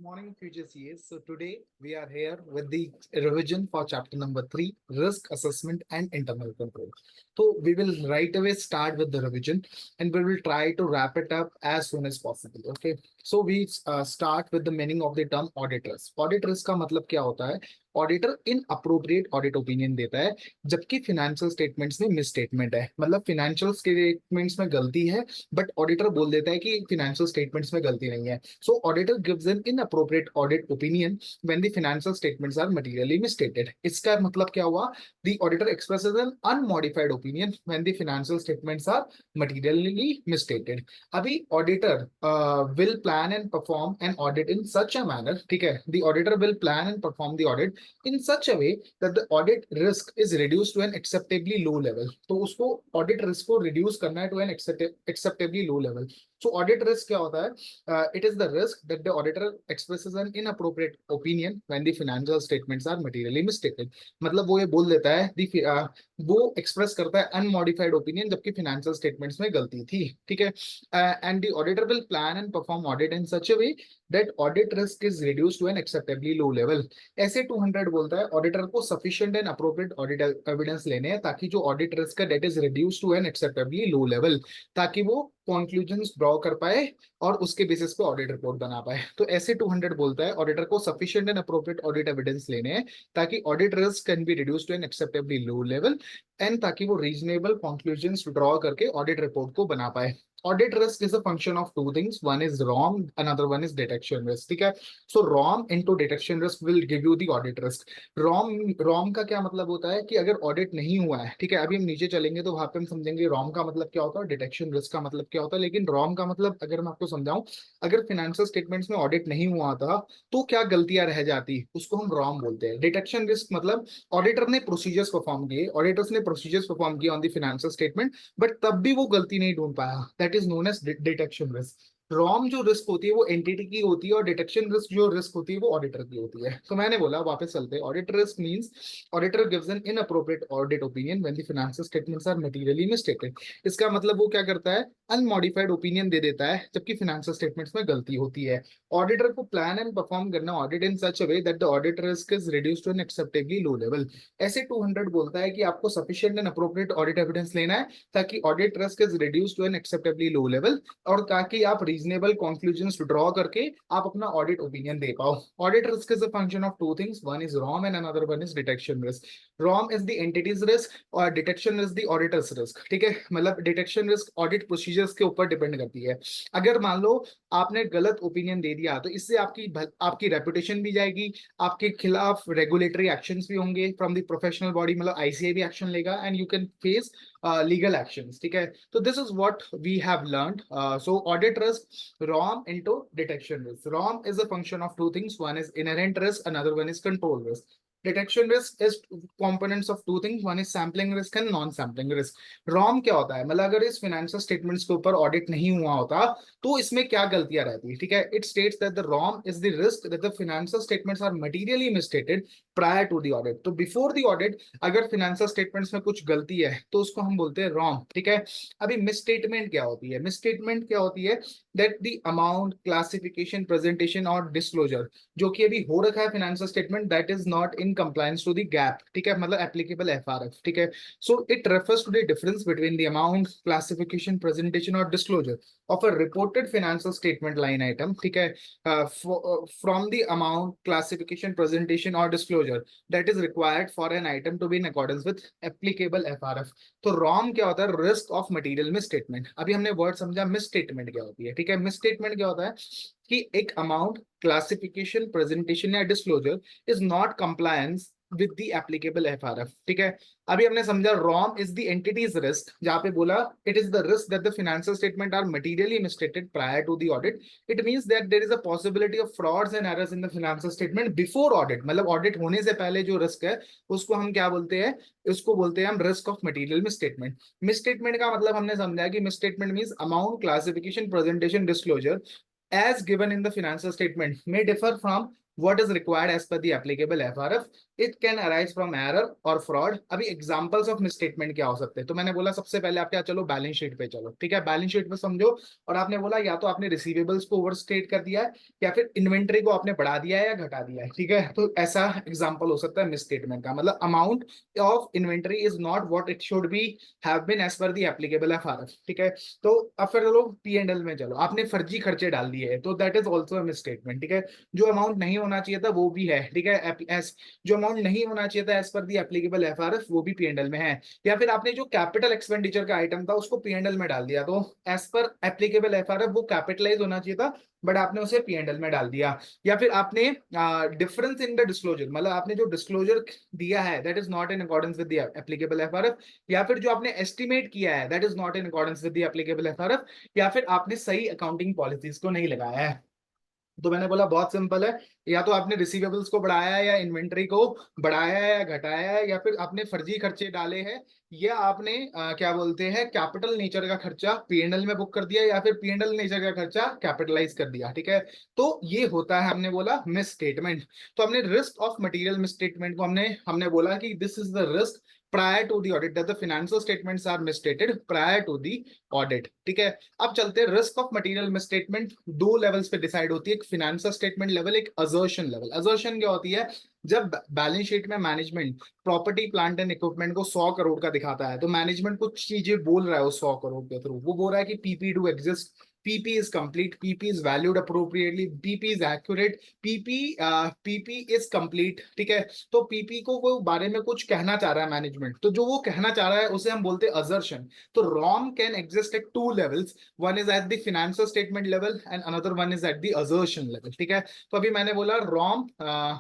Morning, future CAs. So today we are here with the revision for chapter number 3, risk assessment and internal control. So we will right away start with the revision and we will try to wrap it up as soon as possible. Okay. So we start with the meaning of the term audit risk. Audit risk का मतलब क्या होता है? Auditor in appropriate audit opinion देता है जबकि financial statements में miss statement है, मतलब फिनेंशियल स्टेटमेंट्स में गलती है बट ऑडिटर बोल देता है कि फिनेंशियल स्टेटमेंट्स में गलती नहीं है. So auditor gives an inappropriate audit opinion when the financial statements are materially misstated. इसका मतलब क्या हुआ? The auditor expresses an unmodified opinion when the financial statements are materially misstated. अभी auditor will plan and perform an audit in such a manner, ठीक है? The auditor will plan and perform the audit in such a way that the audit risk is reduced to an acceptably low level. तो उसको audit risk को reduce करना है to an acceptably low level. So audit risk क्या होता है? It is the risk that the auditor expresses an inappropriate opinion when the financial statements are materially misstated. मतलब वो ये बोल देता है वो एक्सप्रेस करता है अनमॉडिफाइड ओपिनियन जबकि फाइनेंशियल स्टेटमेंट्स में गलती थी, ठीक है. And the auditor will plan and perform audit in such a way that audit risk is reduced to an acceptably low level. ऐसे 200 बोलता है ऑडिटर को sufficient and appropriate audit evidence लेने हैं ताकि जो ऑडिट रिस्क है that is reduced to an acceptably low level, ताकि वो कंक्लूजन्स ड्रॉ कर पाए और उसके बेसिस पे ऑडिट रिपोर्ट बना पाए. तो ऐसे 200 बोलता है ऑडिटर को sufficient and appropriate audit evidence लेने हैं ताकि audit risk can be reduced to an acceptably low level and ताकि वो रीजनेबल कंक्लूजन्स ड्रॉ करके ऑडिट रिपोर्ट को बना पाए. Audit risk is a function of two things. One is ROM, another one is detection risk. ठीक है. So ROM into detection risk will give you the audit risk. ROM का क्या मतलब होता है कि अगर ऑडिट नहीं हुआ है, ठीक है, अभी हम नीचे चलेंगे तो वहां पे हम समझेंगे ROM का मतलब क्या होता है, डिटेक्शन रिस्क का मतलब क्या होता है. लेकिन ROM का मतलब अगर मैं आपको समझाऊं, अगर फाइनेंशियल स्टेटमेंट्स में ऑडिट नहीं हुआ था तो क्या गलतियां रह जाती, उसको हम ROM बोलते हैं. डिटेक्शन रिस्क मतलब ऑडिटर ने प्रोसीजर्स परफॉर्म किए, ऑडिटर्स ने प्रोसीजर्स परफॉर्म किए on the financial statement but तब भी वो गलती नहीं ढूंढ पाया. That is known as detection risk. ROM जो रिस्क होती है वो एंटिटी की होती है और डिटेक्शन रिस्क जो रिस्क होती है वो ऑडिटर की होती है. तो मैंने बोला वापस चलते हैं. Auditor risk means auditor gives an inappropriate audit opinion when the financial statements are materially misstated. इसका मतलब वो क्या करता है, अनमॉडिफाइड ओपिनियन दे देता है जबकि फाइनेंशियल स्टेटमेंट्स में गलती होती है. ऑडिटर को प्लान एंड परफॉर्म करना audit in such a way that the audit risk is reduced to an acceptably low level. ऐसे 200 बोलता है कि आपको sufficient and appropriate audit evidence लेना है ताकि audit risk is reduced to an acceptably low level और ताकि आप रीजनेबल कंक्लूजन्स ड्रॉ करके आप अपना ऑडिट ओपिनियन दे पाओ. Audit risk is a function of two things. One is ROMM and another one is detection risk. ROMM is the entity's risk और detection is the auditor's risk. ठीक है, मतलब detection risk audit procedures के ऊपर depend करती है. अगर मान लो आपने गलत ओपिनियन दे दिया तो इससे आपकी रेपुटेशन भी जाएगी, आपके खिलाफ रेगुलेटरी एक्शंस भी होंगे फ्रॉम द प्रोफेशनल बॉडी, मतलब आईसीआई भी एक्शन लेगा and you can face legal actions. ठीक है, तो this is what we have learned. So audit risk, ROM into detection risk. ROM is a function of two things. One is inherent risk, another one is control risk. Detection risk is components of two things. One is sampling risk and non-sampling risk. ROM क्या होता है, मतलब अगर इस financial statements के ऊपर audit नहीं हुआ होता तो इसमें क्या गलतियां रहती है. ठीक है, it states that the ROM is the risk that the financial statements are materially misstated prior to the audit. तो बिफोर द ऑडिट अगर फाइनेंशियल स्टेटमेंट्स में कुछ गलती है तो उसको हम बोलते हैं ROM. ठीक है, अभी मिसस्टेटमेंट क्या होती है? मिसस्टेटमेंट क्या होती है? That the amount, classification, presentation और डिस्क्लोजर जो कि अभी हो रखा है financial statement that is not in compliance to the GAAP. ठीक है, मतलब एप्लीकेबल एफआरएफ. ठीक है, so it refers to the difference between the amount, classification, presentation और disclosure of a reported financial statement line item. ठीक है, from the amount, classification, presentation और disclosure that is required for an item to be in accordance with applicable FRF. तो ROM क्या होता है? Risk of material misstatement. अभी हमने word समझा मिसस्टेटमेंट क्या होती है. ठीक है, मिसस्टेटमेंट क्या होता है कि एक अमाउंट, क्लासिफिकेशन, प्रेजेंटेशन या disclosure is not compliance with the applicable FRF. ठीक है, अभी हमने समझा ROM is the entity's risk, जहां पे बोला it is the risk that the financial statement are materially misstated prior to the audit. It means that there is a possibility of frauds and errors in the financial statement before audit. मतलब audit होने से पहले जो risk है उसको हम क्या बोलते हैं? उसको बोलते हैं हम risk of material misstatement. Misstatement का मतलब हमने समझा कि misstatement means amount, classification, presentation, disclosure as given in the financial statement may differ from what is required as per the applicable FRF. It can arise from error और fraud. अभी examples of misstatement क्या हो सकते हैं? तो मैंने बोला सबसे पहले आप क्या, चलो बैलेंस शीट पे चलो, ठीक है, बैलेंस शीट पे समझो। और आपने बोला या तो आपने रिसीवेबल्स को ओवरस्टेट कर दिया है, या फिर इन्वेंट्री को आपने बढ़ा दिया है या घटा दिया है, ठीक है। तो ऐसा एग्जांपल हो सकता है मिसस्टेटमेंट का, मतलब amount of inventory is not what it should be have been as per the applicable FRF, ठीक है। तो अब फिर चलो पी एंड एल में चलो, आपने फर्जी खर्चे डाल दिए है, तो दैट इज ऑल्सो मिसस्टेटमेंट, ठीक है। जो अमाउंट नहीं होना चाहिए था वो भी है, ठीक है, जो अमाउंट नहीं होना चाहिए था एज पर दी एप्लीकेबल एफआरएफ वो भी पीएनएल में है। या फिर आपने जो कैपिटल एक्सपेंडिचर का आइटम था उसको पीएनएल में डाल दिया, तो एज पर एप्लीकेबल एफआरएफ वो कैपिटलाइज होना चाहिए था, बट आपने उसे पीएनएल में डाल दिया। या फिर आपने डिफरेंस इन द डिस्क्लोजर, मतलब आपने जो डिस्क्लोजर दिया है that is not in accordance with the applicable FRF, या फिर जो आपने एस्टिमेट किया है that is not in accordance with the applicable FRF, या फिर आपने सही अकाउंटिंग पॉलिसीज को नहीं लगाया है। तो मैंने बोला बहुत सिंपल है, या तो आपने रिसीवेबल्स को बढ़ाया है या इन्वेंट्री को बढ़ाया है या घटाया है, या फिर आपने फर्जी खर्चे डाले हैं, या आपने क्या बोलते हैं कैपिटल नेचर का खर्चा पीएनएल में बुक कर दिया, या फिर पीएनएल नेचर का खर्चा कैपिटलाइज कर दिया, ठीक है। तो ये होता है, हमने बोला मिस स्टेटमेंट। तो हमने risk of material miss statement को हमने हमने बोला कि this is the risk prior to the audit that the financial statements are misstated prior to the audit, ठीक है। अब चलते हैं रिस्क ऑफ मटेरियल मिसस्टेटमेंट, दो लेवल्स पे डिसाइड होती है, एक फाइनेंशियल स्टेटमेंट लेवल, एक असर्शन लेवल। असर्शन क्या होती है? जब बैलेंस शीट में management property plant and equipment को 100 करोड़ का दिखाता है, तो मैनेजमेंट कुछ चीजें बोल रहा है उस 100 करोड़ के थ्रू। वो बोल रहा है कि PP do exist, PP is complete, PP is valued appropriately, PP is accurate, PP PP is complete, ठीक है। तो पीपी को वो बारे में कुछ कहना चाह रहा है मैनेजमेंट, तो जो वो कहना चाह रहा है उसे हम बोलते हैं असर्शन। तो ROM can exist at two levels. One is at the financial statement level and another one is at the assertion level, ठीक है। तो अभी मैंने बोला ROM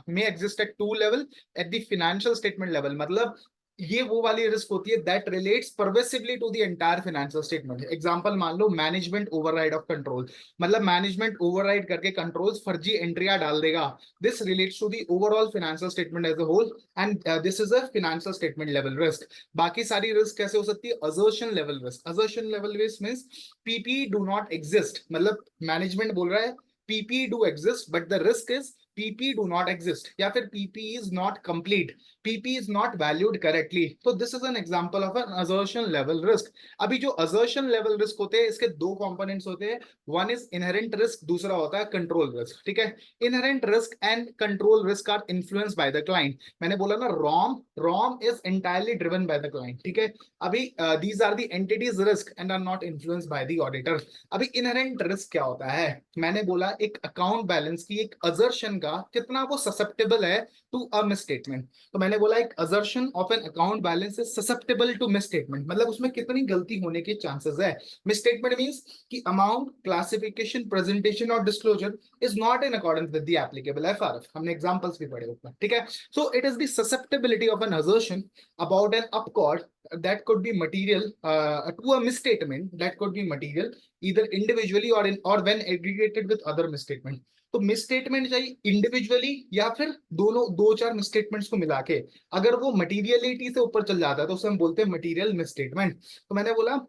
may exist at two level at the financial statement level, मतलब ये वो वाली रिस्क होती है that relates pervasively to the entire financial statement. Example मान लो मैनेजमेंट ओवरराइड ऑफ कंट्रोल, मतलब मैनेजमेंट ओवरराइड करके कंट्रोल्स फर्जी एंट्रियां डाल देगा। This relates to the overall financial statement as a whole, and this is a financial statement level risk. बाकी सारी रिस्क कैसे हो सकती है? Assertion level risk. Assertion level risk means PP do not exist, मतलब मैनेजमेंट बोल रहा है PP do exist but the risk is PP do not exist, या फिर PP is not complete, PP is not valued correctly. तो this is an example of an assertion level risk. अभी जो assertion level risk होते हैं इसके दो components होते हैं, वन इज इनहेरेंट रिस्क, दूसरा होता है कंट्रोल रिस्क, ठीक है। Inherent risk and control risk are influenced by the client. मैंने बोला ना ROM is entirely driven by the client, ठीक है। अभी these are the entity's risk and are not influenced by the auditor. अभी inherent risk क्या होता है? मैंने बोला एक अकाउंट बैलेंस की एक असर्शन का कितना वो ससेप्टेबल है टू अ मिसस्टेटमेंट। तो मैंने बोला एक assertion of an account balance is susceptible to misstatement, मतलब उसमें कितनी गलती होने के चांसेस है। मिसस्टेटमेंट मींस कि अमाउंट, क्लासिफिकेशन, प्रेजेंटेशन और disclosure is not in accordance with the applicable FRF. हमने एग्जांपल्स भी पढ़े ऊपर, ठीक है। So it is the susceptibility of an assertion about an अपकॉर्ड that could be material to a misstatement that could be material either individually or when aggregated with other misstatement। तो misstatement चाहिए individually या फिर दोनों दो चार misstatements को मिला के, अगर वो मटीरियलिटी से ऊपर चल जाता है तो उसे हम बोलते हैं मटीरियल मिसस्टेटमेंट। तो मैंने बोला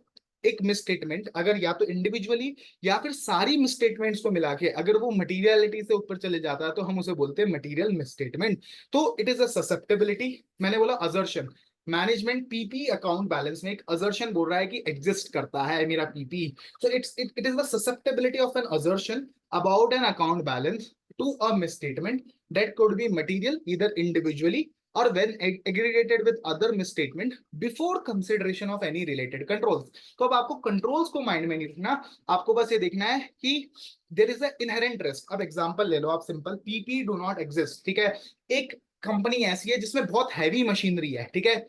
एक मिसस्टेटमेंट अगर या तो इंडिविजुअली या फिर सारी मिसस्टेटमेंट्स को मिला के अगर वो मटीरियलिटी से ऊपर चले जाता है तो हम उसे बोलते हैं मटीरियल मिसस्टेटमेंट। तो इट इज अ ससेप्टेबिलिटी। मैंने बोला assertion, management PP account balance में एक असर्शन बोल रहा है कि एग्जिस्ट करता है मेरा PP. So it is the susceptibility of an assertion about an account balance to a misstatement that could be material either individually or when aggregated with other misstatement before consideration of any related controls। तो अब आपको controls को mind में नहीं रखना, आपको बस ये देखना है कि there is a inherent risk. अब एग्जांपल ले लो आप simple, PP do not exist, ठीक है। एक कंपनी ऐसी है जिसमें बहुत हैवी मशीनरी है, ठीक है,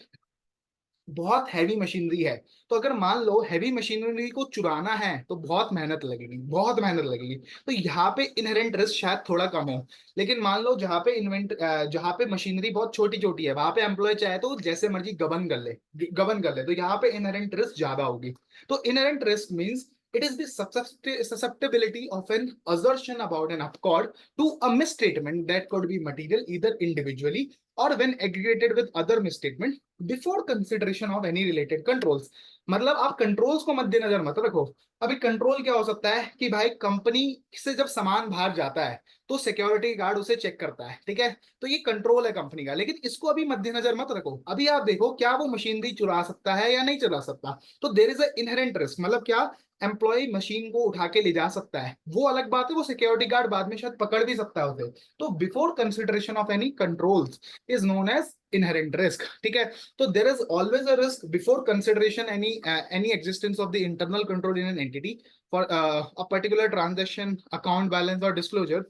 बहुत हैवी मशीनरी है। तो अगर मान लो हैवी मशीनरी को चुराना है तो बहुत मेहनत लगेगी, बहुत मेहनत लगेगी। तो यहाँ पे इनहेरेंट रिस्क शायद थोड़ा कम हो, लेकिन मान लो जहाँ पे मशीनरी बहुत छोटी छोटी है वहां पे एम्प्लॉय चाहे तो जैसे मर्जी गबन कर ले, तो यहाँ पे इनहेरेंट रिस्क ज्यादा होगी। तो inherent risk means it is the susceptibility of an assertion about an upcord to a misstatement that could be material either individually or when aggregated with other misstatement before consideration of any related controls। मतलब आप controls को मद्देनजर मत रखो। अभी control क्या हो सकता है कि भाई कंपनी से जब सामान बाहर जाता है तो सिक्योरिटी गार्ड उसे चेक करता है, ठीक है, तो ये कंट्रोल है कंपनी का, लेकिन इसको अभी मद्देनजर मत रखो। अभी आप देखो क्या वो मशीनरी चुरा सकता है या नहीं चुरा सकता, तो there is a inherent risk, मतलब क्या एम्प्लॉय मशीन को उठा के ले जा सकता है, वो अलग बात है, वो सिक्योरिटी गार्ड बाद में शायद पकड़ भी सकता है उसे। तो before consideration of any controls is known as inherent risk, ठीक है। तो there is always a risk before consideration any existence of the internal control in an entity for a particular transaction, account balance or disclosure,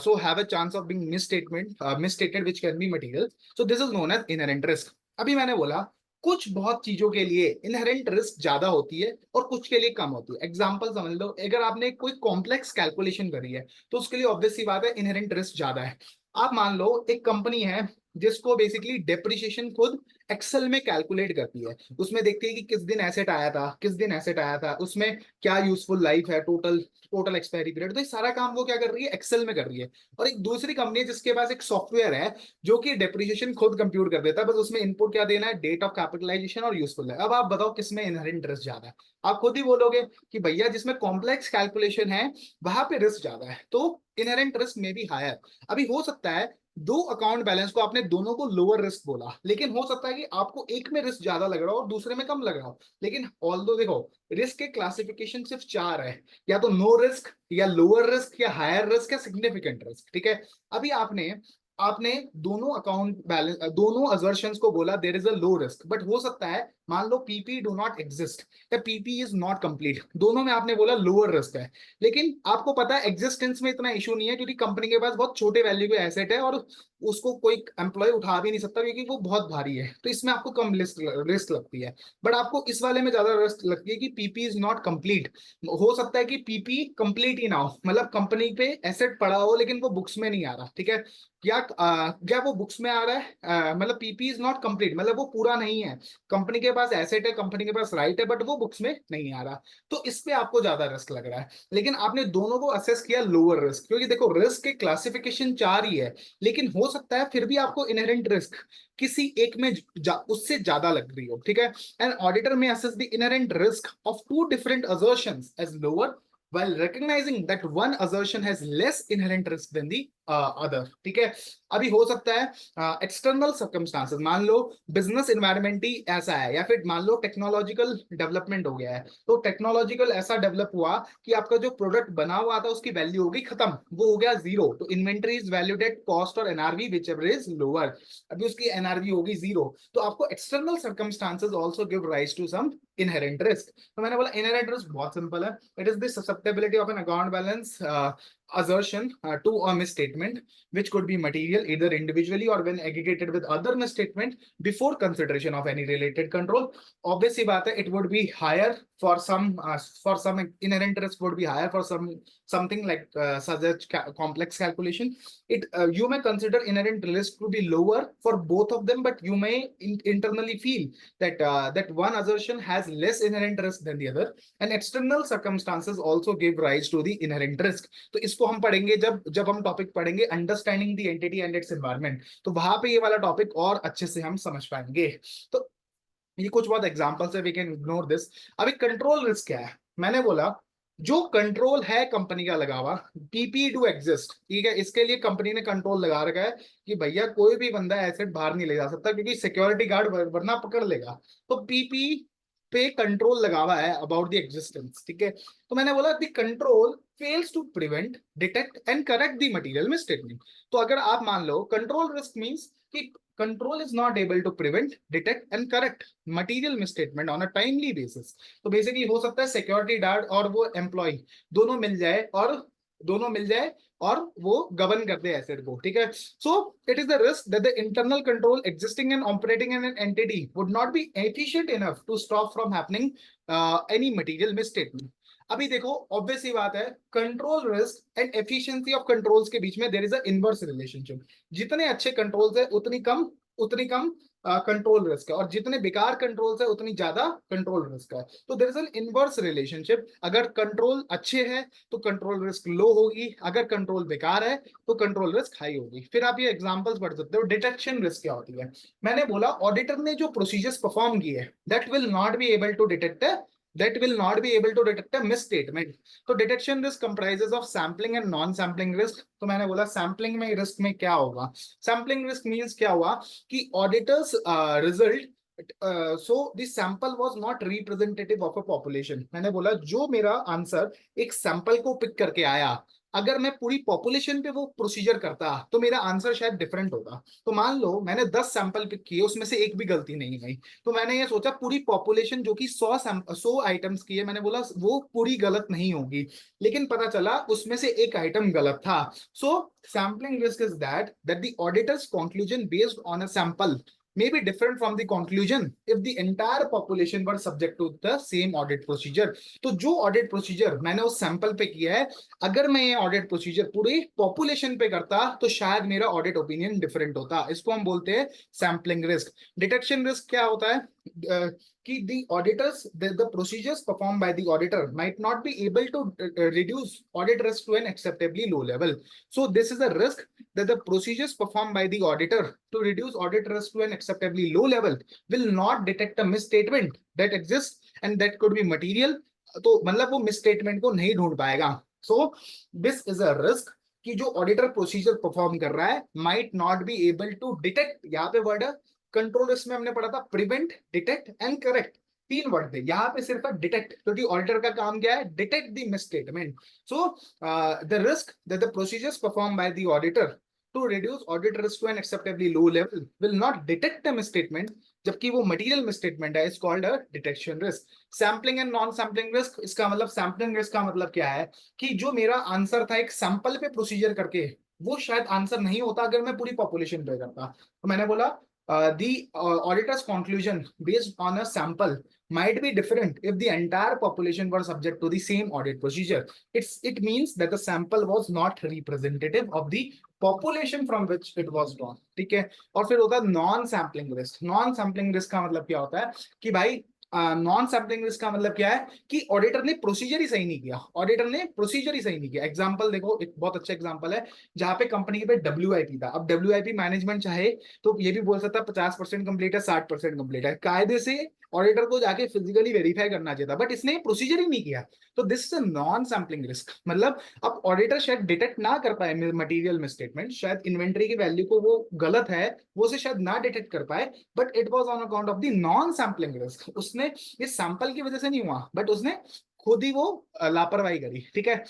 so have a chance of being misstated which can be material, so this is known as inherent risk। अभी मैंने बोला कुछ बहुत चीजों के लिए inherent risk ज्यादा होती है और कुछ के लिए कम होती है। एग्जांपल समझ लो, अगर आपने कोई कॉम्प्लेक्स कैलकुलेशन करी है तो उसके लिए ऑब्वियस सी बात है इनहेरेंट रिस्क ज्यादा है। आप मान लो एक कंपनी है जिसको बेसिकली डेप्रिसिएशन खुद एक्सेल में कैलकुलेट करती है, उसमें देखती है कि किस दिन एसेट आया था, किस दिन एसेट आया था, उसमें क्या यूजफुल लाइफ है, टोटल टोटल एक्सपायरी पीरियड, तो ये सारा काम वो क्या कर रही है, एक्सेल में कर रही है। और एक दूसरी कंपनी है जिसके पास एक सॉफ्टवेयर है जो कि डेप्रिसिएशन खुद कंप्यूट कर देता है, बस उसमें इनपुट क्या देना है, डेट ऑफ कैपिटलाइजेशन और यूजफुल है। अब आप बताओ किसमें इनहेरेंट इंटरेस्ट ज्यादा है। आप खुद ही बोलोगे कि भैया जिसमें कॉम्प्लेक्स कैलकुलेशन है वहां पे रिस्क ज्यादा है, तो इनहेरेंट रिस्क में भी हायर। अभी हो सकता है दो अकाउंट बैलेंस को आपने दोनों को लोअर रिस्क बोला, लेकिन हो सकता है कि आपको एक में रिस्क ज्यादा लग रहा हो और दूसरे में कम लग रहा हो। लेकिन ऑल्दो देखो रिस्क के क्लासिफिकेशन सिर्फ चार है, या तो नो रिस्क या लोअर रिस्क या हायर रिस्क या सिग्निफिकेंट रिस्क, ठीक है। अभी आपने आपने दोनों अकाउंट बैलेंस दोनों असर्शंस को बोला there is a low risk, but हो सकता है मान लो पीपी डू नॉट एग्जिस्ट या पीपी इज नॉट कंप्लीट, दोनों में आपने बोला लोअर रिस्क है। लेकिन आपको पता है एग्जिस्टेंस में इतना इशू नहीं है क्योंकि कंपनी के पास बहुत छोटे वैल्यू के एसेट है और उसको कोई एम्प्लॉय उठा भी नहीं सकता क्योंकि वो बहुत भारी है, तो इसमें आपको कम रिस्क लगती है। बट आपको इस वाले में ज्यादा रिस्क लगती है कि पीपी इज नॉट कंप्लीट। हो सकता है कि पीपी कंप्लीट ही ना हो, मतलब कंपनी पे एसेट पड़ा हो लेकिन वो बुक्स में नहीं आ रहा, ठीक है। क्या वो बुक्स में आ रहा है, मतलब पीपी इज नॉट कंप्लीट, मतलब वो पूरा नहीं है, कंपनी के पास एसेट है, कंपनी के पास राइट है, बट वो बुक्स में नहीं आ रहा, तो इस पे आपको ज्यादा रिस्क लग रहा है। लेकिन आपने दोनों को असेस किया लोअर रिस्क, क्योंकि देखो रिस्क के क्लासिफिकेशन चार ही है, लेकिन हो सकता है फिर भी आपको इनहेरेंट रिस्क किसी एक में उससे ज्यादा लग रही हो, ठीक है। An auditor may assess the inherent risk of two different assertions as lower while recognizing that one assertion has less inherent risk than the other, ठीक है। अभी हो सकता है एक्सटर्नल सर्कमस्टांसेस, मान लो बिजनेस इन्वायरमेंट ही ऐसा है, या फिर मान लो टेक्नोलॉजिकल डेवलपमेंट हो गया है, तो टेक्नोलॉजिकल ऐसा डेवलप हुआ कि आपका जो प्रोडक्ट बना हुआ था उसकी वैल्यू हो गई खत्म, वो हो गया जीरो, तो inventory is valued at cost और NRV whichever is lower, अभी उसकी एनआरवी होगी जीरो, तो आपको external circumstances also give rise to some inherent risk. तो मैंने बोला इनहेरेंट रिस्क बहुत सिंपल है, it is the susceptibility of an account balance assertion to a misstatement which could be material either individually or when aggregated with other misstatement before consideration of any related control। obviously बात है it would be higher for some inherent risk would be higher for something like such as complex calculation। You may consider inherent risk to be lower for both of them, but you may internally feel that one assertion has less inherent risk than the other, and external circumstances also give rise to the inherent risk। तो इसको हम पढ़ेंगे जब जब हम topic पढ़ेंगे understanding the entity and its environment, तो वहां पे ये वाला टॉपिक और अच्छे से हम समझ पाएंगे। तो ये कुछ बहुत एग्जांपल्स है, वी कैन इग्नोर दिस। अभी कंट्रोल रिस्क क्या है, मैंने बोला जो कंट्रोल है कंपनी का लगा हुआ, पीपी डू एग्जिस्ट, ठीक है, इसके लिए कंपनी ने कंट्रोल लगा रखा है कि भैया कोई भी बंदा एसेट बाहर नहीं ले जा सकता क्योंकि सिक्योरिटी गार्ड वरना पकड़ लेगा, तो पीपी पे कंट्रोल लगा हुआ है अबाउट द एग्जिस्टेंस, ठीक है। तो मैंने बोला the control fails to prevent detect and correct the material misstatement. तो अगर आप मान लो कंट्रोल रिस्क मींस कि control is not able to prevent, detect and correct material misstatement on a timely basis। तो बेसिकली हो सकता है सिक्योरिटी गार्ड और वो एम्प्लॉय दोनों मिल जाए और वो गवर्न करते हैं एसेट को, ठीक है। So it is the risk that the internal control existing and operating in an entity would not be efficient enough to stop from happening any material misstatement. अभी देखो ऑब्वियस सी बात है control risk and efficiency of controls के बीच में there is a inverse relationship. जितने अच्छे कंट्रोल्स है उतनी कम कंट्रोल रिस्क है, और जितने बेकार कंट्रोल्स है उतनी ज्यादा कंट्रोल रिस्क है। तो there is an inverse relationship, अगर कंट्रोल अच्छे है तो कंट्रोल रिस्क लो होगी, अगर कंट्रोल बेकार है तो कंट्रोल रिस्क हाई होगी। फिर आप ये एग्जांपल्स पढ़ सकते हो। डिटेक्शन रिस्क क्या होती है? मैंने बोला ऑडिटर ने जो प्रोसीजर्स परफॉर्म किए that will not be able to detect a misstatement। तो detection risk comprises of sampling and non sampling risk. तो मैंने बोला सैम्पलिंग में रिस्क में क्या होगा? सैम्पलिंग रिस्क मींस क्या हुआ कि auditors result so this sample was not representative of a population. मैंने बोला जो मेरा आंसर एक सैंपल को पिक करके आया, अगर मैं पूरी पॉपुलेशन पे वो प्रोसीजर करता तो मेरा आंसर शायद डिफरेंट होता। तो मान लो मैंने 10 सैंपल पिक किए, उसमें से एक भी गलती नहीं आई, तो मैंने ये सोचा पूरी पॉपुलेशन जो कि 100 आइटम्स की है, मैंने बोला वो पूरी गलत नहीं होगी, लेकिन पता चला उसमें से एक आइटम गलत था। So sampling risk is that the auditor's conclusion based on a sample may be different from the conclusion if the entire population were subject to the same audit procedure। तो जो ऑडिट प्रोसीजर मैंने उस sample पे किया है, अगर मैं ये ऑडिट प्रोसीजर पूरे पॉपुलेशन पे करता तो शायद मेरा ऑडिट ओपिनियन डिफरेंट होता। इसको हम बोलते हैं सैम्पलिंग रिस्क। डिटेक्शन रिस्क क्या होता है? कि the auditors the procedures performed by the auditor might not be able to reduce audit risk to an acceptably low level। So this is a risk that the procedures performed by the auditor to reduce audit risk to an acceptably low level will not detect a misstatement that exists and that could be material। तो मतलब वो misstatement को नहीं ढूंढ पाएगा। So this is a risk कि जो auditor procedure perform कर रहा है might not be able to detect. यहाँ पे वर्ड है कंट्रोल, इसमें हमने पढ़ा था प्रिवेंट, डिटेक्ट एंड करेक्ट, तीन वर्ड थे। यहाँ पे सिर्फ डिटेक्ट, क्योंकि ऑडिटर का काम क्या है? Detect the misstatement. So the risk that the procedures perform by the auditor to reduce audit risk to an acceptably low level will not detect a misstatement, जबकि वो मटेरियल मिसस्टेटमेंट है, is called a detection risk. Sampling and non sampling risk, इसका मतलब sampling risk का मतलब क्या है कि जो मेरा आंसर था एक सैंपल पे प्रोसीजर करके, वो शायद आंसर नहीं होता अगर मैं पूरी पॉपुलेशन पे करता। तो मैंने बोला the auditor's conclusion based on a sample might be different if the entire population were subject to the same audit procedure। It means that the sample was not representative of the population from which it was drawn. ठीक है। और फिर होता है non sampling risk. Non sampling risk का मतलब क्या होता है कि भाई नॉन सैम्पलिंग रिस्क का मतलब क्या है कि ऑडिटर ने प्रोसीजर ही सही नहीं किया, ऑडिटर ने प्रोसीजर ही सही नहीं किया। एग्जांपल देखो, एक बहुत अच्छा एग्जांपल है जहां पे कंपनी पे WIP था। अब WIP मैनेजमेंट चाहे तो ये भी बोल सकता है 50% कंप्लीट है, 60% कंप्लीट है, कायदे से ऑडिटर को जाके फिजिकली वेरीफाई करना चाहिए था, बट इसने प्रोसीजर ही नहीं किया। तो this is a non sampling risk. मतलब अब ऑडिटर शायद डिटेक्ट ना कर पाए मटेरियल मिसस्टेटमेंट, शायद इन्वेंट्री की वैल्यू को वो गलत है वो उसे शायद ना डिटेक्ट कर पाए, but it was on account of the non sampling risk. उसने ये सैंपल की वजह से नहीं हुआ, बट उसने खुद ही वो लापरवाही करी। ठीक है।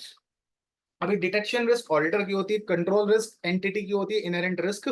अभी डिटेक्शन रिस्क ऑडिटर की होती है, कंट्रोल रिस्क एंटिटी की होती है, इनहेरेंट रिस्क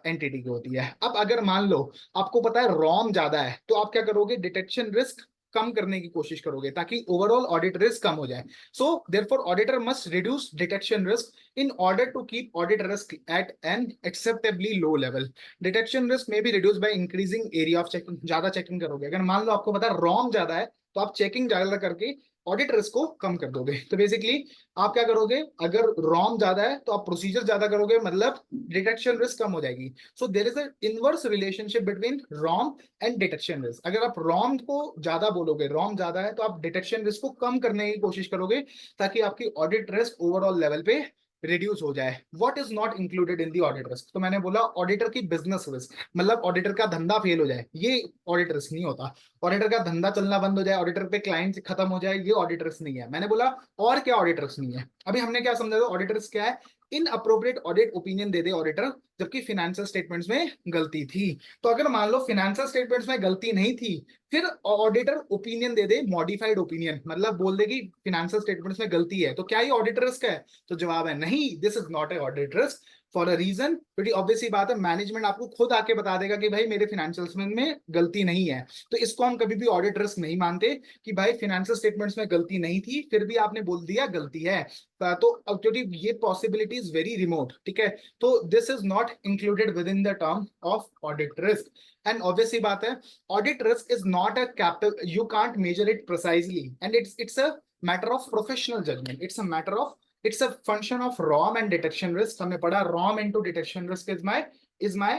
एंटिटी की होती है। अब अगर मान लो आपको पता है रॉम ज्यादा है, तो आप क्या करोगे? डिटेक्शन रिस्क कम करने की कोशिश करोगे ताकि ओवरऑल ऑडिट रिस्क कम हो जाए। So therefore auditor must reduce detection risk in order to keep audit risk at an acceptably low level. Detection risk में भी reduce by increasing area of checking. ज्यादा चेकिंग करोगे, अगर मान लो आपको पता है रॉम ज्यादा है, तो आप चेकिंग ज्यादा करके ऑडिट रिस्क को कम कर दोगे। तो बेसिकली आप क्या करोगे? अगर रॉम ज्यादा है तो आप प्रोसीजर ज्यादा करोगे, मतलब डिटेक्शन रिस्क कम हो जाएगी। So there is a inverse relationship between ROM and detection risk. अगर आप रॉम को ज्यादा बोलोगे, रॉम ज्यादा है, तो आप डिटेक्शन रिस्क को कम करने की कोशिश करोगे ताकि आपकी ऑडिट रिस्क ओवरऑल लेवल पे रिड्यूस हो जाए। What is not included in the audit risk? तो मैंने बोला ऑडिटर की बिजनेस रिस्क, मतलब ऑडिटर का धंधा फेल हो जाए, ये ऑडिट रिस्क नहीं होता। ऑडिटर का धंधा चलना बंद हो जाए, ऑडिटर पे क्लाइंट खत्म हो जाए, ये ऑडिट रिस्क नहीं है। मैंने बोला और क्या ऑडिट रिस्क नहीं है? अभी हमने क्या समझा? ऑडिट रिस्क क्या है? In appropriate audit opinion they they auditor जबकि फिनेंशियल स्टेटमेंट्स में गलती थी। तो अगर मान लो फिनेंशियल स्टेटमेंट्स में गलती नहीं थी, फिर ऑडिटर ओपिनियन दे दे मॉडिफाइड ओपिनियन, मतलब बोल दे कि फिनेंशियल स्टेटमेंट्स में गलती है, तो क्या ये ऑडिट रिस्क है? तो जवाब है नहीं, this is not a audit risk for a reason. बड़ी ऑब्वियस सी बात है, मैनेजमेंट आपको खुद आके बता देगा कि भाई मेरे फिनेंशियल्स में गलती नहीं है, तो इसको हम कभी भी ऑडिट रिस्क नहीं मानते कि भाई फिनेंशियल स्टेटमेंट्स में गलती नहीं थी फिर भी आपने बोल दिया गलती है। तो क्योंकि ये पॉसिबिलिटी इज वेरी रिमोट। ठीक है। तो this is not included within the term of audit risk. And obvious सी बात है, audit risk is not a capital, you can't measure it precisely and it's a matter of professional judgement, it's a matter of, it's a function of ROM and detection risk। हमने पढ़ा ROM into detection risk is my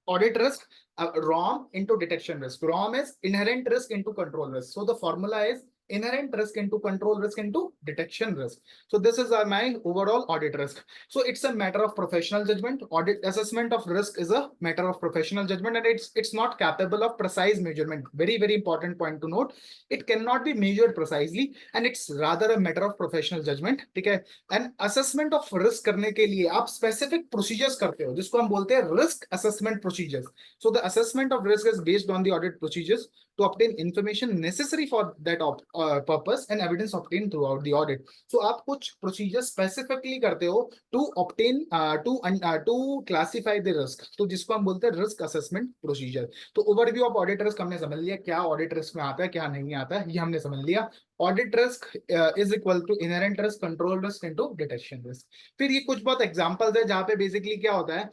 audit risk, ROM into detection risk. ROM is inherent risk into control risk. So the formula is inherent risk into control risk into detection risk. So this is my overall audit risk. So it's a matter of professional judgment. Audit assessment of risk is a matter of professional judgment, and it's not capable of precise measurement. Very, very important point to note. It cannot be measured precisely, and it's rather a matter of professional judgment. ठीक है? And assessment of risk करने के लिए आप specific procedures करते हो, जिसको हम बोलते हैं risk assessment procedures. So the assessment of risk is based on the audit procedures to obtain information necessary for that purpose and evidence obtained throughout the audit. So आप कुछ procedures specifically करते हो to obtain to classify the risk. तो जिसको हम बोलते हैं risk assessment procedure. तो overview of audit risk हमने समझ लिया, क्या audit risk में आता है, क्या नहीं आता है, ये हमने समझ लिया. Audit risk is equal to inherent risk, control risk into detection risk. फिर ये कुछ बहुत एग्जांपल्स है जहाँ पे बेसिकली क्या होता है,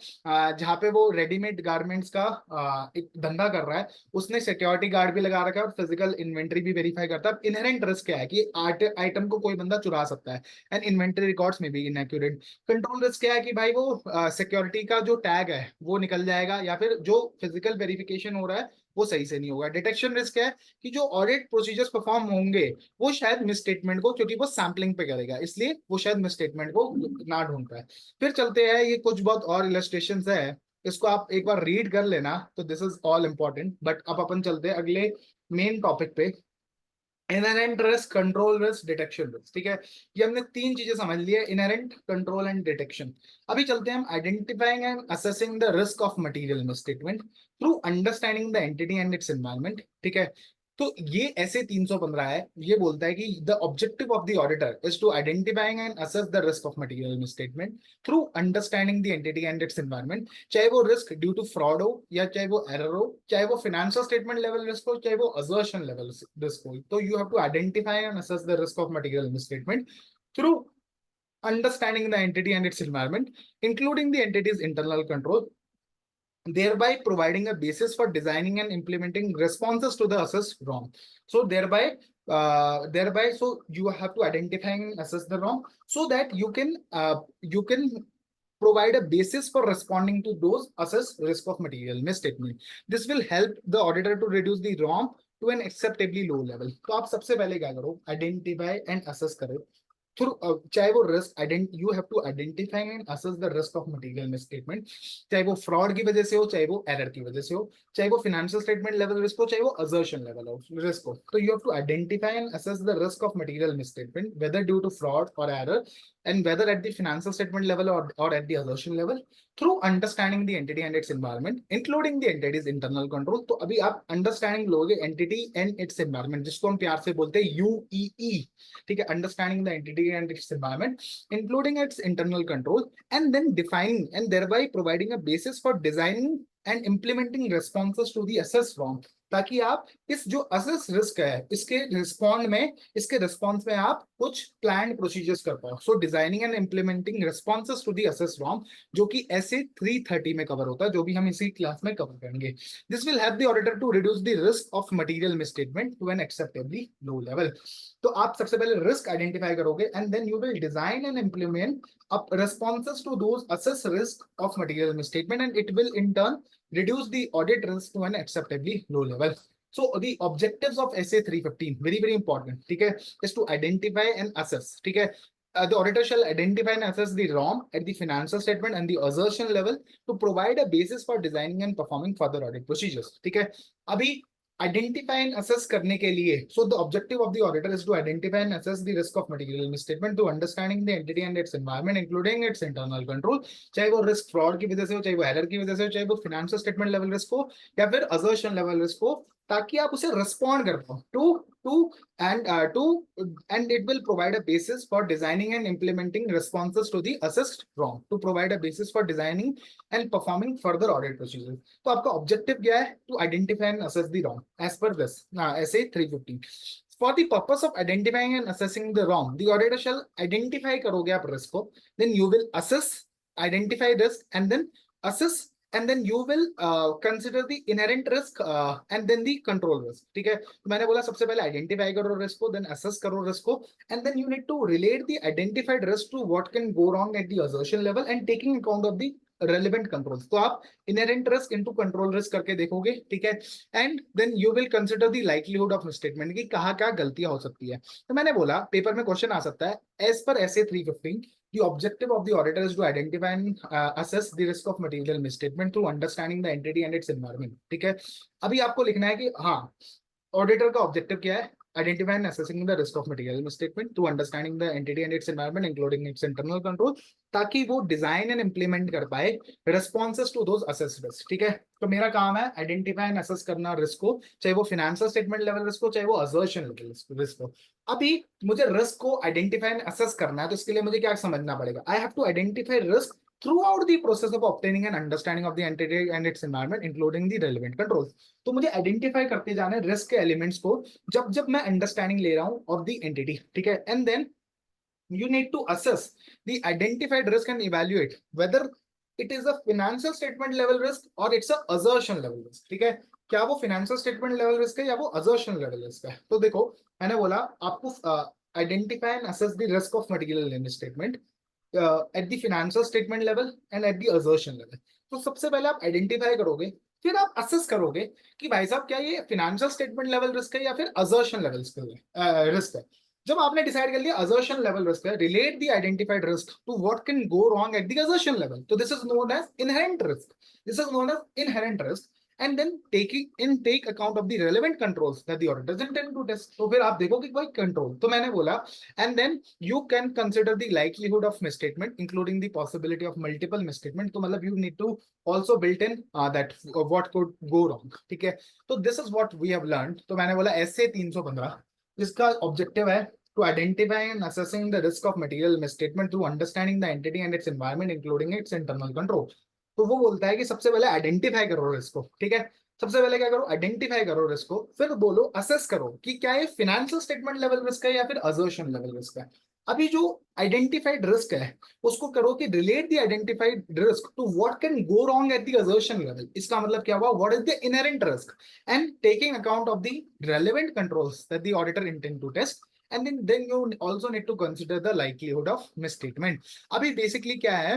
जहाँ पे वो रेडीमेड गारमेंट्स का एक धंधा कर रहा है, उसने सिक्योरिटी गार्ड भी लगा रखा है और फिजिकल इन्वेंट्री भी वेरीफाई करता है. इनहेरेंट रिस्क क्या है कि आइटम को कोई बंदा चुरा सकता है एंड इन्वेंट्री रिकॉर्ड्स में भी इनएक्यूरेट. कंट्रोल रिस्क क्या है कि भाई वो सिक्योरिटी का जो टैग है वो निकल जाएगा या फिर जो फिजिकल वेरिफिकेशन हो रहा है वो सही से नहीं होगा. डिटेक्शन रिस्क है कि जो ऑडिट प्रोसीजर्स परफॉर्म होंगे वो शायद मिसस्टेटमेंट को, क्योंकि वो सैम्पलिंग पे करेगा इसलिए वो शायद मिसस्टेटमेंट को ना ढूंढ पाए. फिर चलते हैं, ये कुछ बहुत और इलस्ट्रेशंस है, इसको आप एक बार रीड कर लेना. तो this is all important, but अब अपन चलते हैं अगले मेन टॉपिक पे. Inherent risk, control risk, detection risk. ठीक है, ये हमने तीन चीजें समझ ली है, इनहेरेंट, कंट्रोल एंड डिटेक्शन. अभी चलते हैं हम identifying and assessing the risk of material misstatement through understanding the entity and its environment. ठीक है, तो ये ऐसे 315 है, ये बोलता है कि the objective of the auditor is to identifying and assess the risk of material misstatement through understanding the entity and its environment. चाहे वो रिस्क ड्यू टू फ्रॉड हो, या चाहे वो एरर हो, चाहे वो फाइनेंशियल स्टेटमेंट लेवल रिस्क हो, चाहे वो असर्शन लेवल रिस्क हो. तो you have to identify and assess the risk of material misstatement through understanding the entity and its environment, including the entity's internal control, thereby providing a basis for designing and implementing responses to the assessed wrong. So thereby so you have to identify and assess the wrong so that you can provide a basis for responding to those assessed risk of material misstatement. This will help the auditor to reduce the wrong to an acceptably low level. तो आप सबसे पहले क्या करो, identify and assess करो through चाहे वो risk you have to identify and assess the risk of material misstatement, चाहे वो फ्रॉड की वजह से हो, चाहे वो एरर की वजह से हो, चाहे वो फाइनेंशियल स्टेटमेंट लेवल रिस्क हो, चाहे वो असर्शन लेवल हो रिस्क हो. तो you have to identify and assess the risk of material misstatement whether due to fraud और error and whether at the financial statement level or at the assertion level through understanding the entity and its environment, including the entity's internal control. तो अभी आप understanding लोगे entity and its environment, जिसको हम प्यार से बोलते हैं UEE. ठीक है, understanding the entity and its environment including its internal control and then defining and thereby providing a basis for designing and implementing responses to the assess wrong, ताकि आप इस जो असेस रिस्क है इसके रिस्पॉन्स में आप कुछ प्लान प्रोसीजर्स कर पाओ. So designing and implementing responses to the assess ROMM, जो कि ऐसे 330 में कवर होता है, जो भी हम इसी क्लास में कवर करेंगे. This will help the auditor to reduce the risk of material misstatement to an acceptably low level. तो आप सबसे पहले रिस्क आइडेंटिफाई करोगे and then you will design and implement responses to those assess risk of material misstatement, and it will in turn reduce the audit risk to an acceptably low level. So the objectives of SA 315, very very important, ठीक है, is to identify and assess. ठीक है, the auditor shall identify and assess the wrong at the financial statement and the assertion level to provide a basis for designing and performing further audit procedures. ठीक है, अभी identify and assess करने के लिए, so the objective of the auditor is to identify and assess the risk of material misstatement to understanding the entity and its environment including its internal control. चाहे वो risk fraud की वजह से हो, चाहे वो एरर की वजह से हो, चाहे वो फाइनेंशियल स्टेटमेंट लेवल रिस्क हो या फिर असर्शन लेवल रिस्क हो, ताकि आप उसे रिस्पॉन्ड कर पाओ and it will provide a basis for designing and implementing responses to the assessed wrong, to provide a basis for designing and performing further audit procedures. तो आपका ऑब्जेक्टिव क्या है, to identify and assess the wrong as per this SA 315. For the purpose of identifying and assessing the wrong, the auditor shall identify करोगे आप risk को, then you will assess, identify risk and then assess, and then you will consider the inherent risk and then the control risk. ठीक है, तो मैंने बोला सबसे पहले आइडेंटिफाई करो रिस्क को, देन असेस करो रिस्क को, and then you need to relate the identified risk to what can go wrong at the assertion level and taking account of the relevant controls. तो आप inherent risk into control risk करके देखोगे, ठीक है, and then you will consider the likelihood of misstatement कि कहाँ क्या गलतियां हो सकती है। तो मैंने बोला पेपर में क्वेश्चन आ सकता है, as per SA 315 the objective of the auditor is to identify and assess the risk of material misstatement through understanding the entity and its environment, ठीक है। अभी आपको लिखना है कि हाँ, ऑडिटर का ऑब्जेक्टिव क्या है, identify and assessing the risk of material misstatement to understanding the entity and its environment including its internal control, ताकि वो डिजाइन एंड इंप्लीमेंट कर पाए responses to those assessed risk, ठीक है। तो मेरा काम है आइडेंटिफाई एंड असेस करना रिस्क को, चाहे वो फाइनेंशियल स्टेटमेंट लेवल रिस्क हो, चाहे वो असर्शन लेवल रिस्क हो। अभी मुझे रिस्क को आइडेंटिफाई एंड असेस करना है, तो इसके लिए मुझे क्या समझना पड़ेगा, I have to identify risk throughout the process of obtaining an understanding of the entity and its environment including the relevant controls। तो मुझे आइडेंटिफाई करते जाना है रिस्क के एलिमेंट्स को जब जब मैं अंडरस्टैंडिंग ले रहा हूं ऑफ द एंटिटी, ठीक है, and then you need to assess the identified risk and evaluate whether it is a financial statement level risk or it's a assertion level risk, ठीक है। क्या वो financial statement level risk है या वो assertion level risk है। तो देखो मैंने बोला आपको identify and assess the risk of material in statement at the financial statement level and at the assertion level। तो सबसे पहले आप आइडेंटिफाई करोगे, फिर आप असेस करोगे कि भाई साहब क्या ये फिनेंशियल स्टेटमेंट लेवल रिस्क है या फिर असर्शन लेवल रिस्क है। जब आपने डिसाइड कर लिया असर्शन लेवल रिस्क है, relate the identified risk to what can go wrong at the assertion level, तो this is known as inherent risk, this is known as inherent risk, and then take account of the relevant controls that the auditors intend to test। तो फिर आप देखोगे कोई control, तो मैंने बोला and then you can consider the likelihood of misstatement including the possibility of multiple misstatement। तो मतलब you need to also built in that what could go wrong, ठीक है। तो this is what we have learned। तो मैंने बोला ऐसे 315 इसका ऑब्जेक्टिव है to identify and assessing the risk of material misstatement through understanding the entity and its environment including its internal control। तो वो बोलता है कि सबसे पहले आइडेंटिफाई करो रिस्क को, ठीक है, सबसे पहले क्या करो, आइडेंटिफाई करो रिस्क को, फिर बोलो असेस करो कि क्या ये फाइनेंशियल स्टेटमेंट लेवल रिस्क है या फिर असर्शन लेवल रिस्क है। अभी जो आइडेंटिफाइड रिस्क है उसको करो कि relate the identified risk to what can go wrong at the assertion level. इसका मतलब क्या हुआ, what is the inherent risk and taking account of the relevant controls that the auditor intend to test, and then you also need to consider the likelihood of misstatement। अभी basically क्या है,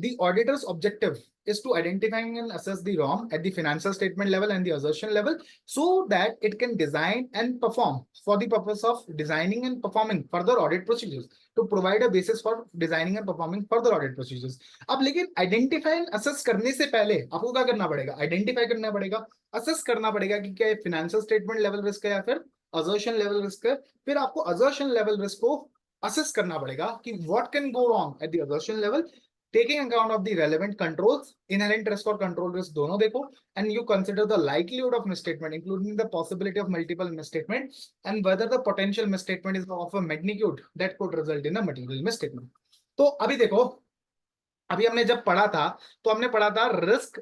the auditor's objective is to identifying and assess the wrong at the financial statement level and the assertion level so that it can design and perform for the purpose of designing and performing further audit procedures, to provide a basis for designing and performing further audit procedures। अब लेकिन identify and assess करने से पहले आपको क्या करना पड़ेगा, identify करना पड़ेगा, assess करना पड़ेगा कि क्या financial statement level risk है या फिर assertion level risk है। फिर आपको assertion level risk को assess करना पड़ेगा कि what can go wrong at the assertion level, taking account of the relevant controls, inherent risk और control risk दोनों देखो, and you consider the likelihood of misstatement including the possibility of multiple misstatement and whether the potential misstatement is of a magnitude that could result in a material misstatement। तो अभी देखो, अभी हमने जब पढ़ा था तो हमने पढ़ा था risk,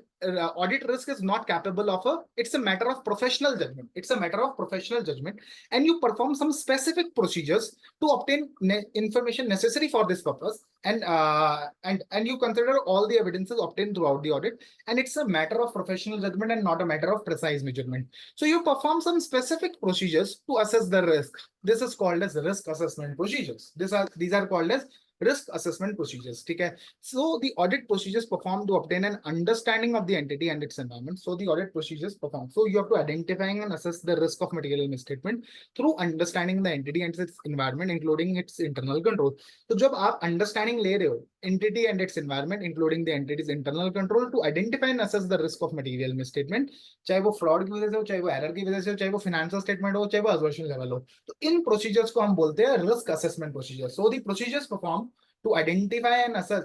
audit risk is not capable of it's a matter of professional judgement, it's a matter of professional judgement and you perform some specific procedures to obtain information necessary for this purpose and you consider all the evidences obtained throughout the audit and it's a matter of professional judgment and not a matter of precise measurement। So you perform some specific procedures to assess the risk, this is called as risk assessment procedures, these are called as risk assessment procedures, ठीक है। So the audit procedures performed to obtain an understanding of the entity and its environment, so the audit procedures performed, so you have to identifying and assess the risk of material misstatement through understanding the entity and its environment including its internal control। तो जब आप understanding ले रहे हो entity and its environment including the entity's internal control to identify and assess the risk of material misstatement, चाहे वो fraud की वजह से हो, चाहे वो एरर की वजह से हो, चाहे वो फाइनेंशियल स्टेटमेंट हो, चाहे वो असर्शन लेवल हो, तो इन प्रोसीजर्स को हम बोलते हैं risk assessment procedure. So the procedures perform to identify and assess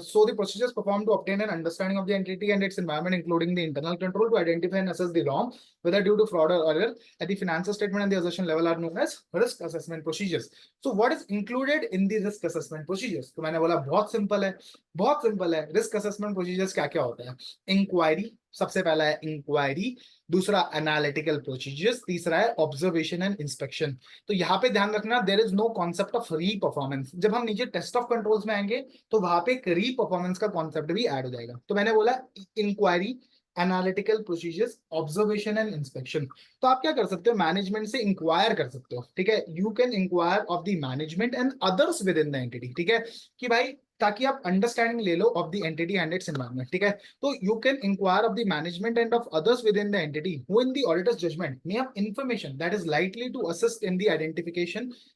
so the procedures performed to obtain an understanding of the entity and its environment including the internal control to identify and assess the wrong whether due to fraud or error at the financial statement and the assertion level are known as risk assessment procedures। So what is included in the risk assessment procedures, तो मैंने बोला बहुत simple है, बहुत simple है। Risk assessment procedures क्या क्या होता है, इंक्वायरी, सबसे पहला है इंक्वायरी, दूसरा एनालिटिकल प्रोसीजर्स, तीसरा है ऑब्जर्वेशन एंड इंस्पेक्शन। तो यहाँ पे ध्यान रखना there is no concept of re performance, जब हम नीचे टेस्ट ऑफ कंट्रोल्स में आएंगे तो वहां पे एक री परफॉर्मेंस का कॉन्सेप्ट भी ऐड हो जाएगा। तो मैंने बोला inquiry, analytical procedures, observation and inspection. तो आप क्या कर सकते हो, मैनेजमेंट से इंक्वायर कर सकते हो, ठीक है, you can inquire of the management and others within the entity, ठीक है, कि भाई ताकि आप अंडरस्टैंडिंग ले लो of the entity and its environment, ठीक है। तो you can inquire of the management and of others within the entity who in the auditor's judgement may have information that is likely to assist in the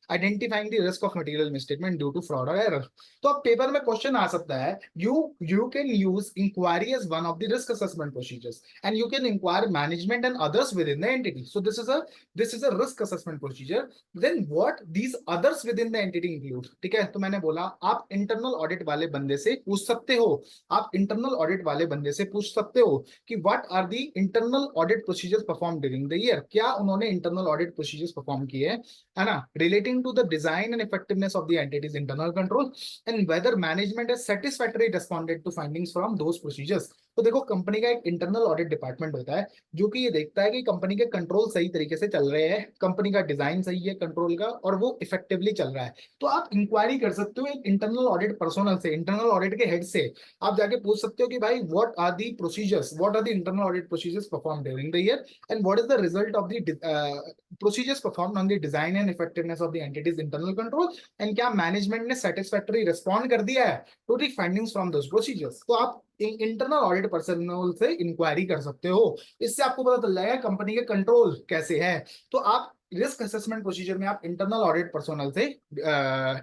identifying the risk of material misstatement due to fraud और error. तो अब paper में question आ सकता है, you can use inquiry as one of the risk assessment procedures and you can inquire management and others within the entity, so this is a risk assessment procedure. Then what these others within the entity include, ठीक है। तो मैंने बोला आप internal audit वाले बंदे से पूछ सकते हो, आप इंटरनल ऑडिट वाले बंदे से पूछ सकते हो कि what are the internal audit procedures perform during the year, क्या उन्होंने इंटरनल ऑडिट प्रोसीजर्स परफॉर्म किए हैं, है ना, relating to the design and effectiveness of the entity's internal control and whether management has satisfactory responded to findings from those procedures. तो देखो company का एक इंटरनल ऑडिट डिपार्टमेंट होता है जो कि ये देखता है कि कंपनी के कंट्रोल सही तरीके से चल रहे हैं, कंपनी का डिजाइन सही है कंट्रोल का और वो इफेक्टिवली चल रहा है। तो आप इंक्वायरी कर सकते हो एक इंटरनल ऑडिट पर्सनल से, इंटरनल ऑडिट के हेड से आप जाके पूछ सकते हो कि भाई what are the procedures, what are the internal audit procedures perform during the year and what is the result of the procedures perform on the design and effectiveness of the entity's internal control एंड क्या management ने satisfactory respond कर दिया है to the findings from those procedures. तो आप internal audit personnel से inquiry कर सकते हो, इससे आपको पता चल जाएगा कंपनी के कंट्रोल कैसे है। तो आप रिस्क असेसमेंट प्रोसीजर में आप इंटरनल ऑडिट पर्सनल से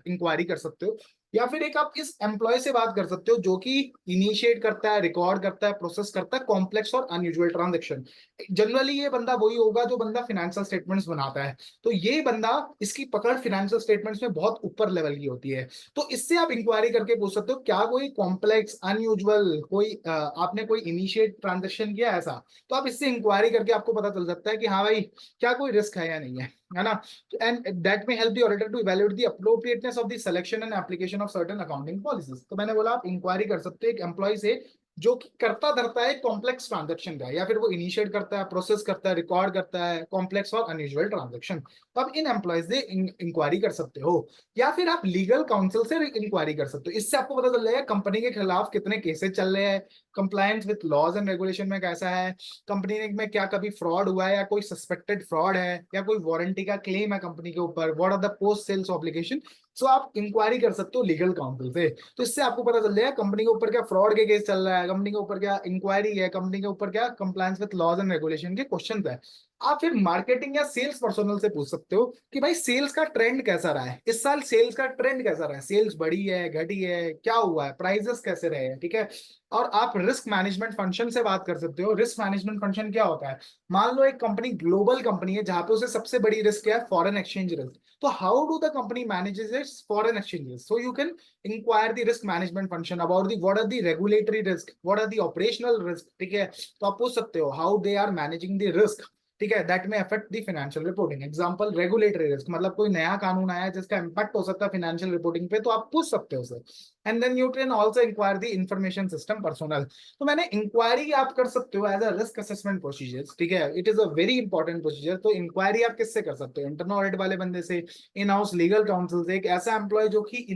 इंक्वायरी कर सकते हो, या फिर एक आप इस एम्प्लॉय से बात कर सकते हो जो कि इनिशिएट करता है, रिकॉर्ड करता है, प्रोसेस करता है कॉम्प्लेक्स और अनयूजुअल ट्रांजेक्शन। जनरली ये बंदा वही होगा जो बंदा फाइनेंशियल स्टेटमेंट्स बनाता है, तो ये बंदा, इसकी पकड़ फाइनेंशियल स्टेटमेंट्स में बहुत ऊपर लेवल की होती है। तो इससे आप इंक्वायरी करके पूछ सकते हो क्या कोई कॉम्प्लेक्स अनयूजुअल कोई आपने कोई इनिशिएट ट्रांजेक्शन किया ऐसा, तो आप इससे इंक्वायरी करके आपको पता चल सकता है कि हाँ भाई क्या कोई रिस्क है या नहीं है ना। And that may help the auditor to evaluate the appropriateness of the selection and application of certain accounting policies. तो मैंने बोला आप इंक्वायरी कर सकते हो एक एम्प्लॉय से जो कि करता धरता है कॉम्प्लेक्स ट्रांजेक्शन का, या फिर वो इनिशिएट करता है, प्रोसेस करता है, रिकॉर्ड करता है कॉम्प्लेक्स और अनयूजुअल ट्रांजेक्शन। तो आप इन एम्प्लॉयज से इंक्वायरी कर सकते हो, या फिर आप लीगल काउंसिल से इंक्वायरी कर सकते हो। इससे आपको पता चल जाएगा कंपनी के खिलाफ कितने केसेस चल रहे हैं, compliance with laws and regulation में कैसा है, कंपनी में क्या कभी फ्रॉड हुआ है या कोई सस्पेक्टेड फ्रॉड है या कोई वारंटी का क्लेम है कंपनी के ऊपर, what are the post sales obligation. सो आप इंक्वायरी कर सकते हो लीगल काउंसिल से, तो इससे आपको पता चल जाएगा कंपनी के ऊपर क्या फ्रॉड के केस चल रहा है, कंपनी के ऊपर क्या इंक्वायरी है, कंपनी के ऊपर क्या compliance with laws and regulation के क्वेश्चन है। आप फिर मार्केटिंग या सेल्स पर्सनल से पूछ सकते हो कि भाई सेल्स का ट्रेंड कैसा रहा है, इस साल सेल्स का ट्रेंड कैसा रहा है, सेल्स बढ़ी है घटी है, क्या हुआ है, प्राइसेस कैसे रहे हैं, ठीक है। और आप रिस्क मैनेजमेंट फंक्शन से बात कर सकते हो। रिस्क मैनेजमेंट फंक्शन क्या होता है, मान लो एक कंपनी ग्लोबल कंपनी है जहां पे उसे सबसे बड़ी रिस्क है फॉरेन एक्सचेंज रिस्क, तो how do the company manages its foreign exchange risk, so you can inquire the risk management function about the what are the regulatory risk, what are the operational risk, ठीक है। तो आप पूछ सकते हो how they are managing the risk, ठीक है, that may affect the financial reporting. Example regulatory risk, मतलब कोई नया कानून आया है जिसका इंपैक्ट हो सकता है फाइनेंशियल रिपोर्टिंग पे, तो आप पूछ सकते हो sir. And then you can also inquire the information system personnel. तो मैंने इंक्वायरी आप कर सकते हो as a risk assessment procedure, ठीक है, it is a very important procedure. तो इंक्वायरी आप किससे कर सकते हो, इंटरनल ऑडिट वाले बंदे से, इन हाउस लीगल काउंसिल से, एक ऐसा एम्प्लॉय जो कि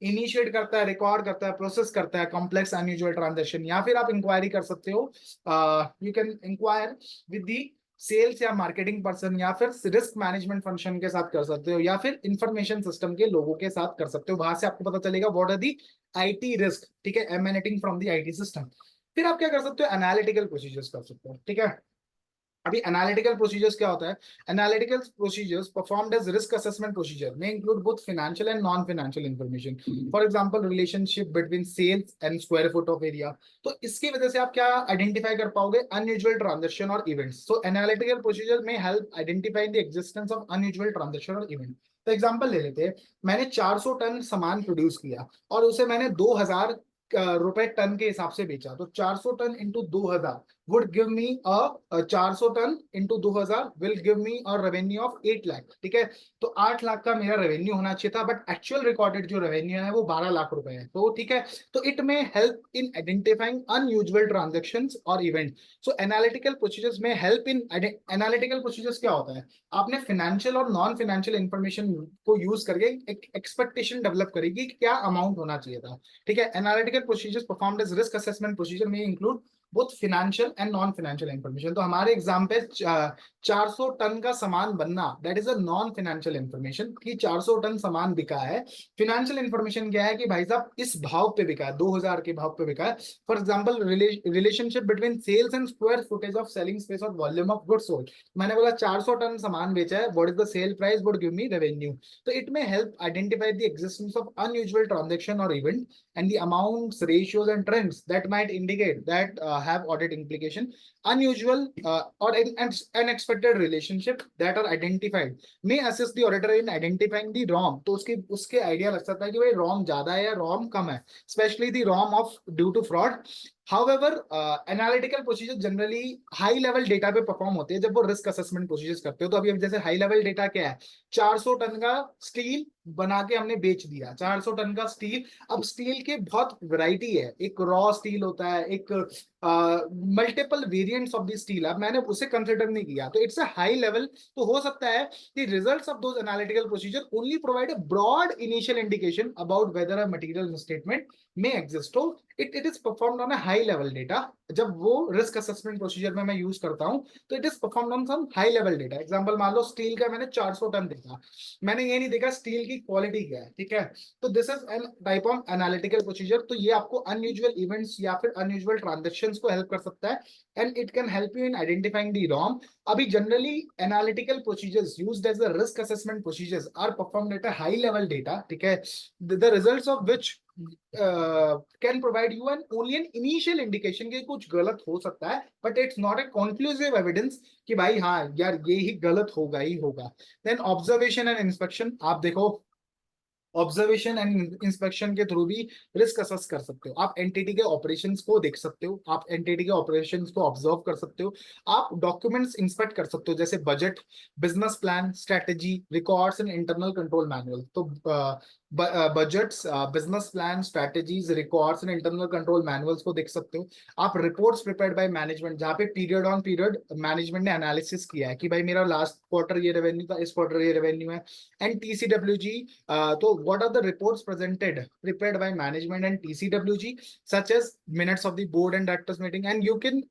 इनिशिएट करता है, रिकॉर्ड करता है, प्रोसेस करता है कॉम्प्लेक्स अनयूजुअल ट्रांजेक्शन, या फिर आप इंक्वायरी कर सकते हो, you can inquire with the sales या मार्केटिंग पर्सन, या फिर रिस्क मैनेजमेंट फंक्शन के साथ कर सकते हो, या फिर इंफॉर्मेशन सिस्टम के लोगों के साथ कर सकते हो। वहां से आपको पता चलेगा what are the IT risk, ठीक है, emanating from the IT system. फिर आप क्या कर सकते हो, एनालिटिकल प्रोसीजर्स कर सकते हो, ठीक है। अभी एनालिटिकल प्रोसीजर्स क्या होता है, analytical procedures performed as risk assessment procedure में include both financial and non financial information, for example relationship between sales and square foot of area. तो इसकी वजह से आप क्या आइडेंटिफाई कर पाओगे, अनयूजुअल ट्रांजेक्शन और इवेंट्स। सो एनालिटिकल प्रोसीजर में help identify the existence of unusual transaction और इवेंट। तो एग्जांपल ले लेते हैं, मैंने 400 टन सामान प्रोड्यूस किया और उसे मैंने 2000 रुपए टन के हिसाब से बेचा, तो 400 ton into 2000 would give me a 400 ton into 2000 will give me a revenue of 8 lakh, ठीक है। तो 8 लाख का मेरा रेवेन्यू होना चाहिए था, बट एक्चुअल रिकॉर्डेड जो रेवेन्यू है वो 12 लाख रुपए है, तो ठीक है। तो it may help in identifying unusual transactions और इवेंट। सो एनालिटिकल प्रोसीजर्स में हेल्प इन, एनालिटिकल प्रोसीजर्स क्या होता है, आपने फाइनेंशियल और नॉन फाइनेंशियल इंफॉर्मेशन को यूज करके एक एक्सपेक्टेशन डेवलप करेगी कि क्या अमाउंट होना चाहिए था, ठीक है। Analytical procedures performed as risk assessment procedure में include both financial and non financial information. तो हमारे एग्जाम पे 400 टन का सामान बनना, that is a non financial information कि 400 टन सामान बिका है। फिनेंशियल इंफॉर्मेशन क्या है कि भाई साहब इस भाव पे बिका है, 2000 के भाव पे बिका है। For example relationship between sales and square footage of selling space और वॉल्यूम ऑफ गुड्स सोल्ड। मैंने बोला 400 टन सामान बेचा है, what is the sale price, would give me revenue. तो it may help identify the existence of unusual transaction और event and the amounts, ratios, and trends that might indicate that have audit implication. Unusual or unexpected relationship that are identified may assist the auditor in identifying the ROM. तो उसके idea लग सकता है कि भाई ROM ज्यादा है या ROM कम है, especially the ROM of due to fraud. However, analytical procedure generally high level data पे परफॉर्म होते हैं जब वो रिस्क असेसमेंट प्रोसीजर्स करते हो। तो अभी जैसे हाई लेवल डेटा क्या है, 400 टन का स्टील बना के हमने बेच दिया, 400 टन का स्टील। अब स्टील के बहुत वैरायटी है, एक रॉ स्टील होता है, एक multiple variants of the steel, अब मैंने उसे कंसिडर नहीं किया, तो इट्स अ हाई लेवल। तो हो सकता है the results of those analytical procedure only provide a broad initial indication about whether a material misstatement may exist. So it is performed on a high level data. जब वो risk assessment procedure में मैं use करता हूं तो it is performed on some high level data. Example मान लो steel का मैंने 400 टन देखा, मैंने ये नहीं देखा स्टील की क्वालिटी क्या है, ठीक है। तो this is N type of analytical procedure. तो ये आपको अनयूजुअल इवेंट्स या फिर अनयूजुअल ट्रांजेक्शंस को हेल्प कर सकता है and it can help you in identifying the ROMM. अभी generally analytical procedures used as the risk assessment procedures are performed at a high level data, ठीक है। The results of which can provide you an only an initial indication कि कुछ गलत हो सकता है, but it's not a conclusive evidence कि भाई हाँ यार ये ही गलत होगा ही होगा। देन ऑब्जर्वेशन एंड इंस्पेक्शन, आप देखो ऑब्जर्वेशन एंड इंस्पेक्शन के थ्रू भी रिस्क असेस कर सकते हो। आप एंटिटी के ऑपरेशंस को देख सकते हो, आप एंटिटी के ऑपरेशंस को ऑब्जर्व कर सकते हो, आप डॉक्यूमेंट्स इंस्पेक्ट कर सकते हो जैसे budget, business plan, strategy, records and internal control manual. तो budgets, business plan, strategies, records and internal control manuals को देख सकते हो। आप रिपोर्ट्स प्रिपेयर्ड बाय मैनेजमेंट, जहाँ पे पीरियड ऑन पीरियड मैनेजमेंट ने एनालिसिस किया है कि भाई मेरा लास्ट क्वार्टर ये रेवेन्यू था, इस क्वार्टर ये रेवेन्यू है। एंड टीसीडब्ल्यूजी, तो what are the reports presented prepared by management and TCWG, such as minutes of the board and directors meeting, and you can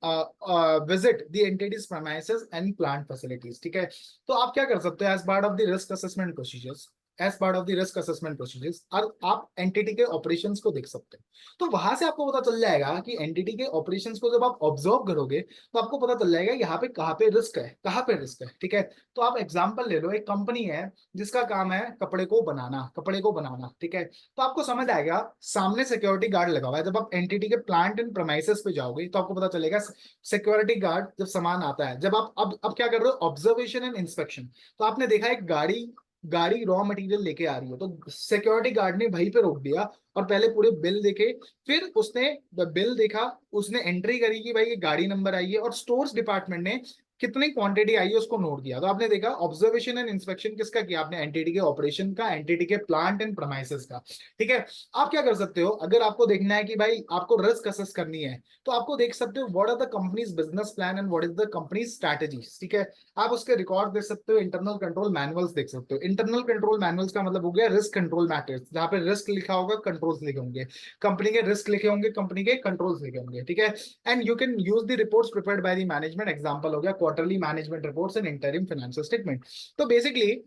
visit the entity's premises and plant facilities, ठीक है। तो आप क्या कर सकते हो as part of the risk assessment procedures, as part of the risk assessment procedures, और आप एंटिटी के ऑपरेशंस को देख सकते हैं। तो वहां से आपको पता चल जाएगा कि एंटिटी के ऑपरेशंस को जब आप ऑब्जर्व करोगे तो आपको पता चल जाएगा यहाँ पे कहाँ पे रिस्क है, कहाँ पे रिस्क है, ठीक है। तो आप एग्जांपल ले लो, एक कंपनी है जिसका काम है कपड़े को बनाना, कपड़े को बनाना, ठीक है। तो आपको समझ आएगा सामने सिक्योरिटी गार्ड लगा हुआ है। जब आप एंटिटी के प्लांट एंड प्रेमाइसेस पे जाओगे तो आपको पता चलेगा सिक्योरिटी गार्ड जब सामान आता है। जब आप अब क्या कर रहे हो, ऑब्जर्वेशन एंड इंस्पेक्शन। तो आपने देखा एक गाड़ी गाड़ी रॉ मटेरियल लेके आ रही है, तो सिक्योरिटी गार्ड ने वहीं पे रोक दिया और पहले पूरे बिल देखे, फिर उसने बिल देखा, उसने एंट्री करी कि भाई ये गाड़ी नंबर आई है, और स्टोर्स डिपार्टमेंट ने कितनी क्वांटिटी आई है उसको नोट किया। तो आपने देखा ऑब्जर्वेशन एंड इंस्पेक्शन किसका किया, आपने एंटिटी के ऑपरेशन का, एंटिटी के प्लांट एंड प्रेमाइसेस का, ठीक है। आप क्या कर सकते हो, अगर आपको देखना है कि भाई आपको रिस्क असेस करनी है तो आपको देख सकते हो what are the company's business plan and what is the company's strategies, ठीक है। आप उसके रिकॉर्ड देख सकते हो, इंटरनल कंट्रोल मैनुअल्स देख सकते हो। इंटरनल कंट्रोल मैनुअल्स का मतलब हो गया रिस्क कंट्रोल मैटर्स, जहां पे रिस्क लिखा होगा, कंट्रोल्स लिखे होंगे, कंपनी के रिस्क लिखे होंगे, कंपनी के कंट्रोल्स लिखे होंगे, ठीक है। And you can use the reports prepared by the management, example हो गया quarterly management reports and interim financial statement. तो बेसिकली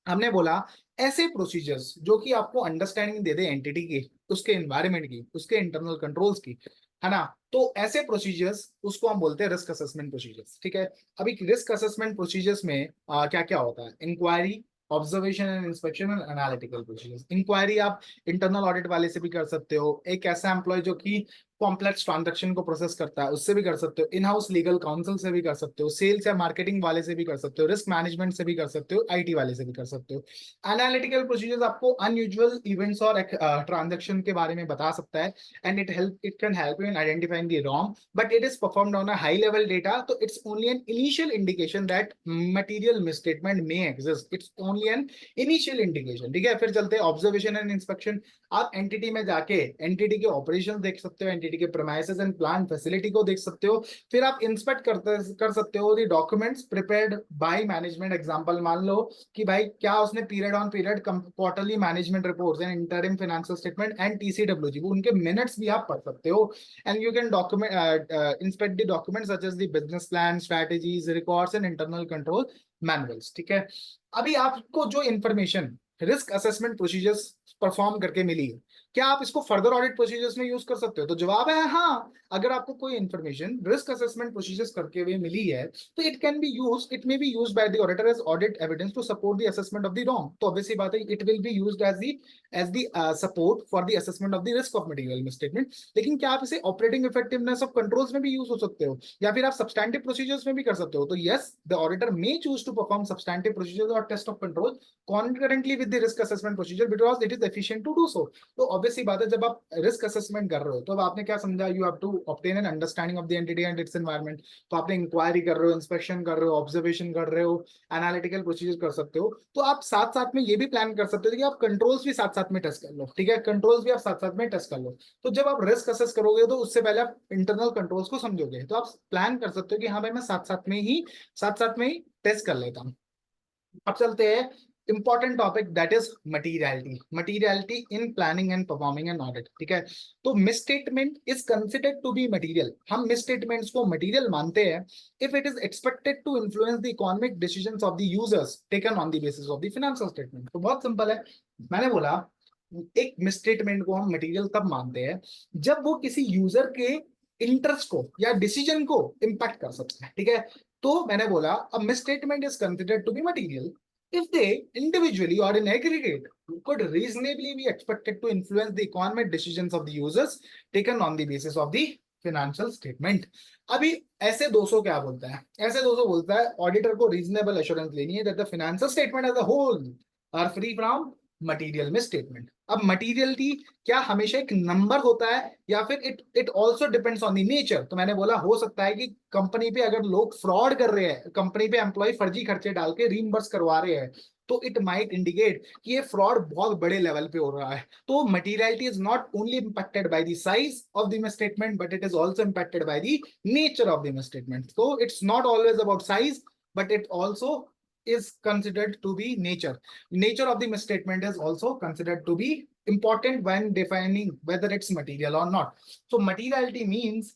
हमने बोला ऐसे प्रोसीजर्स जो कि आपको अंडरस्टैंडिंग दे दे एंटिटी की, उसके एनवायरनमेंट की, उसके इंटरनल कंट्रोल्स की, है ना। तो ऐसे प्रोसीजर्स उसको हम बोलते हैं रिस्क असेसमेंट प्रोसीजर्स, ठीक है। अभी रिस्क असेसमेंट प्रोसीजर्स में क्या क्या होता है, inquiry, observation and inspection and analytical procedures. Inquiry आप इंटरनल ऑडिट वाले से भी कर सकते हो, एक ऐसा एम्प्लॉय जो कि कॉम्प्लेक्स ट्रांजैक्शन को प्रोसेस करता है उससे भी कर सकते हो, इन हाउस लीगल काउंसिल से भी कर सकते हो, सेल्स या मार्केटिंग वाले से भी कर सकते हो, रिस्क मैनेजमेंट से भी कर सकते हो, आईटी वाले से भी कर सकते हो। एनालिटिकल प्रोसीजर्स आपको अनयूजुअल इवेंट्स और ट्रांजैक्शन के बारे में बता सकता है and it can help you in identifying the ROMM, but it is performed on a high level data. So it's only an initial indication that material misstatement may exist, it's only an initial indication, ठीक है। फिर चलते हैं observation and inspection. आप entity में जाके entity के operation देख सकते हो, एंटिटी सोसाइटी के प्रेमाइसेस एंड प्लांट फैसिलिटी को देख सकते हो। फिर आप इंस्पेक्ट कर सकते हो the documents prepared by management. Example मान लो कि भाई क्या उसने period on period quarterly management reports and interim financial statement and TCWG, वो उनके मिनट्स भी आप पढ़ सकते हो। And you can document inspect the documents such as the business plan, strategies, records and internal control manuals. ठीक है, अभी आपको जो information risk assessment procedures perform करके मिली है, क्या आप इसको फर्दर ऑडिट प्रोसीजर्स में यूज कर सकते हो? तो जवाब है हाँ। अगर आपको कोई इंफॉर्मेशन रिस्क असेसमेंट प्रोसीजर्स करके हुए मिली है तो it can be use, it may be use by the auditor as audit evidence to support the assessment of the wrong. तो ऑब्वियसली बात है, it will be used as the support for the assessment of the risk of material misstatement. लेकिन क्या आप इसे operating effectiveness of controls में भी use हो सकते हो, या फिर आप सब्सटैंटिव प्रोसीजर्स में भी कर सकते हो? तो yes, the auditor may choose to perform substantive procedures और test of control concurrently with the risk assessment procedure because it is efficient to do so। तो ऑब्वियसली बात है, जब आप रिस्क असेसमेंट कर रहे हो तो अब आपने क्या समझा, you have to obtain an understanding of the entity and its environment. तो आपने इंक्वायरी कर रहे हो, इंस्पेक्शन कर रहे हो, ऑब्जर्वेशन कर रहे हो, एनालिटिकल प्रोसीजर कर सकते हो। तो आप साथ साथ में ये भी प्लान कर सकते हो कि आप कंट्रोल्स भी साथ साथ में टेस्ट कर लो। ठीक है, कंट्रोल्स भी आप साथ साथ में टेस्ट कर लो। तो जब आप रिस्क असेस करोगे तो उससे पहले आप इंटरनल कंट्रोल्स को समझोगे, तो आप प्लान कर सकते हो कि हाँ भाई मैं साथ साथ में ही टेस्ट कर लेता हूँ। अब चलते हैं important topic, that is materiality in planning and performing an audit. ठीक है, तो misstatement is considered to be material. हम मिसस्टेटमेंट्स को मटीरियल मानते हैं if it is expected to influence the economic decisions of the users taken on the basis of the financial statement. तो बहुत simple है, मैंने बोला एक मिसस्टेटमेंट को हम मटीरियल तब मानते हैं जब वो किसी यूजर के इंटरेस्ट को या डिसीजन को इंपैक्ट कर सकता है। ठीक है, तो मैंने बोला a misstatement is considered to be material if they individually or in aggregate could reasonably be expected to influence the economic decisions of the users taken on the basis of the financial statement। अभी ऐसे 200 क्या बोलता है, ऐसे 200 बोलता है auditor को reasonable assurance लेनी है that the financial statement as a whole are free from material misstatement. अब मटीरियलिटी क्या हमेशा एक नंबर होता है या फिर it also depends on the nature? तो मैंने बोला हो सकता है कि कंपनी पे अगर लोग फ्रॉड कर रहे हैं, कंपनी पे एम्प्लॉय फर्जी खर्चे डाल के रीइंबर्स करवा रहे हैं, तो इट माइट इंडिकेट कि ये फ्रॉड बहुत बड़े लेवल पे हो रहा है। तो materiality is not only impacted by the size of the misstatement but it is also impacted by the nature of the misstatement. तो it's not always about size but it also is considered to be nature of the misstatement is also considered to be important when defining whether it's material or not। So materiality means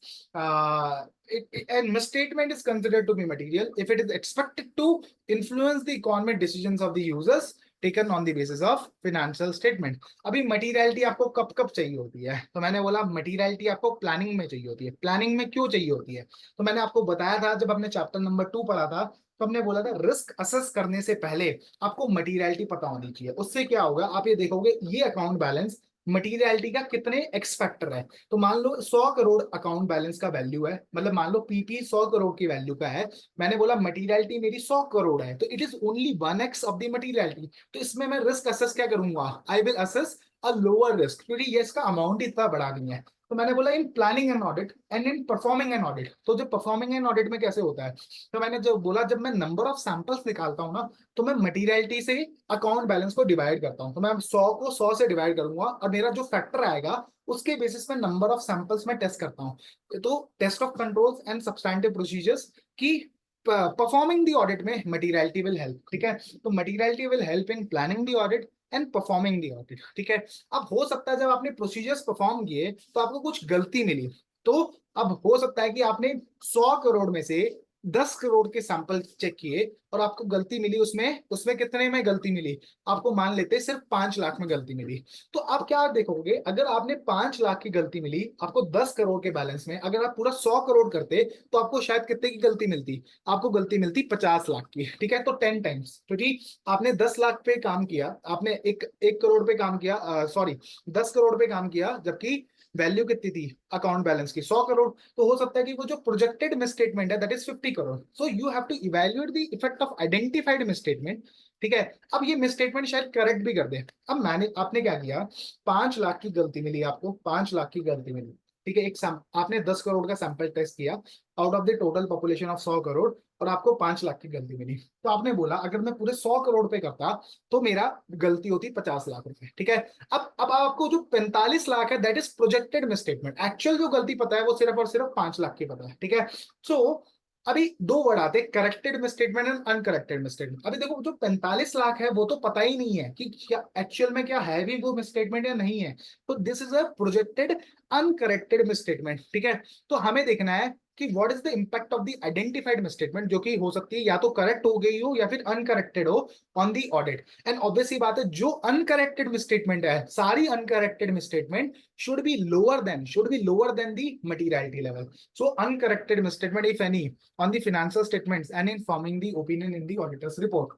and misstatement is considered to be material if it is expected to influence the economic decisions of the users taken on the basis of financial statement। अभी materiality आपको कब कब चाहिए होती है? तो मैंने बोला मटीरियलिटी आपको प्लानिंग में चाहिए होती है। प्लानिंग में क्यों चाहिए होती है? तो मैंने आपको बताया था जब हमने चैप्टर नंबर 2 पढ़ा था, तो हमने बोला था रिस्क असेस करने से पहले आपको मटीरियलिटी पता होनी चाहिए। उससे क्या होगा, आप ये देखोगे ये अकाउंट बैलेंस मटीरियलिटी का कितने एक्स फैक्टर है। तो मान लो 100 करोड़ अकाउंट बैलेंस का वैल्यू है, मतलब मान लो पीपी 100 करोड़ की वैल्यू का है, मैंने बोला मटीरियलिटी मेरी 100 करोड़ है, तो it is only 1x of the materiality. तो इसमें मैं रिस्क असेस क्या करूंगा, I will assess a lower risk, क्योंकि ये इसका अमाउंट इतना बड़ा नहीं है। तो मैंने बोला in planning an audit and in performing an audit. तो जो परफॉर्मिंग एन ऑडिट में कैसे होता है, तो मैंने जो बोला जब मैं नंबर ऑफ सैंपल्स निकालता हूं ना, तो मैं मटीरियलिटी से अकाउंट बैलेंस को डिवाइड करता हूं। तो मैं 100 को 100 से डिवाइड करूंगा और मेरा जो फैक्टर आएगा उसके बेसिस पे नंबर ऑफ सैंपल्स में टेस्ट करता हूं। तो test of controls and substantive procedures की परफॉर्मिंग द ऑडिट में मटीरियलिटी विल हेल्प। ठीक है, तो materiality will help in planning the audit and performing the audit. ठीक है, अब हो सकता है जब आपने प्रोसीजर्स परफॉर्म किए तो आपको कुछ गलती मिली, तो अब हो सकता है कि आपने 100 करोड़ में से 10 करोड़ के सैंपल चेक किए और आपको गलती मिली, उसमें उसमें कितने में गलती मिली, आपको मान लेते सिर्फ 5 लाख में गलती मिली। तो आप क्या देखोगे, अगर आपने 5 लाख की गलती मिली आपको 10 करोड़ के बैलेंस में, अगर आप पूरा 100 करोड़ करते तो आपको शायद कितने की गलती मिलती, आपको गलती मिलती 50 लाख की। ठीक है, तो 10 टाइम्स, क्योंकि आपने 10 लाख पे काम किया, आपने एक करोड़ पे काम किया, सॉरी 10 करोड़ पे काम किया, जबकि वैल्यू कितनी थी अकाउंट बैलेंस की, 100 करोड़। तो हो सकता है कि वो जो प्रोजेक्टेड मिसस्टेटमेंट है that is 50 crore. So you have to evaluate the effect of identified misstatement. ठीक है, अब ये मिसस्टेटमेंट शायद करेक्ट भी कर दे। अब मैंने आपने क्या किया, 5 लाख की गलती मिली, आपको 5 लाख की गलती मिली। ठीक है, आपने 10 करोड़ का सैंपल टेस्ट किया out of the total population of 100 crore, और आपको 5 लाख की गलती मिली। तो आपने बोला अगर मैं पूरे 100 करोड़ पे करता तो मेरा गलती होती 50 लाख रुपए। ठीक है, अब आपको जो 45 लाख है that is projected misstatement, actual जो गलती पता है वो सिर्फ और सिर्फ 5 लाख की पता है। ठीक है, सो अभी दो वर्ड आते हैं, corrected misstatement and uncorrected misstatement. अभी देखो जो 45 लाख है वो तो पता ही नहीं है कि क्या एक्चुअल में क्या है भी वो मिसस्टेटमेंट या नहीं है, तो this is a projected uncorrected misstatement. ठीक है, तो हमें देखना है कि what is the impact of the identified misstatement, जो कि हो सकती है या तो करेक्ट हो गई हो या फिर अनकरेक्टेड हो on the audit. And obviously बात है जो अनकरेक्टेड मिसस्टेटमेंट है, सारी uncorrected misstatement should be lower than the materiality level. So uncorrected misstatement, if any, on the financial statements and informing the opinion in the auditor's report.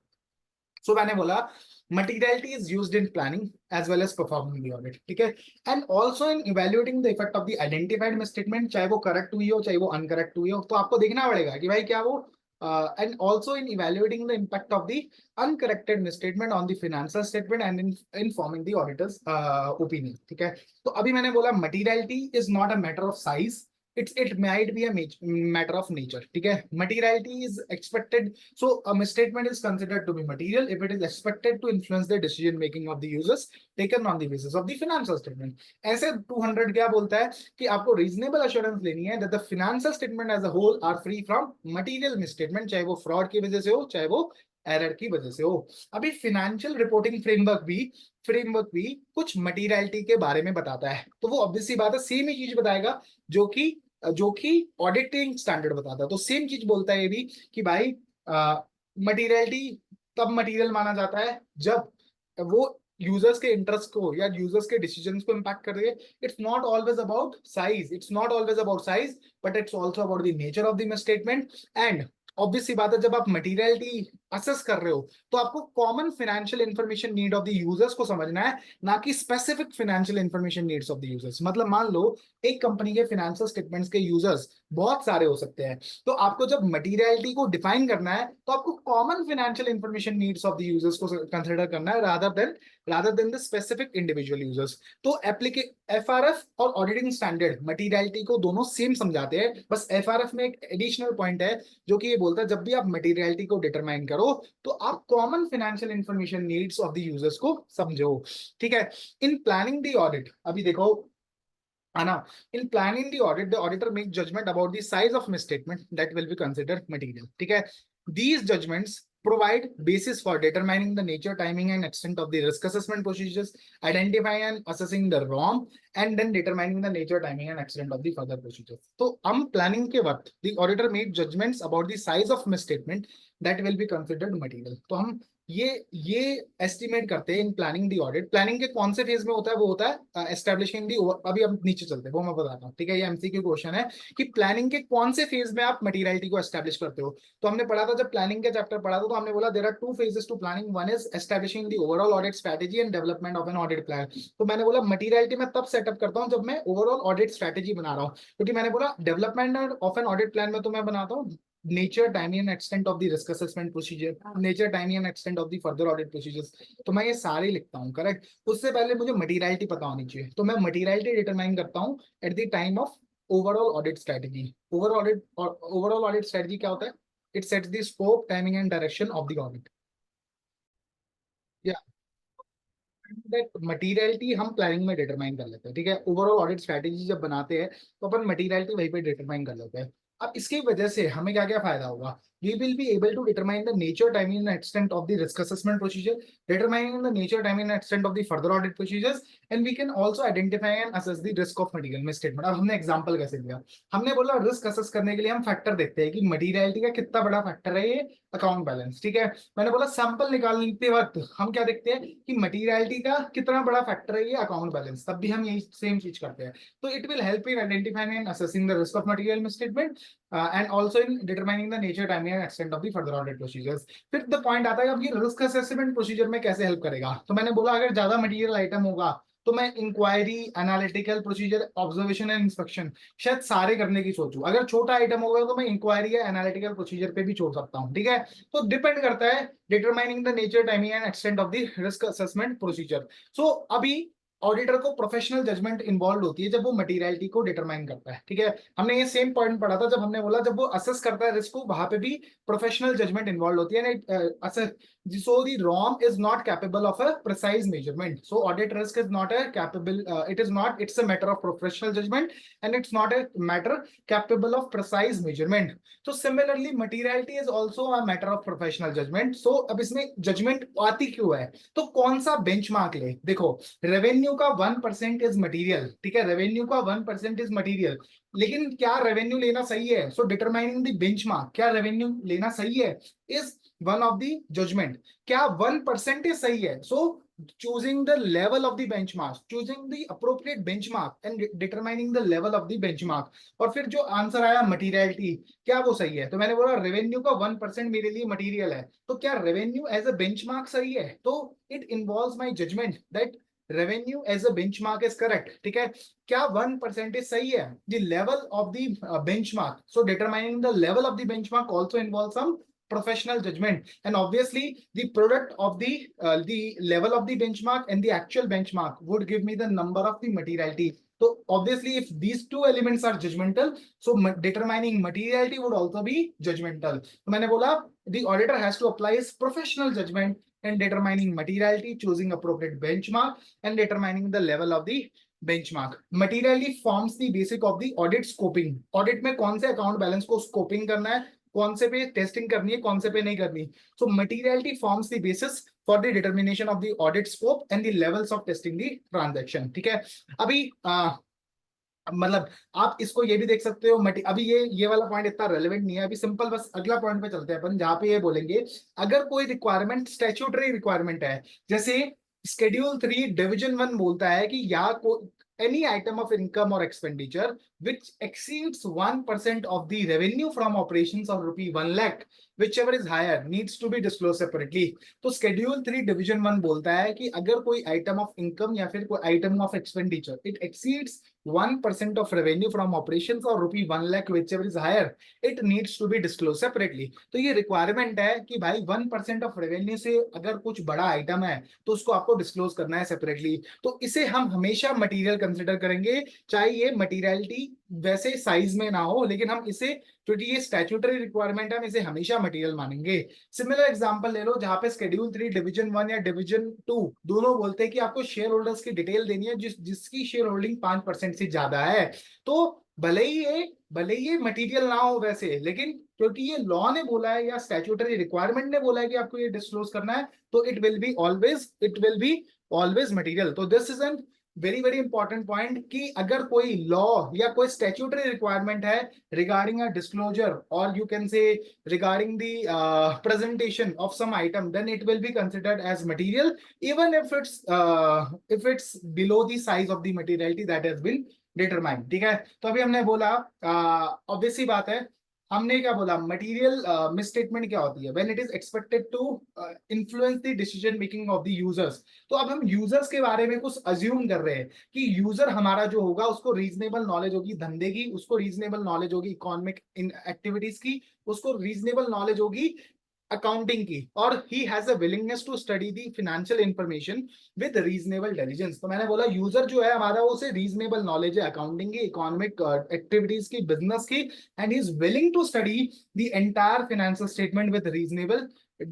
So मैंने बोला materiality is used in planning as well as performing the audit. ठीक है, and also in evaluating the effect of the identified misstatement, चाहे वो correct हुई हो चाहे वो uncorrect हुई हो, तो आपको देखना पड़ेगा कि भाई क्या वो and also in evaluating the impact of the uncorrected misstatement on the financial statement and in informing the auditor's opinion. ठीक है, तो अभी मैंने बोला materiality is not a matter of size, it might be a matter of nature. ठीक है, materiality is expected, so a misstatement is considered to be material if it is expected to influence the decision making of the users taken on the basis of the financial statement. ऐसे 200 क्या बोलता है कि आपको reasonable assurance लेनी है that the financial statement as a whole are free from material misstatement, चाहे वो फ्रॉड की वजह से हो चाहे वो एरर की वजह से हो। अभी फिनेंशियल रिपोर्टिंग फ्रेमवर्क भी कुछ मटीरियलिटी के बारे में बताता है, तो वो ऑब्वियसली बात है सेम ही चीज बताएगा जो कि ऑडिटिंग स्टैंडर्ड बताता है। तो सेम चीज बोलता है ये भी कि भाई मटीरियलिटी तब मटीरियल माना जाता है जब वो यूजर्स के इंटरेस्ट को या यूजर्स के डिसीजंस को इम्पैक्ट कर रही है। It's not always about size but it's also about the nature of the misstatement. And obviously बात है जब आप मटीरियलिटी असेस कर रहे हो तो आपको common financial information need of the users को समझना है, ना कि specific financial information needs of the users. मतलब मान लो एक कंपनी के फाइनेंशियल स्टेटमेंट्स के यूजर्स बहुत सारे हो सकते हैं, तो आपको जब मटीरियलिटी को डिफाइन करना है तो आपको common financial information needs of the users को कंसिडर करना है rather than the specific individual users। तो एप्लीके एफआरएफ और ऑडिटिंग स्टैंडर्ड मटीरियलिटी को दोनों सेम समझाते हैं, बस एफआरएफ में एक एडिशनल पॉइंट है जो कि ये बोलता है जब भी आप मटीरियलिटी को डिटरमाइन करो तो आप common financial information needs of the users को समझो। ठीक है, इन प्लानिंग द ऑडिट, अभी देखो Anna, in planning the audit, the auditor makes judgment about the size of misstatement that will be considered material. ठीक है, these judgments provide basis for determining the nature, timing, and extent of the risk assessment procedures, identifying and assessing the ROM, and then determining the nature, timing, and extent of the further procedures. तो हम planning के वक्त the auditor made judgments about the size of misstatement that will be considered material. तो हम ये estimate करते हैं in planning the audit. Planning के कौन से फेज में होता है, वो होता है एस्टेब्लिशिंग दी, अभी हम नीचे चलते हैं वो मैं बताता हूँ। ठीक है, ये एमसीक्यू क्वेश्चन है कि प्लानिंग के कौन से फेज में आप मटीरियलिटी को एस्टेब्लिश करते हो। तो हमने पढ़ा था, जब प्लानिंग के चैप्टर पढ़ा था तो हमने बोला there are two phases to planning, one is establishing the overall audit strategy and development of an audit plan. तो मैंने बोला मटीरियलिटी में तब सेटअप करता हूँ जब मैं ओवरऑल ऑडिट स्ट्रेटेजी बना रहा हूँ, क्योंकि मैंने बोला development of an audit plan में तो मैं बनाता हूँ nature, timing and extent of the risk assessment procedure, nature, timing and extent of the further audit procedures। तो मैं ये सारे लिखता हूँ, करेक्ट। उससे पहले मुझे मटीरियलिटी पता होनी चाहिए, तो मैं मटीरियलिटी डिटरमाइन करता हूँ eight the time of overall audit strategy. Overall audit strategy क्या होता है? It sets the scope, timing and direction of the audit. या दैट मटीरियलिटी हम प्लानिंग में डिटरमाइन कर लेते हैं। ठीक है, ओवरऑल ऑडिट स्ट्रेटेजी जब बनाते हैं तो अपन मटीरियलिटी वहीं पे डिटरमाइन कर लेते हैं। अब इसकी वजह से हमें क्या क्या फायदा होगा? We will be able to determine the nature, timing, and extent of the risk assessment procedure, determining the nature, timing, and extent of the further audit procedures, and we can also identify and assess the risk of material misstatement। अब हमने example कैसे दिया? हमने बोला risk assess करने के लिए हम फैक्टर देखते हैं कि मटीरियलिटी का कितना बड़ा फैक्टर है ये अकाउंट बैलेंस। ठीक है, मैंने बोला सैंपल निकालते वक्त हम क्या देखते हैं कि मटीरियलिटी का कितना बड़ा फैक्टर है ये अकाउंट बैलेंस, तब भी हम यही सेम चीज करते हैं। तो it will help in identifying and assessing the risk of material misstatement and also in determining the nature, timing and extent of the further audit procedures। फिर द पॉइंट आता है अब ये रिस्क असेसमेंट प्रोसीजर में कैसे help करेगा। तो मैंने बोला अगर ज्यादा मटेरियल आइटम होगा तो मैं inquiry, analytical procedure, observation and inspection शायद सारे करने की सोचूं। अगर छोटा आइटम होगा तो मैं इंक्वायरी या एनालिटिकल प्रोसीजर पे भी छोड़ सकता हूँ। ठीक है, तो डिपेंड करता है determining the nature, timing and extent of the risk assessment procedure. So अभी ऑडिटर को प्रोफेशनल जजमेंट इन्वॉल्व होती है जब वो मटेरियलिटी को डिटरमाइन करता है, ठीक है। हमने ये सेम पॉइंट पढ़ा था जब हमने बोला जब वो असेस करता है रिस्क को, वहां पे भी प्रोफेशनल जजमेंट इन्वॉल्व होती है। So the ROM is not capable of a precise measurement. So audit risk is not a capable. It is not. It's a matter of professional judgment, and it's not a matter capable of precise measurement. So similarly, materiality is also a matter of professional judgment. So अब इसमें judgment आती क्यों है? तो कौन सा benchmark ले? देखो, रेवेन्यू का 1% इज मटीरियल, ठीक है, रेवेन्यू का 1% इज मटीरियल, लेकिन क्या रेवेन्यू लेना सही है? सो डिटरमाइनिंग द बेंचमार्क, क्या रेवेन्यू लेना सही है, is one of the judgment. क्या 1% इज सही है? सो choosing the level of the benchmark, choosing the appropriate benchmark and determining the level of the benchmark। और फिर जो आंसर आया मटीरियलिटी, क्या वो सही है? तो मैंने बोला रेवेन्यू का 1% मेरे लिए मटीरियल है, तो क्या रेवेन्यू एज अ बेंचमार्क सही है? तो it involves my judgment that revenue as a benchmark is correct, ठीक है। क्या 1% सही है? The level of the benchmark, so determining the level of the benchmark also involve some professional judgment, and obviously the product of the level of the benchmark and the actual benchmark would give me the number of the materiality. So obviously if these two elements are judgmental, so determining materiality would also be judgmental. तो मैंने बोला the auditor has to apply his professional judgment in determining materiality, choosing appropriate benchmark and determining the level of the benchmark. Materiality forms the basic of the audit scoping. Audit में कौन से account balance को scoping करना है, कौन से पे testing करनी है, कौन से पे नहीं करनी। So materiality forms the basis for the determination of the audit scope and the levels of testing the transaction, ठीक है। अभी मतलब आप इसको ये भी देख सकते हो, अभी ये वाला पॉइंट इतना रेलेवेंट नहीं है, अभी सिंपल बस अगला पॉइंट पे चलते हैं अपन, जहां पे ये बोलेंगे अगर कोई रिक्वायरमेंट स्टैट्यूटरी रिक्वायरमेंट है, जैसे शेड्यूल 3 डिवीजन 1 बोलता है कि या any item of income or expenditure which exceeds 1% of the revenue from operations of rupee 1 lakh, whichever is higher needs to be disclosed separately। तो schedule 3 division 1 बोलता है कि अगर कोई item of income या फिर कोई item of expenditure it exceeds 1% of revenue from operations or rupee 1 lakh, whichever is higher, it needs to be disclosed separately। तो ये रिक्वायरमेंट है कि भाई 1% ऑफ रेवेन्यू से अगर कुछ बड़ा आइटम है तो उसको आपको डिस्क्लोज करना है सेपरेटली। तो इसे हम हमेशा मटेरियल कंसिडर करेंगे, चाहे ये मटेरियलिटी वैसे साइज में ना हो, लेकिन हम इसे, क्योंकि ये स्टैट्यूटरी रिक्वायरमेंट है, हम इसे हमेशा मटेरियल मानेंगे। सिमिलर एग्जांपल ले लो जहां पे शेड्यूल 3 डिवीजन 1 या डिवीजन 2 दोनों बोलते हैं कि आपको शेयर होल्डर्स की डिटेल देनी है जिसकी शेयर होल्डिंग 5% से ज्यादा है। तो भले ही ये मटेरियल ना हो वैसे, लेकिन क्योंकि ये लॉ ने बोला है या स्टैट्यूटरी रिक्वायरमेंट ने बोला है कि आपको ये डिस्क्लोज करना है, तो it will be always material. तो this is an very very important point कि अगर कोई लॉ या कोई स्टैट्यूटरी रिक्वायरमेंट है रिगार्डिंग अ डिस्क्लोजर और you can say regarding the presentation of some item, then it will be considered as material even if it's below the size of the materiality that has been determined, ठीक है। तो अभी हमने बोला obvious सी बात है, हमने क्या बोला, मटेरियल मिसस्टेटमेंट क्या होती है, when it is expected to influence the decision making of the users. तो अब हम यूजर्स के बारे में कुछ अज्यूम कर रहे हैं कि यूजर हमारा जो होगा उसको रीजनेबल नॉलेज होगी धंधे की, उसको रीजनेबल नॉलेज होगी इकोनॉमिक एक्टिविटीज की, उसको रीजनेबल नॉलेज होगी अकाउंटिंग की, और he has a willingness to study the financial information with reasonable intelligence. तो मैंने बोला यूजर जो है हमारा, उसे रीजनेबल नॉलेज है अकाउंटिंग की, इकोनॉमिक एक्टिविटीज की, बिजनेस की, and he is willing to study the entire financial statement with reasonable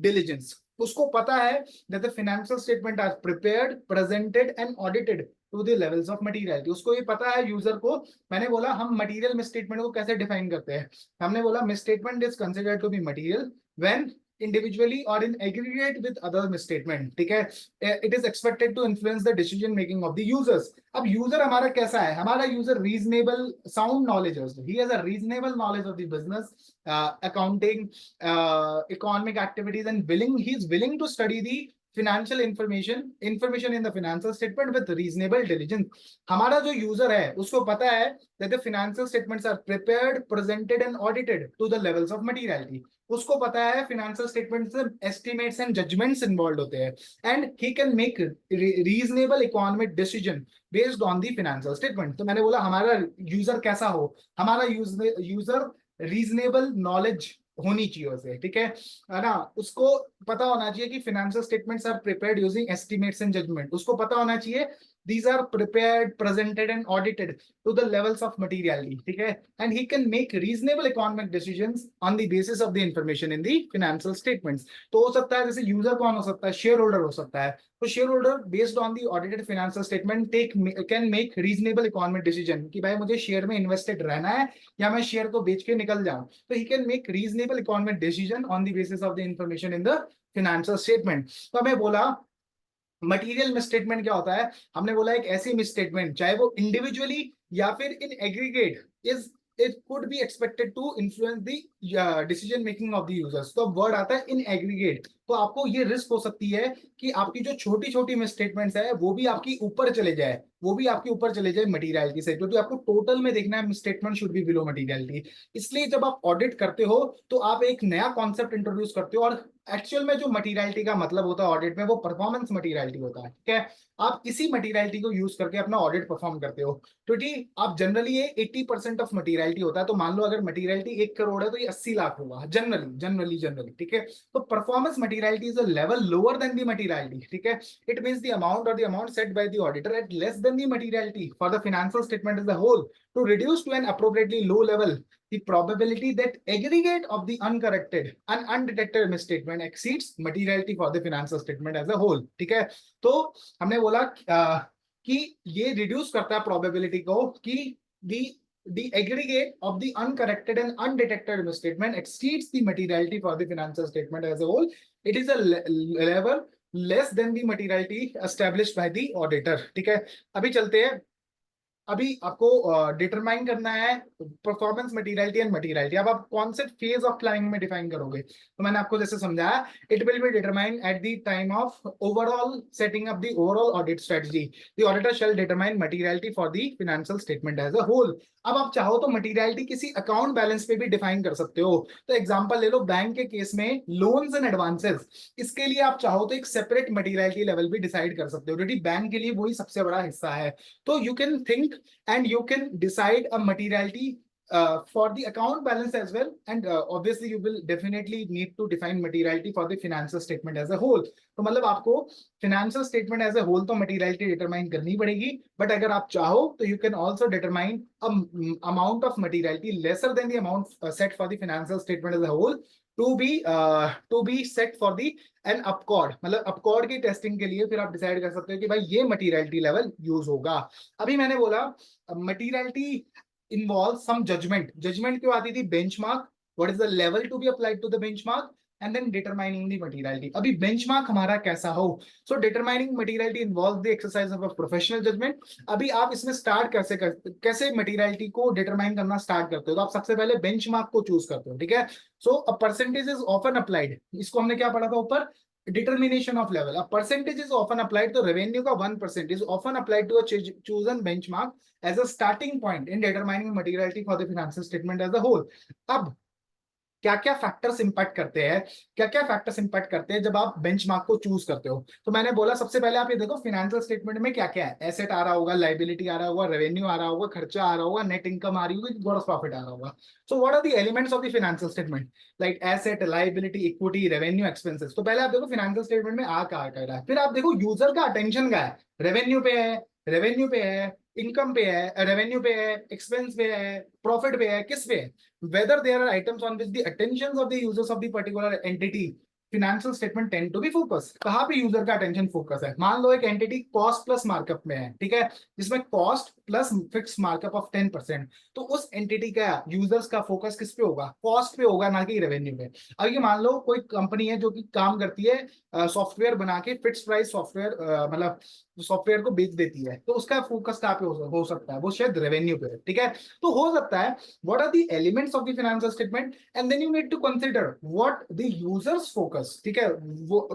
diligence. उसको पता है that the financial statement are prepared, presented and audited to the levels of materiality। उसको ये पता है यूजर को। मैंने बोला हम मटेरियल मिसस्टेटमेंट को कैसे डिफाइन करते हैं, हमने बोला misstatement is considered to be material when individually or in aggregate with other misstatement, ठीक है। it is expected to influence the decision making of the users। अब यूजर हमारा कैसा है, हमारा यूजर रीजनेबल साउंड नॉलेज है, ही has a reasonable knowledge of the business, accounting, economic activities and he is willing to study the financial information in the financial statement with reasonable diligence। हमारा जो user है उसको पता है that the financial statements are prepared, presented and audited to the levels of materiality। उसको पता है financial statements में एस्टिमेट्स एंड जजमेंट्स इन्वॉल्व होते हैं, and he can make reasonable economic decision based on the financial statement. तो मैंने बोला हमारा यूजर कैसा हो, हमारा यूजर रीजनेबल नॉलेज होनी चाहिए उसे, ठीक है ना। उसको पता होना चाहिए कि financial statements are prepared using estimates and judgment, उसको पता होना चाहिए these are prepared, presented and audited to the levels of materiality, ठीक है, and he can make reasonable economic decisions on the basis of the information in the financial statements. तो हो सकता है जैसे यूजर कौन हो सकता है, शेयर होल्डर हो सकता है, तो share holder based on the audited financial statement can make reasonable economic decision कि भाई मुझे शेयर में इन्वेस्टेड रहना है या मैं शेयर को बेच के निकल जाऊं, तो he can make reasonable economic decision on the basis of the information in the financial statement. तो हमें बोला मटेरियल मिसस्टेटमेंट क्या होता है, हमने बोला एक ऐसी मिसस्टेटमेंट चाहे वो इंडिविजुअली या फिर in aggregate is it could be expected to influence the decision making of the users। तो वर्ड आता है इन एग्रीगेट, तो आपको ये रिस्क हो सकती है कि आपकी जो छोटी छोटी मिसस्टेटमेंट्स है वो भी आपकी ऊपर चले जाए, वो भी आपके ऊपर चले जाए मटीरियलिटी से, क्योंकि आपको टोटल में देखना है misstatement should be below materiality. इसलिए जब आप ऑडिट करते हो तो आप एक नया कॉन्सेप्ट इंट्रोड्यूस करते हो, और एक्चुअल में जो मटीरियलिटी का मतलब होता है ऑडिट में वो परफॉर्मेंस मटीरियलिटी होता है, ठीक है। आप इसी मटीरियलिटी को यूज करके अपना ऑडिट परफॉर्म करते हो, क्योंकि आप जनरली ये 80% ऑफ मटीरियलिटी होता है, तो मान लो अगर मटीरियलिटी 1 करोड़ है तो ये 80 लाख होगा जनरली, ठीक है। तो performance materiality is a level lower than the materiality, ठीक है। It means the amount set by the auditor at less than the materiality for the financial statement as a whole to reduce to an appropriately low level the probability that aggregate of the uncorrected and undetected misstatement exceeds materiality for the financial statement as a whole, ठीक है। तो हमने बोला कि ये reduce करता है probability को कि the aggregate of the uncorrected and undetected misstatement exceeds the materiality for the financial statement as a whole. It is a level less than the materiality established by the auditor, ठीक है। अभी चलते हैं, अभी आपको determine करना है performance materiality and materiality. अब आप कौन से फेज ऑफ प्लानिंग में डिफाइन करोगे, तो मैंने आपको जैसे समझाया, it will be determine at the time of overall setting up the overall audit strategy. The auditor shall determine materiality for the financial statement as a whole. अब आप चाहो तो मटीरियलिटी किसी अकाउंट बैलेंस पे भी डिफाइन कर सकते हो। तो एग्जांपल ले लो, बैंक के केस में लोन्स एंड एडवांसेस, इसके लिए आप चाहो तो एक सेपरेट मटीरियलिटी लेवल भी डिसाइड कर सकते हो, क्योंकि बैंक के लिए वही सबसे बड़ा हिस्सा है। तो you can think and you can decide a materiality for the account balance as well, and obviously you will definitely need to define materiality for the financial statement as a whole। तो मतलब आपको financial statement as a whole तो materiality determine करनी पड़ेगी, but अगर आप चाहो तो you can also determine a amount of materiality lesser than the amount set for the financial statement as a whole to be set for the an अपकॉर्ड, मतलब अपकॉर्ड की टेस्टिंग के लिए फिर आप डिसाइड कर सकते हो कि भाई ये मटीरियलिटी लेवल यूज होगा। अभी मैंने बोला materiality involve some judgment. Judgment क्यों आती थी, benchmark, what is the level to be applied to the benchmark, and then determining the materiality. अभी बेंचमार्क हमारा कैसा हो, so determining materiality involve the exercise of a professional judgment. अभी आप इसमें स्टार्ट कैसे मटीरियलिटी को डिटरमाइन करना स्टार्ट करते हो, तो आप सबसे पहले बेंचमार्क को चूज करते हो, ठीक है। So a percentage is often applied, इसको हमने क्या पढ़ा था ऊपर, determination of level। A percentage is often applied to revenue का 1% is often applied to a chosen benchmark as a starting point in determining materiality for the financial statement as a whole। अब क्या क्या factors impact करते हैं, क्या क्या factors impact करते हैं जब आप बेंचमार्क को चूज करते हो। तो मैंने बोला सबसे पहले आप ये देखो फाइनेंशियल स्टेटमेंट में क्या क्या है, एसेट आ रहा होगा, लाइबिलिटी आ रहा होगा, रेवेन्यू आ रहा होगा, खर्चा आ रहा होगा, नेट इनकम आ रही होगी, ग्रॉस प्रॉफिट आ रहा होगा। So what are the elements of the financial statement, like asset, liability, equity, revenue, expenses. तो पहले आप देखो फाइनेंशियल स्टेटमेंट में आ क्या रहा है, फिर आप देखो यूजर का अटेंशन का है, रेवेन्यू पे है, इनकम पे है, रेवेन्यू पे है, एक्सपेंस पे है, प्रॉफिट पे है, किस पे है, whether there are items on which the attentions of the users of the particular entity financial statement tend to be focus। कहाँ पे यूजर का अटेंशन फोकस है, मान लो एक एंटिटी कॉस्ट प्लस मार्कअप में है, ठीक है, जिसमें cost plus fix markup of 10%, तो उस एंटिटी का यूजर्स का फोकस किस पे होगा, कॉस्ट पे होगा, ना कि रेवेन्यू पे। अब ये मान लो कोई कंपनी है जो कि काम करती है सॉफ्टवेयर बना के फिक्स प्राइस सॉफ्टवेयर, मतलब सॉफ्टवेयर को बेच देती है, तो उसका फोकस कहाँ पे हो सकता है, वो शायद रेवेन्यू पे, ठीक है। तो हो सकता है what are the elements of the financial statement, and then you need to consider what the users focus, ठीक है,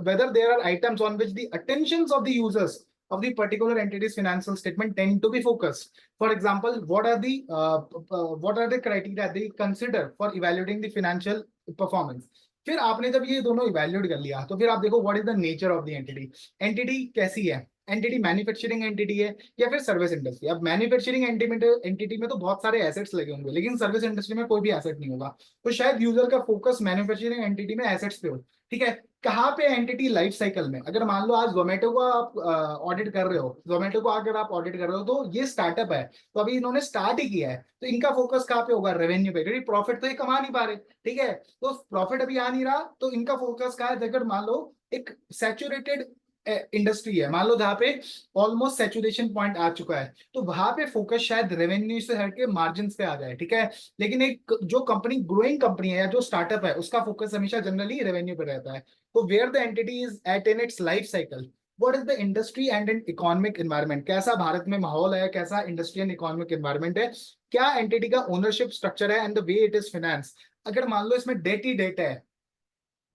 whether there are items on which the attentions of the users of the particular entity's financial statement tend to be focused। For example, what are the criteria they consider for evaluating the financial performance। फिर आपने जब ये दोनों evaluate कर लिया तो फिर आप देखो what is the nature of the entity, entity कैसी है, एंटिटी मैन्युफैक्चरिंग एंटिटी है या फिर सर्विस इंडस्ट्री। अब मैन्युफैक्चरिंग एंटिटी में तो बहुत सारे एसेट्स लगे होंगे, लेकिन सर्विस इंडस्ट्री में कोई भी एसेट नहीं होगा, तो शायद यूजर का फोकस मैन्युफैक्चरिंग एंटिटी में एसेट्स पे हो, ठीक है। कहाँ पे एंटिटी लाइफ साइकिल में। अगर मान लो आज जोमेटो को आप ऑडिट कर रहे हो, जोमेटो को अगर आप ऑडिट कर रहे हो तो ये स्टार्टअप है, तो अभी इन्होंने स्टार्ट ही किया है, तो इनका फोकस कहाँ पे होगा, रेवेन्यू पे, क्योंकि प्रॉफिट तो ये कमा नहीं पा रहे, ठीक है, तो प्रॉफिट अभी आ नहीं रहा, तो इनका फोकस कहाँ है, अगर मान लो एक सैचुरेटेड इंडस्ट्री है, मान लो जहाँ पे ऑलमोस्ट सैचुरेशन पॉइंट आ चुका है, तो वहां पे फोकस शायद रेवेन्यू से हटके मार्जिन पे आ जाए, ठीक है। लेकिन एक जो कंपनी ग्रोइंग कंपनी है या जो स्टार्टअप है उसका फोकस हमेशा जनरली रेवेन्यू पे रहता है। तो where the entity is at in its life cycle, what is the industry and an economic environment, कैसा भारत में माहौल है, कैसा इंडस्ट्री एंड इकोनॉमिक एनवायरनमेंट है, क्या एंटिटी का ओनरशिप स्ट्रक्चर है and the way it is finance. अगर मान लो इसमें डेट ही डेट है,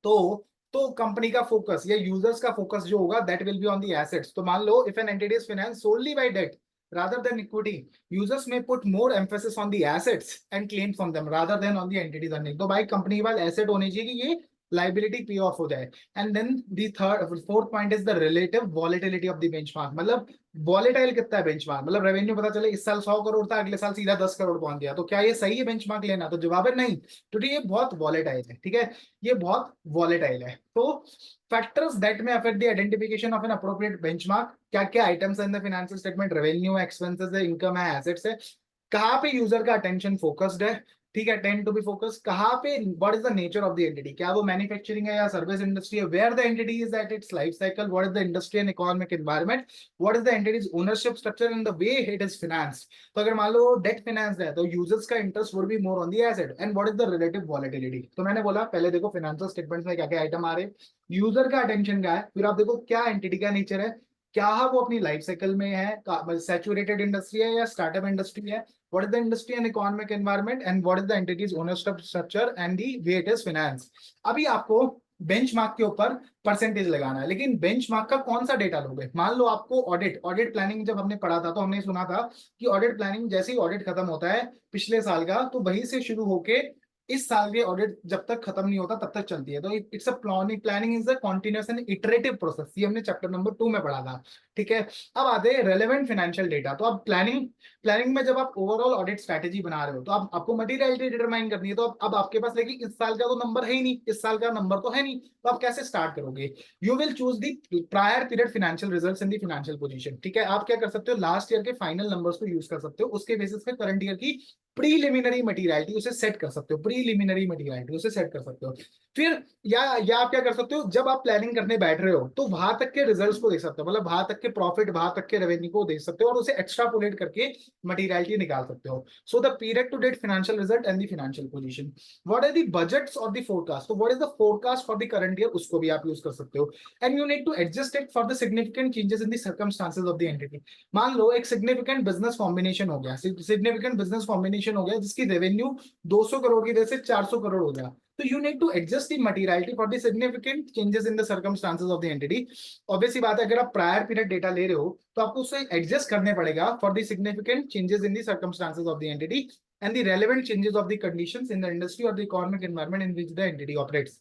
तो कंपनी का फोकस या यूजर्स का फोकस जो होगा that will be on the assets. तो मान लो if an entity is finance solely by debt rather than equity, users may put more emphasis on the assets and claims from them rather than on the entities earning। तो भाई company के पास asset होने चाहिए कि ये liability पे off हो जाए। And then the third fourth point is the relative volatility of the benchmark, मतलब वॉलेटाइल कितना है बेंचमार्क, मतलब रेवेन्यू पता चले इस साल 100 करोड़ था, अगले साल सीधा 10 करोड़ पहुंच गया, तो क्या ये सही है बेंचमार्क लेना, तो जवाब है नहीं, क्योंकि ये बहुत वॉलेटाइल है, ठीक है, ये बहुत वॉलेटाइल है। तो factors that may affect the identification of an appropriate benchmark, क्या क्या items in the financial statement, revenue है, एक्सपेंसेस है, इनकम है, एसेट्स है, कहाँ पे यूजर का अटेंशन फोकस्ड है, ठीक है, टेंड टू बी फोकस, कहाँ पे what is the nature of the entity, क्या वो मैन्युफैक्चरिंग है या सर्विस इंडस्ट्री है, where the entity is at its life cycle, what is the industry and economic environment, what is the entity's ownership structure and the way it is financed. तो अगर मान लो date financed है तो users का interest would be more on the asset and what is the relative volatility. तो मैंने बोला पहले देखो फाइनेंशियल स्टेटमेंट्स में क्या क्या आइटम आ रहे, यूजर का अटेंशन क्या है, फिर आप देखो क्या एंटिटी का नेचर है, क्या वो अपनी लाइफ साइकिल में है, सैचुरेटेड इंडस्ट्री है या स्टार्टअप इंडस्ट्री है, what is the industry and economic environment and what is the entity's ownership structure and the way it is financed। अभी आपको बेंचमार्क के ऊपर परसेंटेज लगाना है, लेकिन बेंचमार्क का कौन सा डेटा लोगे। मान लो आपको ऑडिट प्लानिंग जब हमने पढ़ा था तो हमने सुना था कि ऑडिट प्लानिंग जैसे ही ऑडिट खत्म होता है पिछले साल का, तो वहीं से शुरू होके इस साल के ऑडिट जब तक खत्म नहीं होता तब तक चलती है। तो it's a planning is a continuous and iterative process, ये हमने चैप्टर नंबर 2 में पढ़ा था, ठीक है। अब आते हैं रेलेवेंट फाइनेंशियल डेटा। तो अब प्लानिंग में जब आप ओवरऑल ऑडिट स्ट्रैटेजी बना रहे हो तो अब आपको मटीरियलिटी डिटरमाइन करनी है, तो अब आपके पास लेकिन इस साल का तो नंबर है ही नहीं, इस साल का नंबर तो है नहीं, तो आप कैसे स्टार्ट करोगे, you will choose the prior period financial results in the financial position, ठीक है। आप क्या कर सकते हो, लास्ट ईयर के फाइनल नंबर्स को यूज कर सकते हो, उसके बेसिस पे करंट ईयर की प्रीलिमिनरी मटीरियलिटी उसे सेट कर सकते हो, प्रीलिमिनरी मटीरियलिटी उसे सेट कर सकते हो। फिर या आप क्या कर सकते हो, जब आप प्लानिंग करने बैठ रहे हो तो वहां तक के रिजल्ट्स को देख सकते हो, मतलब वहां तक के प्रॉफिट, वहां तक के रेवेन्यू को देख सकते हो और उसे एक्स्ट्रापोलेट करके मटीरियलिटी निकाल सकते हो। So the period to date financial result and the financial position, what are the budgets और द फोरकास्ट, तो what is the forecast for the current year, उसको भी आप यूज कर सकते हो। And you need to adjust it for the significant changes in the circumstances of the entity. मान लो एक सिग्निफिकेंट बिजनेस कॉम्बिनेशन हो गया, सिग्निफिकेंट बिजनेस कॉम्बिनेशन हो गया जिसकी रेवेन्यू 200 करोड़ की जगह से 400 करोड़ हो गया, so you need to adjust the materiality for the significant changes in the circumstances of the entity। obvious सी बात है, अगर आप प्रायर पीरियड डेटा ले रहे हो तो आपको उसे एडजस्ट करने पड़ेगा for the significant changes in the circumstances of the entity and the relevant changes of the conditions in the industry or the economic environment in which the entity operates।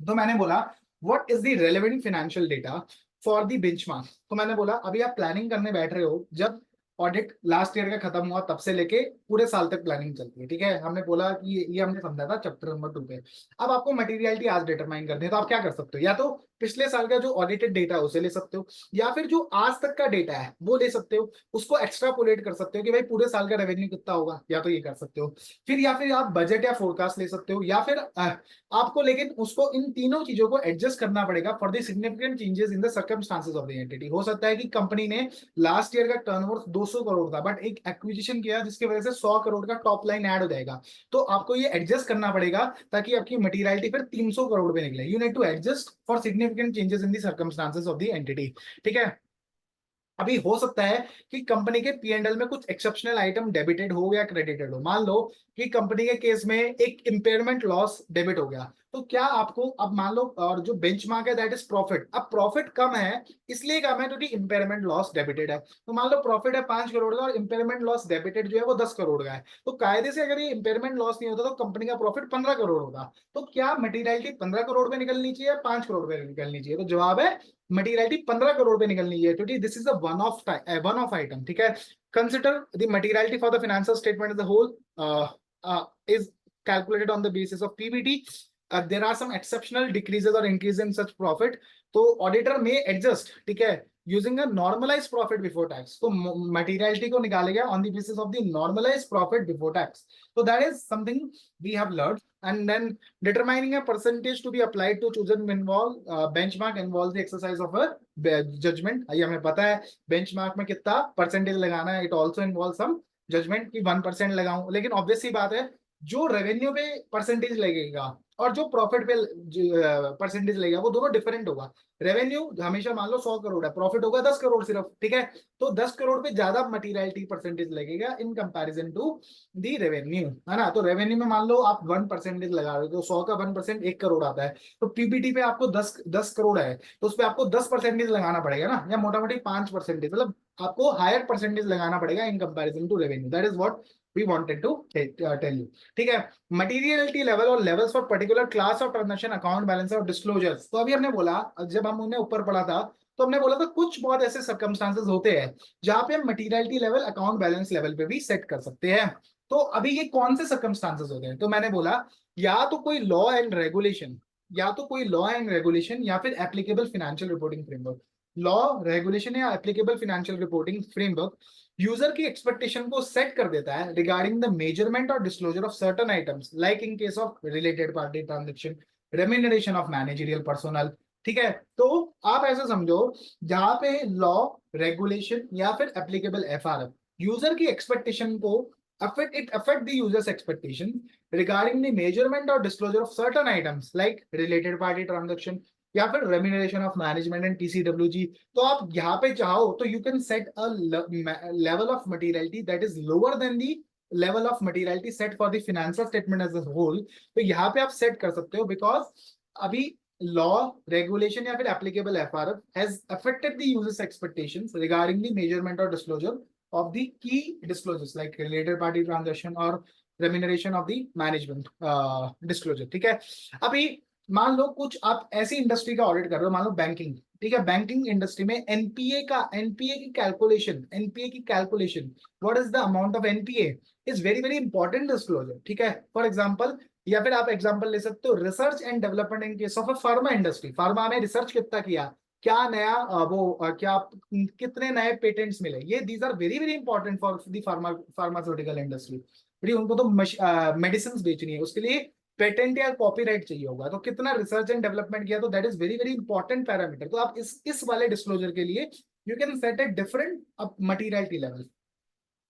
तो मैंने बोला what is the relevant financial data for the benchmark। तो मैंने बोला अभी आप planning करने बैठ रहे हो, जब ऑडिट लास्ट ईयर का खत्म हुआ तब से लेके पूरे साल तक प्लानिंग चलती है, ठीक है। हमने बोला कि ये हमने समझा था चैप्टर नंबर 2 पे। अब आपको मटेरियलिटी आज डिटरमाइन करनी है, तो आप क्या कर सकते हो, या तो पिछले साल का जो ऑडिटेड डेटा है उसे ले सकते हो, या फिर जो आज तक का डेटा है वो ले सकते हो, उसको एक्स्ट्रापोलेट कर सकते हो कि भाई पूरे साल का रेवेन्यू कितना होगा, या तो ये कर सकते हो। फिर या फिर आप बजट या फोरकास्ट ले सकते हो, या फिर आपको लेकिन उसको इन तीनों चीजों को एडजस्ट करना पड़ेगा for the significant changes in the circumstances of the entity. हो सकता है कि कंपनी ने लास्ट ईयर का टर्नओवर 200 करोड़ था बट एक एक्विजिशन किया जिसकी वजह से 100 करोड़ का टॉप लाइन ऐड हो जाएगा, तो आपको ये एडजस्ट करना पड़ेगा ताकि आपकी मटेरियलिटी फिर 300 करोड़ पे निकले। You need to adjust for significant changes in the circumstances of the entity, ठीक है। अभी हो सकता है कि कंपनी के पीएनएल में कुछ एक्सेप्शनल आइटम डेबिटेड हो या क्रेडिटेड हो। मान लो कि कंपनी के केस में एक इंपेयरमेंट लॉस डेबिट हो गया, तो क्या आपको अब मान लो और जो बेंचमार्क है दैट इज प्रॉफिट, अब प्रॉफिट कम है इसलिए कम है क्योंकि इंपेयरमेंट लॉस डेबिटेड है। तो मान लो प्रॉफिट है 5 करोड़ का और इंपेयरमेंट लॉस डेबिटेड जो है वो 10 करोड़ का है, तो कायदे से अगर ये इंपेयरमेंट लॉस नहीं होता तो कंपनी का प्रॉफिट 15 करोड़ होता। तो क्या मटीरियलिटी 15 करोड़ पे निकलनी चाहिए या 5 करोड़ पे निकलनी चाहिए, तो जवाब है मटीरियलिटी 15 करोड़ पे निकलनी है क्योंकि this is a one off item, ठीक है। Consider the materiality for the financial statement as a whole is calculated on the basis of PBT there are some exceptional decreases or increase in such profit, तो auditor में adjust, ठीक है, using a normalise profit before tax, तो materiality को निकालेगा on the basis of the normalise profit before tax. तो that is something we have learn. And then determining a percentage to be applied to chosen benchmark involves the exercise of a judgment. ये हमें पता है benchmark में कितना percentage लगाना है. It also involves some judgment कि 1% लगाऊं, लेकिन ऑब्वियस सी बात है जो रेवेन्यू पे परसेंटेज लगेगा और जो प्रॉफिट पे परसेंटेज लगेगा वो दोनों डिफरेंट होगा. रेवेन्यू हमेशा मान लो 100 करोड़ है, प्रॉफिट होगा 10 करोड़ सिर्फ, ठीक है, तो 10 करोड़ पे ज्यादा मटीरियलिटी परसेंटेज लगेगा in comparison to the revenue, है ना. तो रेवेन्यू में मान लो आप 1% लगा रहे हो, तो 100 का 1% 1 करोड़ आता है, तो पीपीटी पे आपको 10 करोड़ है, तो उस पर आपको 10% लगाना पड़ेगा ना, या मोटा मोटी 5%, मतलब आपको हायर परसेंटेज लगाना पड़ेगा in comparison to revenue. That is what we wanted to tell you, ठीक है. मटीरियलिटी लेवल और levels for particular class of transaction, account balance और डिस्क्लोजर्स. तो अभी हमने बोला, जब हम उन्हें ऊपर पढ़ा था तो हमने बोला था कुछ बहुत ऐसे सर्कमस्टांसेस होते हैं जहां पे हम materiality level account balance level पे भी सेट कर सकते हैं. तो अभी ये कौन से सर्कमस्टांसेस होते हैं, तो मैंने बोला या तो कोई लॉ एंड रेगुलेशन, या फिर applicable financial reporting framework. Law, regulation या applicable financial reporting framework user की एक्सपेक्टेशन को सेट कर देता है रिगार्डिंग द मेजरमेंट और disclosure of certain items, like in case of related party transaction, remuneration of managerial personnel, ठीक है. तो आप ऐसे समझो जहां पे लॉ, रेगुलेशन या फिर एप्लीकेबल एफआरएफ यूजर की एक्सपेक्टेशन को it affect the user's expectation regarding the measurement or disclosure of certain items like related party transaction या फिर remuneration of management and TCWG. तो आप यहाँ पे चाहो तो you can set a level of materiality that is lower than the level of materiality set for the financial statement as a whole. तो यहाँ पे आप set कर सकते हो because अभी law, regulation या फिर applicable FRF has affected the user's expectations regarding the measurement or disclosure of the key disclosures like related party transaction or remuneration of the management disclosure, ठीक है. अभी मान लो कुछ आप ऐसी इंडस्ट्री का ऑडिट कर रहे हो, मान लो बैंकिंग, ठीक है, बैंकिंग इंडस्ट्री में एनपीए की calculation what is the amount of NPA is very very important disclosure, ठीक है. फॉर एग्जांपल, या फिर आप एग्जांपल ले सकते हो research and development in case of a pharma industry. Pharma में रिसर्च कितना किया, क्या नया क्या कितने नए पेटेंट्स मिले, ये these are very very important for the pharmaceutical industry. उनको तो मेडिसिन बेचनी है, उसके लिए पेटेंट या कॉपीराइट चाहिए होगा, तो कितना रिसर्च एंड डेवलपमेंट किया, तो that is very very important parameter. तो आप इस वाले डिस्क्लोजर के लिए you can set a different materiality level,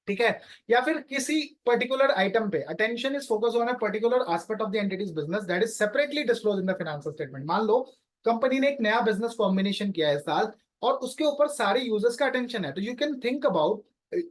ठीक है. या फिर किसी particular item pay attention is focus on a particular aspect of the entity's business that is separately disclose in the financial statement. मान लो कंपनी ने एक नया बिजनेस कॉम्बिनेशन किया है इस साल और उसके ऊपर सारे यूजर्स का अटेंशन है, तो you can think about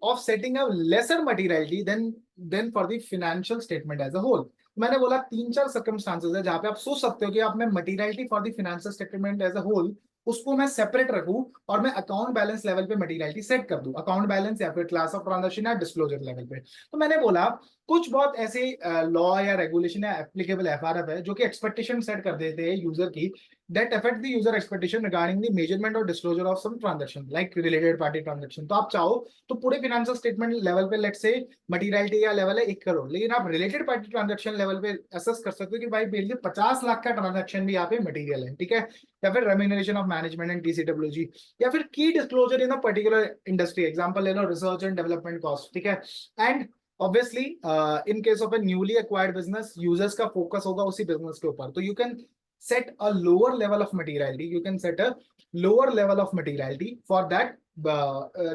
of setting a lesser materiality than for the financial statement as a whole. मैंने बोला 3-4 सर्कमस्टांसेस है जहां पे आप सोच सकते हो कि आप मैं materiality for the financial statement as a whole उसको मैं सेपरेट रखूं और मैं अकाउंट बैलेंस लेवल पे मटीरियलिटी सेट कर दूं, अकाउंट बैलेंस या फिर क्लास ऑफ ट्रांजैक्शन या डिस्क्लोजर लेवल पे. तो मैंने बोला कुछ बहुत ऐसे लॉ या रेगुलेशन या एप्लीकेबल एफआरएफ है जो कि एक्सपेक्टेशन सेट कर देते हैं यूजर की that affect the user expectation regarding the measurement or disclosure of some transaction like related party transaction. तो आप चाहो तो पूरे फाइनेंशियल स्टेटमेंट लेवल पे लेट्स से मटीरियलिटी का लेवल है 1 करोड़, लेकिन आप रिलेटेड पार्टी ट्रांजैक्शन लेवल पे असेस कर सकते हो कि भाई मेरे लिए 50 लाख का ट्रांजैक्शन भी यहाँ पे मटीरियल है, ठीक है. या फिर remuneration of management and TCWG, या फिर की disclosure in a particular industry, example ले लो रिसर्च एंड डेवलपमेंट कॉस्ट, ठीक है. And obviously in case of A newly acquired business users का फोकस होगा उसी बिजनेस के ऊपर, तो you can set a lower level of materiality, you can set a lower level of materiality for that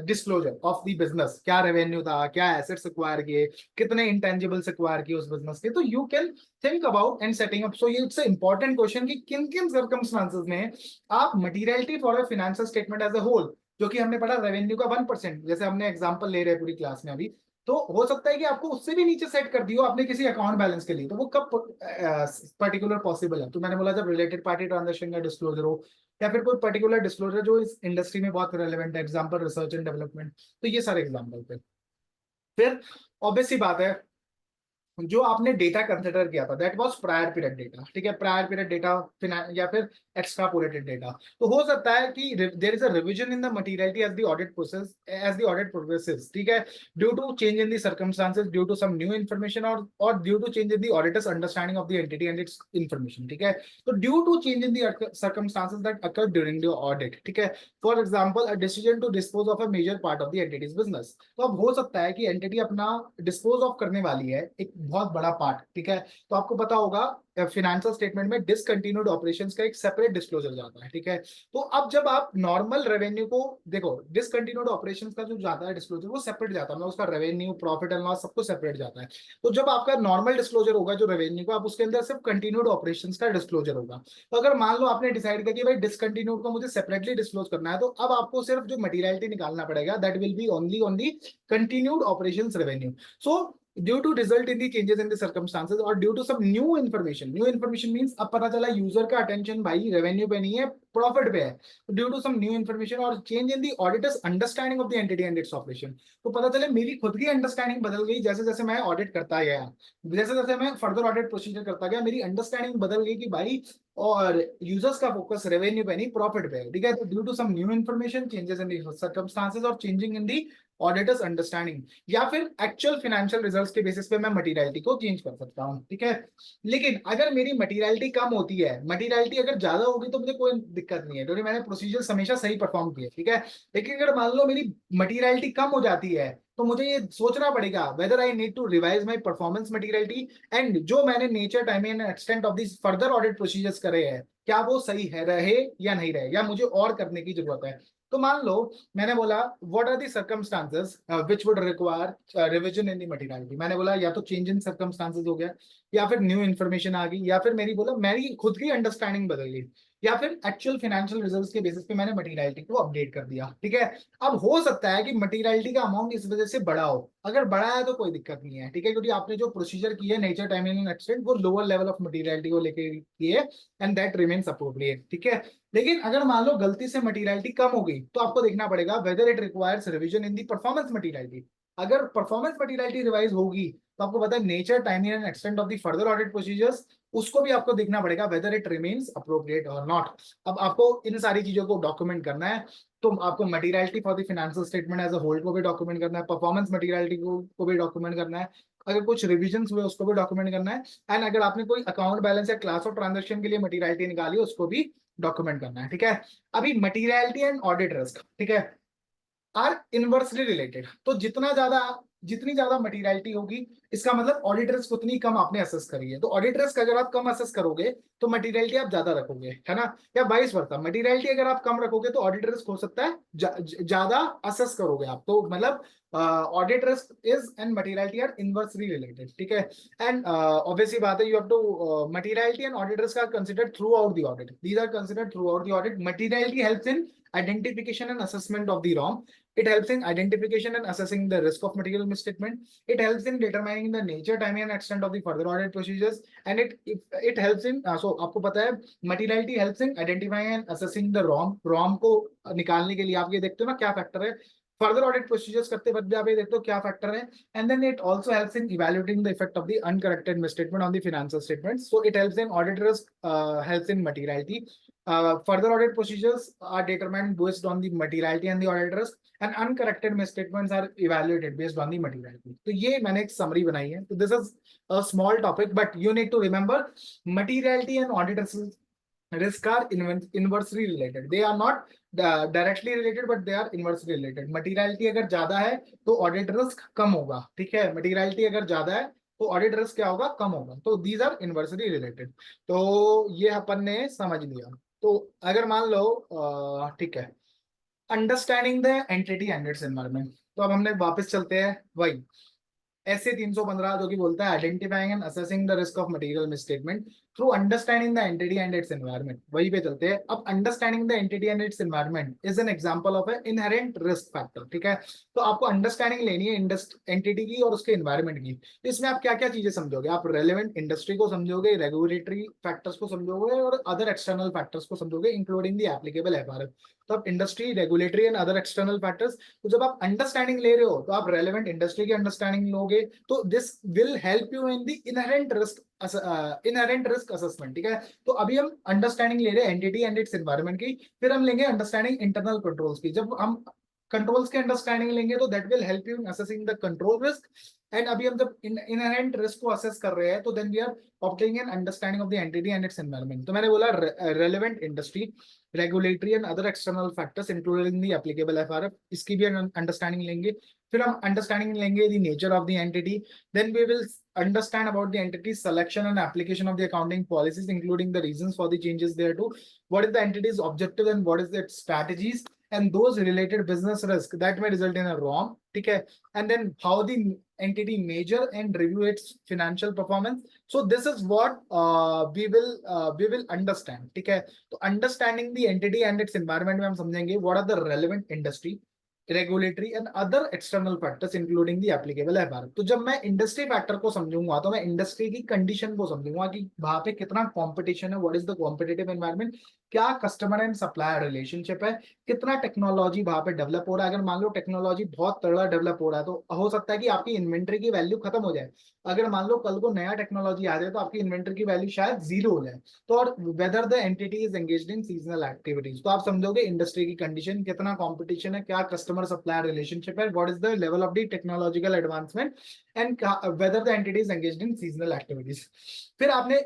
disclosure of the business. क्या revenue था, क्या assets acquire किए, कितने इंटेंजिबल्स एक्वायर किए उस बिजनेस के, तो you can think about and setting up. So ये इट्स इंपॉर्टेंट क्वेश्चन कि किन किन सर्कमस्टांसेस में आप materiality for a financial statement as a whole, जो कि हमने पढ़ा रेवेन्यू का 1%, जैसे हमने एग्जांपल ले रहे हैं पूरी क्लास में अभी, तो हो सकता है कि आपको उससे भी नीचे सेट कर दियो आपने किसी अकाउंट बैलेंस के लिए, तो वो कब पर्टिकुलर पॉसिबल है. तो मैंने बोला जब रिलेटेड पार्टी ट्रांजैक्शन का डिस्क्लोजर हो या फिर कोई पर्टिकुलर डिस्क्लोजर जो इस इंडस्ट्री में बहुत रेलेवेंट है, एग्जांपल रिसर्च एंड डेवलपमेंट, तो ये सारे एग्जांपल पे. फिर ऑब्वियस सी बात है जो आपने डेटा कंसिडर किया था that was prior period data, ठीक है, प्रायर पीरियड डेटा या फिर एक्स्ट्रापोलेटेड डेटा। तो हो सकता है कि there is a revision in the materiality as the audit process, as the audit progresses, ठीक है, due to change in the circumstances, due to some new information, और due to change in the auditor's understanding of the entity and its information, ठीक है। तो due to change in the circumstances that occur during the audit, ठीक है, for example a decision to dispose of a major part of the entity's business. तो अब हो सकता है कि एंटिटी अपना डिस्पोज ऑफ करने वाली है एक बहुत बड़ा पार्ट, ठीक है। तो आपको पता होगा फिनेंशियल स्टेटमेंट में डिसकंटिन्यूड ऑपरेशंस का एक सेपरेट डिस्क्लोजर जाता है, ठीक है। तो अब जब आप नॉर्मल रेवेन्यू को देखो, डिसकंटिन्यूड ऑपरेशंस का जो जाता है डिस्क्लोजर वो सेपरेट जाता है, मतलब उसका रेवेन्यू, प्रॉफिट एंड लॉस सब कुछ सेपरेट जाता है। तो जब आपका नॉर्मल डिस्क्लोजर होगा जो रेवेन्यू का, आप उसके अंदर सिर्फ कंटिन्यूड ऑपरेशंस का डिस्क्लोजर होगा। तो अगर मान लो आपने डिसाइड किया कि भाई डिसकंटिन्यूड को मुझे सेपरेटली डिस्क्लोज करना है, तो अब आपको सिर्फ जो मटेरियलिटी निकालना पड़ेगा, that will B only on the continued operations revenue. So due to result in the changes in the circumstances or due to some new information means अब पता चला यूजर का अटेंशन भाई रेवेन्यू पे नहीं है, प्रॉफिट पे है। Due to some new information और change in the auditor's understanding of the entity and its operation, तो पता चले मेरी खुद की अंडरस्टैंडिंग बदल गई। जैसे जैसे मैं ऑडिट करता गया, जैसे जैसे मैं फर्दर ऑडिट प्रोसीजर करता गया, मेरी अंडरस्टैंडिंग बदल गई कि भाई और यूजर्स का फोकस रेवेन्यू पे नहीं प्रॉफिट पे है, ठीक है। तो due to some new information, changes in the circumstances और changing in the auditor's understanding, या फिर एक्चुअल फाइनेंशियल रिजल्ट्स के बेसिस पे मैं मटेरियलिटी को चेंज कर सकता हूँ, ठीक है। लेकिन अगर मेरी मटेरियलिटी कम होती है, मटेरियलिटी अगर ज्यादा होगी तो मुझे कोई दिक्कत नहीं है, क्योंकि मैंने प्रोसीजर्स हमेशा सही परफॉर्म किए, ठीक है। लेकिन अगर मान लो मेरी मटेरियलिटी कम हो जाती है, तो मुझे ये सोचना पड़ेगा whether I need to revise my performance materiality, and जो मैंने nature, time and extent of this further audit procedures करे हैं, क्या वो सही है, रहे या नहीं रहे, या मुझे और करने की जरूरत है। तो मान लो मैंने बोला what are the circumstances which would require revision in the materiality, मैंने बोला या तो चेंज इन सर्कमस्टांसेस हो गया, या फिर न्यू इन्फॉर्मेशन आ गई, या फिर मेरी खुद की अंडरस्टैंडिंग बदल गई, या फिर एक्चुअल फाइनेंशियल रिजल्ट्स के बेसिस पे मैंने मटेरियलिटी को अपडेट कर दिया, ठीक है। अब हो सकता है कि मटेरियलिटी का अमाउंट इस वजह से बढ़ा हो, अगर बढ़ा है तो कोई दिक्कत नहीं है, ठीक है, क्योंकि आपने जो प्रोसीजर की है नेचर, टाइम एंड एक्सटेंट, वो लोअर लेवल ऑफ मटेरियलिटी को लेके की है, एंड दैट रिमेन्स अप्रोप्रिएट, ठीक है। लेकिन अगर मान लो गलती से मटेरियलिटी कम हो गई, तो आपको देखना पड़ेगा whether it requires revision in the performance materiality. अगर परफॉर्मेंस मटेरियलिटी रिवाइज होगी, तो आपको पता है nature, timing and extent of the further audit procedures, उसको भी आपको देखना पड़ेगा वेदर इट रिमेन्स अप्रोप्रिएट और नॉट। अब आपको इन सारी चीजों को डॉक्यूमेंट करना है, तो आपको materiality for the financial statement as a whole को भी डॉक्यूमेंट करना है, परफॉर्मेंस मटेरियलिटी को भी डॉक्यूमेंट करना है, अगर कुछ रिविजन्स हुए उसको भी डॉक्यूमेंट करना है, एंड अगर आपने कोई अकाउंट बैलेंस या क्लास ऑफ ट्रांजेक्शन के लिए मटेरियलिटी निकाली उसको भी डॉक्यूमेंट करना है, ठीक है। अभी मटेरियलिटी एंड ऑडिट रिस्क, ठीक है, आर इनवर्सली रिलेटेड। तो जितनी ज्यादा मटेरियलिटी होगी, इसका मतलब ऑडिट रिस्क उतनी कम आपने असेस करी है। तो ऑडिट रिस्क अगर आप कम असेस करोगे तो मटेरियलिटी आप ज्यादा रखोगे, है ना, या वाइस वर्सा, मटेरियलिटी अगर आप कम रखोगे तो ऑडिट रिस्क हो सकता है ज्यादा असेस करोगे आप, तो मतलब audit risk is and materiality are inversely related, ठीक है। एंड ऑब्वियसली बात है, you have to materiality and audit risk are considered throughout the audit, these are considered throughout the audit. Materiality helps in identification and assessment of the wrong. It helps in identification and assessing the risk of material misstatement. It helps in determining the nature, timing, and extent of the further audit procedures. And it helps in so आपको पता है materiality helps in identifying and assessing the wrong. Wrong को निकालने के लिए आप ये देखते हो ना क्या फैक्टर है, फर्दर ऑडिट प्रोसीजर्स करते वक्त भी आप ये देखते हो क्या फैक्टर है, and then it also helps in evaluating the effect of the uncorrected misstatement on the financial statements. So it helps in audit risk, helps in materiality. Further audit procedures are determined based on the materiality and the audit risk, and uncorrected misstatements are evaluated based on the materiality. तो ये मैंने एक summary बनाई है. तो this is a small topic, but you need to remember materiality and audit risk are inversely related. They are not directly related, but they are inversely related. Materiality अगर ज्यादा है तो audit risk कम होगा, ठीक है. Materiality अगर ज्यादा है तो ऑडिट रिस्क क्या होगा, कम होगा. तो दीज आर इनवर्सली रिलेटेड. तो ये अपन ने समझ लिया. तो अगर मान लो ठीक है, understanding the entity and its environment, तो अब हमने वापस चलते हैं वही ऐसे 315 जो कि बोलता है identifying and assessing the risk of material misstatement. Through understanding the entity and its environment. वही पे चलते हैं। अब understanding the entity and its environment is an example of A inherent risk factor. ठीक है, तो आपको अंडरस्टैंडिंग लेनी है एंटिटी की और उसके एनवायरनमेंट की। तो इसमें आप क्या क्या चीजें समझोगे? आप रेलेवेंट इंडस्ट्री को समझोगे, रेगुलेटरी फैक्टर्स को समझोगे और अदर एक्सटर्नल फैक्टर्स को समझोगे इंक्लूडिंग द एप्लीकेबल एफआरएफ। तो आप industry, regulatory and other external factors, तो जब आप अंडरस्टैंडिंग ले रहे हो तो आप रेलेवेंट इंडस्ट्री की अंडरस्टैंडिंग लोगे, तो this will help you in the inherent risk assessment. ठीक है, तो अभी हम अंडरस्टैंडिंग ले रहे हैं एंटिटी एंड इट्स एनवायरनमेंट की, फिर हम लेंगे अंडरस्टैंडिंग इंटरनल कंट्रोल्स की। जब हम कंट्रोल्स के अंडरस्टैंडिंग लेंगे तो that will help you in assessing the control risk. And अभी हम जब इनहेरेंट रिस्क को असेस कर रहे हैं तो then we are obtaining an understanding of the entity and its environment. तो मैंने बोला relevant industry, regulatory and other external factors including the applicable FRF, इसकी भी अंडरस्टैंडिंग लेंगे। फिर हम अंडरस्टैंडिंग लेंगे the nature of the entity, then we will understand about the entity selection and application of the accounting policies, including the reasons for the changes thereto, what is the entity's objective and what is its strategies, and those related business risk that may result in a wrong. ठीक है, and then how the entity measure and review its financial performance. So this is what we will understand. ठीक है, तो understanding the entity and its environment में हम समझेंगे what are the relevant industry, regulatory and other external factors including the applicable FRF. तो जब मैं industry factor को समझूंगा तो मैं इंडस्ट्री की कंडीशन को समझूंगा कि वहां पे कितना कंपटीशन है, what is the competitive environment, क्या कस्टमर एंड सप्लायर रिलेशनशिप है, कितना टेक्नोलॉजी वहां पे डेवलप हो रहा है। अगर मान लो टेक्नोलॉजी बहुत तगड़ा डेवलप हो रहा है तो हो सकता है कि आपकी इन्वेंट्री की वैल्यू खत्म हो जाए। अगर मान लो कल को नया टेक्नोलॉजी आ जाए तो आपकी इन्वेंट्री की वैल्यू शायद जीरो हो जाए। तो और weather the entity is engaged in seasonal activities, तो आप समझोगे इंडस्ट्री की कंडीशन, कितना कंपटीशन है, क्या कस्टमर सप्लायर रिलेशनशिप है, what is the level of the technological advancement, and whether the entity is engaged in seasonal activities. फिर आपने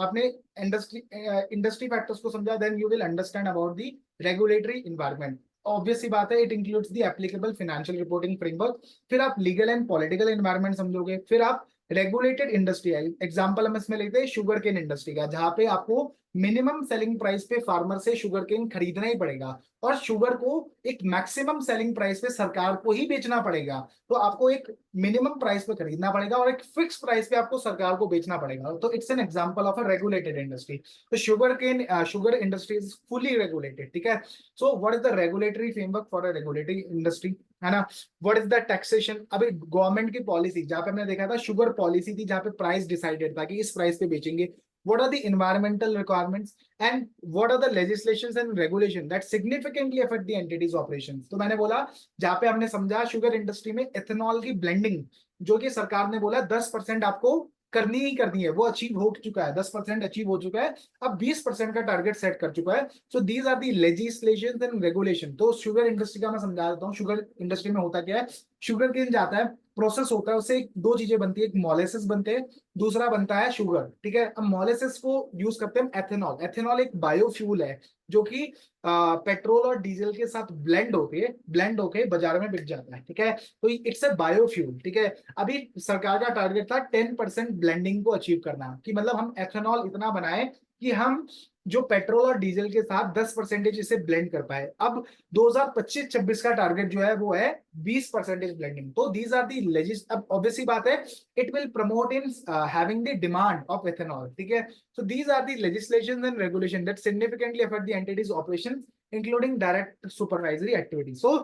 आपने इंडस्ट्री फैक्टर्स को समझा, then you will understand about the regulatory environment. Obvious सी बात है, it includes the applicable financial reporting framework. फिर आप लीगल एंड पॉलिटिकल एनवायरनमेंट समझोगे। फिर आप रेगुलेटेड इंडस्ट्री है, एग्जांपल हम इसमें लेते हैं शुगर केन इंडस्ट्री का, जहां पे आपको मिनिमम सेलिंग प्राइस पे फार्मर से शुगर केन खरीदना ही पड़ेगा और शुगर को एक मैक्सिमम सेलिंग प्राइस पे सरकार को ही बेचना पड़ेगा। तो आपको एक मिनिमम प्राइस पे खरीदना पड़ेगा और एक फिक्स प्राइस पे आपको सरकार को बेचना पड़ेगा। तो it's an example of a regulated industry. तो sugar industry is fully regulated. ठीक है, so what is the regulatory framework for a regulatory industry, है ना। व्हाट इज द टैक्सेशन, अभी गवर्नमेंट की पॉलिसी, जहां पे हमने देखा था शुगर पॉलिसी थी जहां पे प्राइस डिसाइडेड था कि इस प्राइस पे बेचेंगे। what are the environmental requirements and what are the legislations and regulation that significantly affect the entity's operations। तो मैंने बोला, जहां पे हमने समझा शुगर इंडस्ट्री में एथेनॉल की ब्लेंडिंग, जो कि सरकार ने बोला 10% आपको करनी ही करनी है, वो अचीव हो चुका है, 10% अचीव हो चुका है, अब 20% का टारगेट सेट कर चुका है। So these are the legislation and regulation. तो शुगर इंडस्ट्री का मैं समझा देता हूँ। शुगर इंडस्ट्री में होता क्या है, शुगर केन जाता है, प्रोसेस होता है, उससे दो चीजें बनती है, एक मोलेसिस बनते हैं, दूसरा बनता है शुगर। ठीक है, अब मोलेसिस को यूज करते हैं एथेनॉल। एथेनॉल एक बायोफ्यूल है जो कि पेट्रोल और डीजल के साथ ब्लेंड होके बाजार में बिक जाता है। ठीक है, तो इट्स ए बायोफ्यूल। ठीक है, अभी सरकार का टारगेट था 10% ब्लेंडिंग को अचीव करना, कि मतलब हम एथेनॉल इतना बनाए कि हम जो पेट्रोल और डीजल के साथ 10% इसे ब्लेंड कर पाए। अब 2025-26 का टारगेट जो है वो है 20% ब्लेंडिंग। तो दीज आर दी लेजिस, अब ऑब्वियसली बात है, it will promote in having the demand of ethanol. ठीक है, so these are the legislations and regulation that significantly affect the entity's operations, including direct supervisory activities. So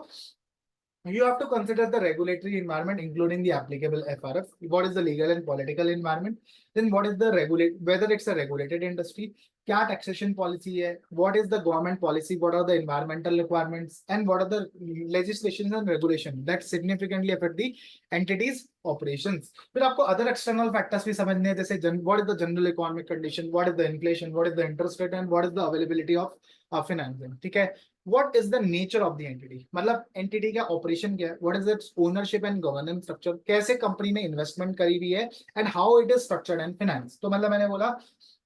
you have to consider the regulatory environment, including the applicable FRF. What is the legal and political environment? Then what is the whether it's a regulated industry, क्या taxation policy है, what is the government policy, what are the environmental requirements, and what are the legislations and regulation that significantly affect the entity's operations. फिर आपको other external factors भी समझने हैं, जैसे what is the general economic condition, what is the inflation, what is the interest rate, and what is the availability of financing. ठीक है, what is the nature of the entity, मतलब entity का operation क्या है, what is its ownership and governance structure, कैसे company में investment करी हुई है, and how it is structured and financed। तो मतलब मैंने बोला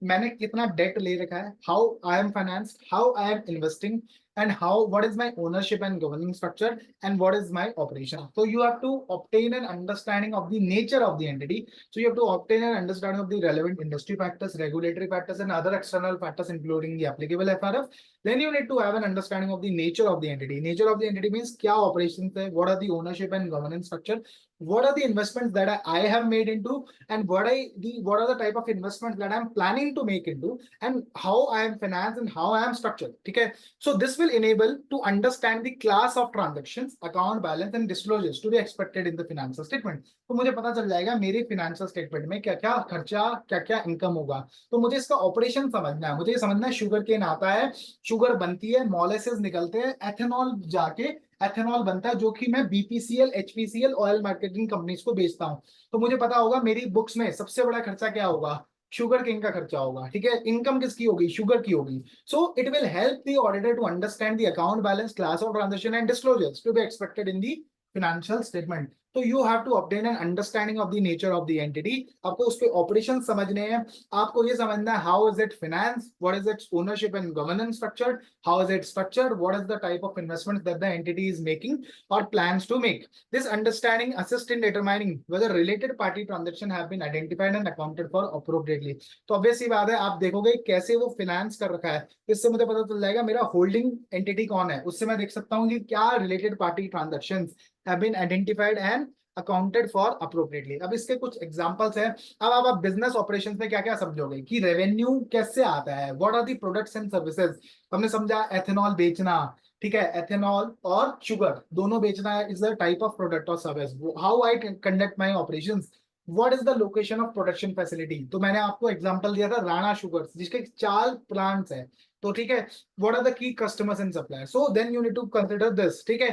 मैंने कितना डेट ले रखा है, how I am financed, how I am investing, and how what is my ownership and governance structure, and what is my operation. So you have to obtain an understanding of the nature of the entity. So you have to obtain an understanding of the relevant industry factors, regulatory factors, and other external factors, including the applicable FRF. Then you need to have an understanding of the nature of the entity. Nature of the entity means क्या operations है, what are the ownership and governance structure, what are the investments that I have made into, and what are the type of investments that I'm planning to make into, and how I am financed and how I am structured. ठीक है, so this will enable to understand the class of transactions, account balance and disclosures to be expected in the financial statement. तो मुझे पता चल जाएगा मेरे financial statement में क्या क्या खर्चा, क्या क्या इनकम होगा। तो मुझे इसका ऑपरेशन समझना है, मुझे ये समझना है शुगर केन आता है, शुगर बनती है, मोलेसेस निकलते हैं, एथेनॉल जाके एथेनॉल बनता है जो कि मैं BPCL HPCL oil marketing companies को बेचता हूं। तो मुझे पता होगा मेरी बुक्स में सबसे बड़ा खर्चा क्या होगा, शुगर केन का खर्चा होगा। ठीक है, इनकम किसकी होगी, शुगर की होगी। So it will help the auditor to understand the account balance, class of transaction and disclosures to be expected in the financial statement. तो you have to obtain an understanding of the nature of the entity. आपको उसके operation समझने हैं, आपको ये समझना है how is it financed, what is its ownership and governance structured, how is it structured, what is the type of investments that the entity is making or plans to make. This understanding assists in determining whether related party transaction have been identified and accounted for appropriately. तो obvious सी बात है, आप देखोगे कैसे वो finance कर रखा है, इससे मुझे पता चल जाएगा मेरा होल्डिंग एंटिटी कौन है, उससे मैं देख सकता हूँ कि क्या related party transactions have been identified and accounted for appropriately. अब इसके कुछ एग्जांपल्स हैं। अब आप बिजनेस ऑपरेशंस में क्या क्या समझोगे कि रेवेन्यू कैसे आता है, what are the products and services. हमने समझा एथेनॉल बेचना, ठीक है, एथेनॉल और शुगर दोनों बेचना है, is a type of product और service. How I conduct my operations, what is the location of production facility. तो मैंने आपको एग्जांपल दिया था राणा शुगर जिसके 4 प्लांट्स हैं। तो ठीक है, what are the key customers and suppliers, so then you need to consider this. ठीक है,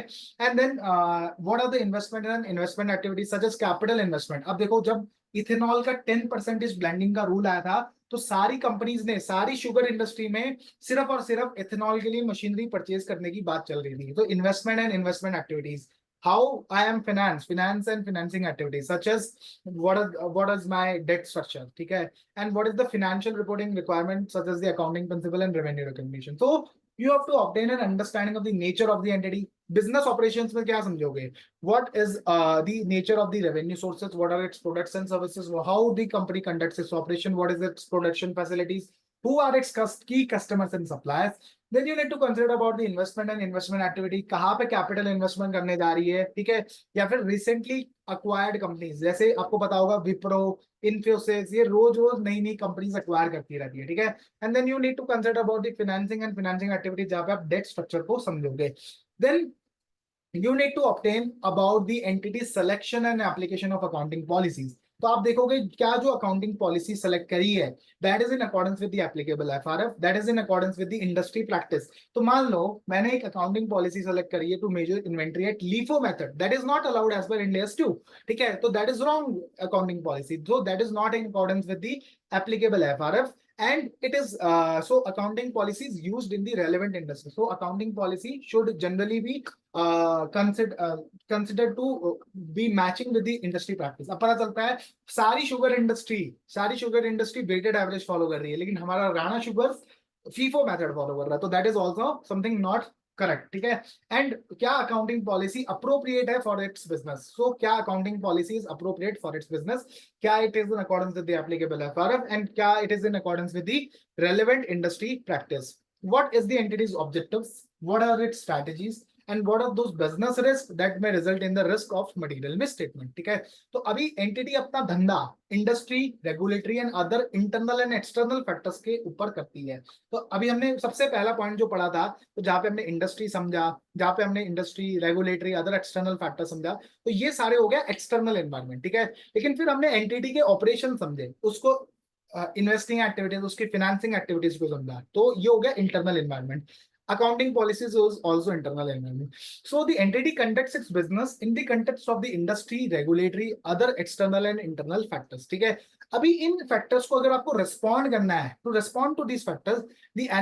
and then what are the investment and investment activities such as capital investment. अब देखो जब इथेनॉल का 10% ब्लेंडिंग का रूल आया था तो सारी कंपनीज ने, सारी शुगर इंडस्ट्री में सिर्फ और सिर्फ इथेनॉल के लिए मशीनरी परचेज करने की बात चल रही थी। तो investment and investment activities, how I am finance and financing activities such as what is my debt structure, ठीक है, and what is the financial reporting requirement such as the accounting principle and revenue recognition. So you have to obtain an understanding of the nature of the entity. Business operations में क्या समझोगे, what is the nature of the revenue sources, what are its products and services, how the company conducts its operation, what is its production facilities, who are its key customers and suppliers. Then you need to consider about the investment and investment activity, कहाँ पे capital investment करने जा रही है, ठीक है, या फिर recently acquired companies, जैसे आपको पता होगा विप्रो, इन्फोसिस, ये रोज रोज नई नई कंपनीज एक्वायर करती रहती है। ठीक है, and then you need to consider about the financing and financing activities जहां पे आप डेट स्ट्रक्चर को समझोगे। Then you need to obtain about the entity selection and application of accounting policies. तो आप देखोगे क्या जो अकाउंटिंग पॉलिसी सेलेक्ट करी है that is in accordance with the applicable FRF, that is in accordance with the industry practice. तो मान लो मैंने एक अकाउंटिंग पॉलिसी सेलेक्ट करी है to measure inventory at LIFO method, that is not allowed as per Ind AS two. ठीक है, तो that is wrong accounting policy, so that is not in accordance with the applicable FRF and it is so accounting policy is used in the relevant industry. So accounting policy should generally be considered to be matching with the industry practice. अब पता चलता है सारी sugar industry weighted average follow कर रही है, लेकिन हमारा Rana sugar FIFO method follow कर रहा है, तो that is also something not correct. ठीक है, एंड क्या अकाउंटिंग पॉलिसी अप्रोप्रिएट है फॉर इट्स बिजनेस, सो क्या accounting policy is appropriate for its business, क्या it is in accordance with the applicable FRF and क्या it is in accordance with the relevant industry practice, what is the entity's objectives, what are its strategies and what are those business risks that may result in the risk of material misstatement. ठीक है, तो अभी entity अपना धंधा industry, regulatory and other internal and external factors के ऊपर करती है। तो अभी हमने सबसे पहला पॉइंट जो पढ़ा था, तो जहां पे हमने इंडस्ट्री समझा, जहां पे हमने industry, regulatory, other external factor समझा, तो ये सारे हो गया एक्सटर्नल एनवायरमेंट। ठीक है, लेकिन फिर हमने एंटिटी के ऑपरेशन समझे, उसको इन्वेस्टिंग एक्टिविटीज, उसकी फाइनेंसिंग एक्टिविटीज को समझा, तो ये हो गया internal environment. Accounting policies is also internal environment. So the entity conducts its business in the context of the industry, regulatory, other external and internal factors. ठीक है, अभी इन फैक्टर्स को अगर आपको रिस्पॉन्ड करना है, to respond to these factors, the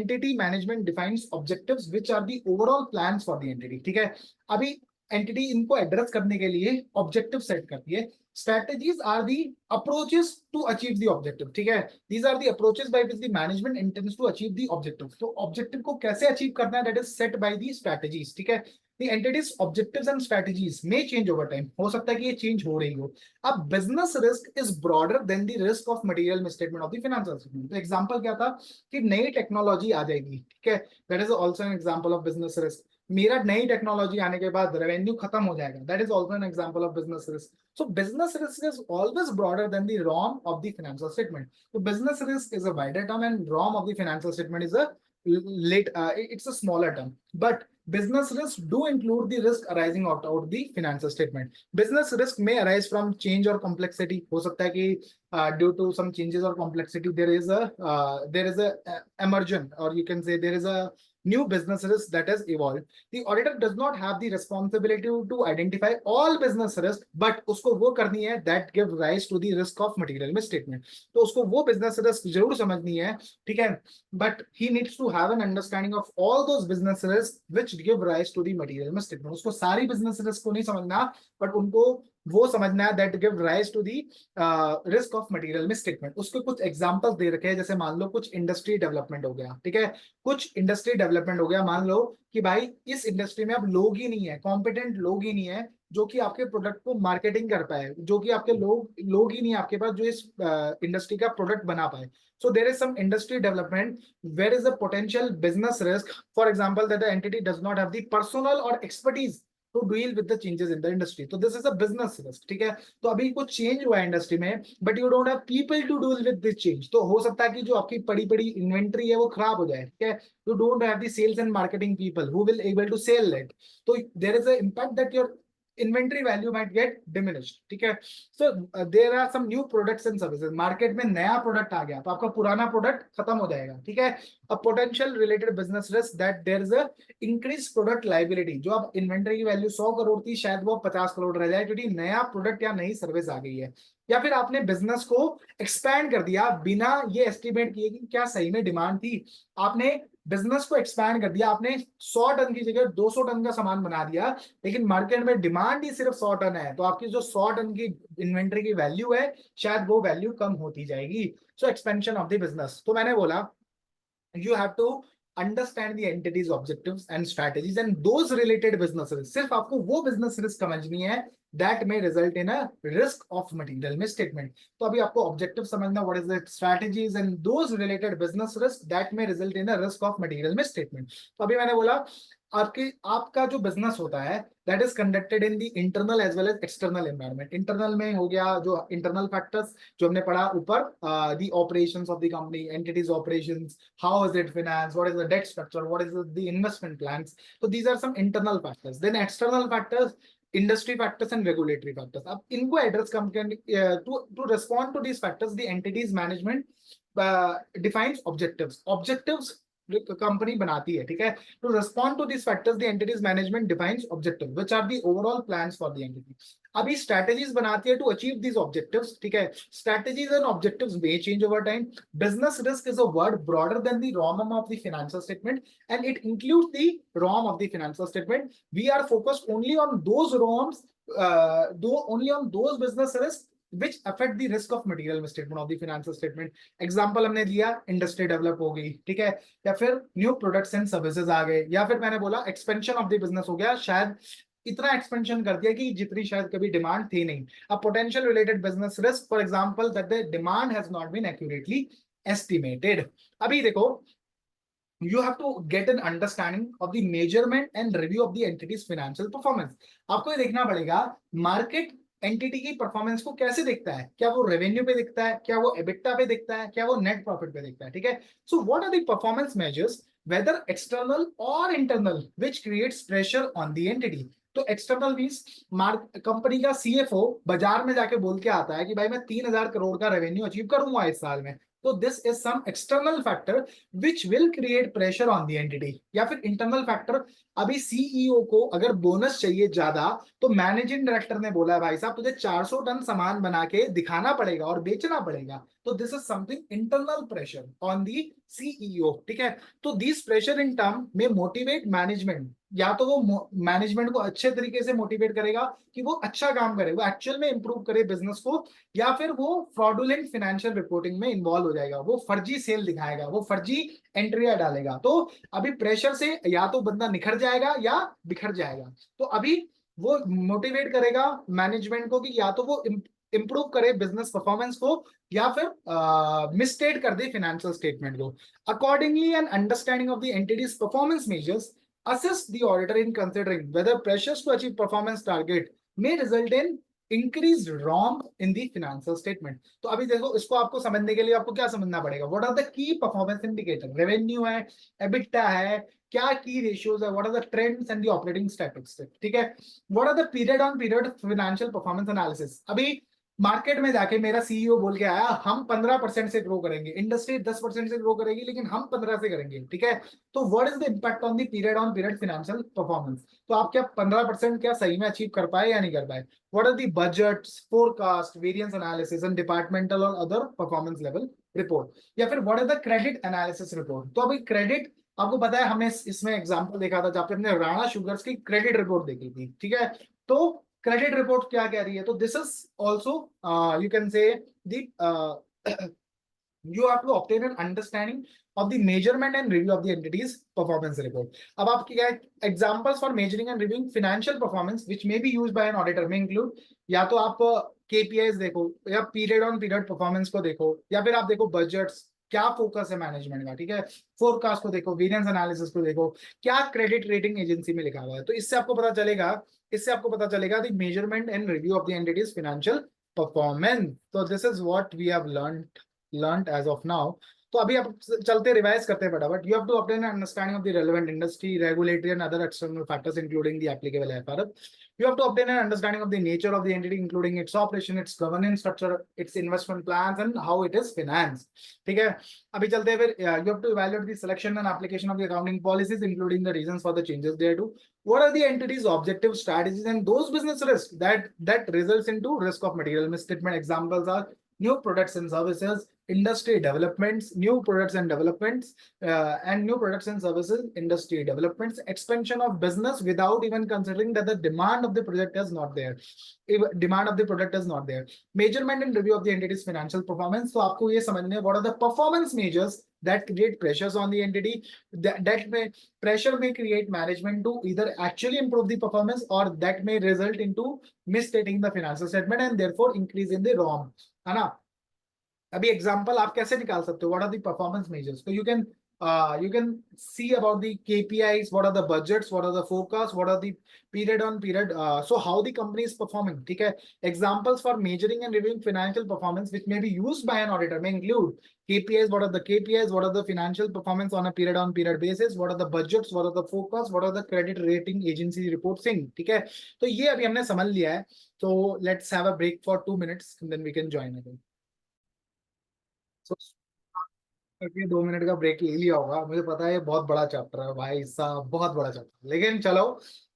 entity management defines objectives which are the overall plans for the entity. ठीक है, अभी एंटिटी इनको एड्रेस करने के लिए ऑब्जेक्टिव सेट करती है। Strategies are the approaches to achieve the objective. ठीक है, these are the approaches by which the management intends to achieve the objective. तो objective को कैसे achieve करना है, that is set by the strategies. ठीक है, the entities objectives and strategies may change over time. हो सकता है कि ये change हो रही हो। अब business risk is broader than the risk of material misstatement of the financial statement. तो example क्या था कि नई टेक्नोलॉजी आ जाएगी, ठीक है, that is also an example of business risk. मेरा नई टेक्नोलॉजी आने के बाद रेवेन्यू खत्म हो जाएगा, that is also an example of business risk. So business risk is always broader than the ROM of the financial statement. So business risk is a wider term and ROM of the financial statement is a it's a smaller term. But business risk do include the risk arising out of the financial statement. Business risk may arise from change or complexity. हो सकता है कि due to some changes or complexity there is a emergent, or you can say there is a new business risk that has evolved. The auditor does not have the responsibility to identify all business risk, but उसको वो करनी है that give rise to the risk of material misstatement. तो उसको वो business risk जरूर समझनी है, ठीक है, but he needs to have an understanding of all those business risks which give rise to the material misstatement. उसको सारी business risk को नहीं समझना, but उनको वो समझना है that give rise to the risk of material misstatement. उसके कुछ एग्जांपल्स दे रखे हैं, जैसे मान लो कुछ इंडस्ट्री डेवलपमेंट हो गया, ठीक है, कुछ इंडस्ट्री डेवलपमेंट हो गया. मान लो कि भाई इस इंडस्ट्री में अब लोग ही नहीं है, कॉम्पिटेंट लोग ही नहीं है जो कि आपके प्रोडक्ट को मार्केटिंग कर पाए, जो कि आपके लोग ही नहीं है आपके पास जो इस इंडस्ट्री का प्रोडक्ट बना पाए. So there is some industry development where is a potential business risk. For example, that the entity does not have the personal or expertise to deal with the changes in the industry. So this is a business risk. ठीक है, तो अभी कुछ change हुआ है industry में, but you don't have people to deal with this change. तो हो सकता है कि जो आपकी बड़ी बड़ी इन्वेंट्री है वो खराब हो जाए, ठीक है, you don't have the sales and marketing people who will able to sell it. तो there is a impact that your inventory value might get diminished. ठीक है, so there are some new products and services. Market में नया product आ गया तो आपका पुराना product खत्म हो जाएगा, ठीक है. a potential related business risk that there is a increased product liability. जो अब इन्वेंटरी की वैल्यू 100 करोड़ थी, शायद वो 50 करोड़ रह जाए क्योंकि नया प्रोडक्ट या नई सर्विस आ गई है, या फिर आपने बिजनेस को एक्सपैंड कर दिया बिना ये एस्टिमेट किए कि क्या सही में डिमांड थी. आपने बिजनेस को एक्सपैंड कर दिया, आपने 100 टन की जगह 200 टन का सामान बना दिया, लेकिन मार्केट में डिमांड ही सिर्फ 100 टन है, तो आपकी जो 100 टन की इन्वेंटरी की वैल्यू है शायद वो वैल्यू कम होती जाएगी. सो एक्सपेंशन ऑफ द बिजनेस. तो मैंने बोला you have to understand the entity's objectives and strategies and those related businesses. सिर्फ आपको वो business risk समझनी है that may result in a risk of material misstatement. तो अभी आपको objective समझना, what is the strategies and those related business risk that may result in a risk of material misstatement. तो अभी मैंने बोला आपका जो बिजनेस होता है that is conducted in the internal as well as external environment. Internal में हो गया जो इंटरनल फैक्टर्स जो हमने पढ़ा ऊपर, the operations of the company, entity's operations, how is it finance, what is the debt structure, what is the investment plans. तो these are some internal factors. Then external factors, industry factors and regulatory factors. अब इनको address to respond to these factors the entity's management defines objectives. Objectives company बनाती है, ठीक है. To respond to this factors the entity's management defines objective which are the overall plans for the entity. अभी strategies बनाती है to achieve these objectives, ठीक है. Strategies and objectives may change over time. Business risk is a word broader then the ROM of the financial statement and it includes the ROM of the financial statement. We are focused only on those ROMs, only on those business risks which affect the risk of material misstatement of the financial statement. Example हमने दिया, industry develop हो गई, ठीक है, या फिर new products and services आ गए, या फिर मैंने बोला एक्सपेंशन ऑफ द बिजनेस हो गया, शायद इतना एक्सपेंशन कर दिया कि जितनी शायद कभी डिमांड थी नहीं. अब potential related business risk, for example that the demand has not been accurately estimated. अभी देखो, you have to get an understanding of the measurement and review of the entity's financial performance. आपको ये देखना पड़ेगा market entity की performance को कैसे देखता है, क्या वो रेवेन्यू पे दिखता है, क्या वो एबिटा पे दिखता है, क्या वो नेट प्रॉफिट पे दिखता है, ठीक है. So what are the performance measures whether external और internal which creates pressure on the entity. तो एक्सटर्नल मींस कंपनी का सीएफओ बाजार में जाके बोल के आता है कि भाई मैं 3000 करोड़ का रेवेन्यू अचीव करूंगा इस साल में. तो this is some external factor which will create pressure on the entity. या फिर इंटरनल फैक्टर, अभी सीईओ को अगर बोनस चाहिए ज्यादा तो मैनेजिंग डायरेक्टर ने बोला है भाई साहब तुझे 400 टन सामान बना के दिखाना पड़ेगा और बेचना पड़ेगा. तो this is something internal pressure on the CEO, ठीक है. तो दिस प्रेशर इन टर्म में मोटिवेट मैनेजमेंट, या तो वो मैनेजमेंट को अच्छे तरीके से मोटिवेट करेगा कि वो अच्छा काम करे, वो एक्चुअल में इंप्रूव करे बिजनेस को, या फिर वो फ्रॉडुलेंट फाइनेंशियल रिपोर्टिंग में इन्वॉल्व हो जाएगा, वो फर्जी सेल दिखाएगा, वो फर्जी एंट्रिया डालेगा. तो अभी प्रेशर से या तो बंदा निखर जाएगा या बिखर जाएगा. तो अभी वो मोटिवेट करेगा मैनेजमेंट को कि या तो वो इंप्रूव करे बिजनेस परफॉर्मेंस को या फिर मिसस्टेट कर दे फाइनेंशियल स्टेटमेंट को. Accordingly N understanding of the entities performance measures assist the auditor in considering whether pressures to achieve performance target may result in increased ROM in the financial statement. तो अभी देखो, इसको आपको समझने के लिए आपको क्या समझना पड़ेगा? What are the key performance indicator? Revenue है, EBITDA है, क्या की रेशियोज है, what are the trends and the operating statistics, ठीक है? What are the period on period financial performance analysis. अभी मार्केट में जाके मेरा सीईओ बोल के आया हम 15% से ग्रो करेंगे, इंडस्ट्री 10% से ग्रो करेगी लेकिन हम 15 से करेंगे, ठीक है? तो what is the impact on the period on period financial performance? तो आप क्या 15% क्या सही में अचीव कर पाए या नहीं कर पाए? What are the budgets, forecast, variance analysis and departmental और अदर परफॉर्मेंस लेवल रिपोर्ट, या फिर what are the credit analysis report? तो अभी क्रेडिट आपको पता है, हमने इसमें एग्जांपल देखा था जहाँ पे हमने राणा शुगर्स की क्रेडिट रिपोर्ट देखी थी, ठीक है? तो क्रेडिट रिपोर्ट क्या कह रही है? तो this is also you can से you have to obtain an understanding of the measurement and review of the entity's performance report. अब आपकी क्या examples for measuring and reviewing financial performance which may be used by an auditor में include, या तो आप KPIs देखो, या period on period performance को देखो, या फिर आप देखो बजट्स, क्या फोकस है मैनेजमेंट का, ठीक है? फोरकास्ट को देखो, वेरिएंस एनालिसिस को देखो, क्या क्रेडिट रेटिंग एजेंसी में लिखा हुआ है। तो इससे आपको पता चलेगा the measurement and review of the entity's financial performance. तो this is what we have learned as of now. तो अभी आप चलते रिवाइज करते हैं फटाफट। You have to obtain an understanding of the relevant industry, regulatory and other external factors including the applicable IFRS. You have to obtain an understanding of the nature of the entity including its operation, its governance structure, its investment plans and how it is financed, ठीक है? अभी चलते हैं फिर you have to evaluate the selection and application of the accounting policies including the reasons for the changes thereto. What are the entity's objective strategies and those business risks that results into risk of material misstatement? Examples are new products and services, industry developments, new products and developments, and new products and services, industry developments, expansion of business without even considering that the demand of the project is not there. If demand of the product is not there. Measurement and review of the entity's financial performance. So आपको ये समझना है what are the performance measures that create pressures on the entity, that may pressure may create management to either actually improve the performance or that may result into misstating the financial statement and therefore increase in the ROM, है ना? अभी example आप कैसे निकाल सकते हो? What are the performance measures? तो you can see about the KPIs, what are the budgets, what are the forecasts, what are the period on period, so how the company is performing, ठीक है? Examples for measuring and reviewing financial performance which may be used by an auditor may include KPIs, what are the KPIs, what are the financial performance on a period on period basis, what are the budgets, what are the forecasts, what are the credit rating agency reporting, ठीक है? तो ये अभी हमने समझ लिया है। तो let's have a break for 2 minutes and then we can join again. So, करके 2 मिनट का ब्रेक ले लिया होगा, मुझे पता है ये बहुत बड़ा चैप्टर है भाई साहब, बहुत बड़ा चैप्टर, लेकिन चलो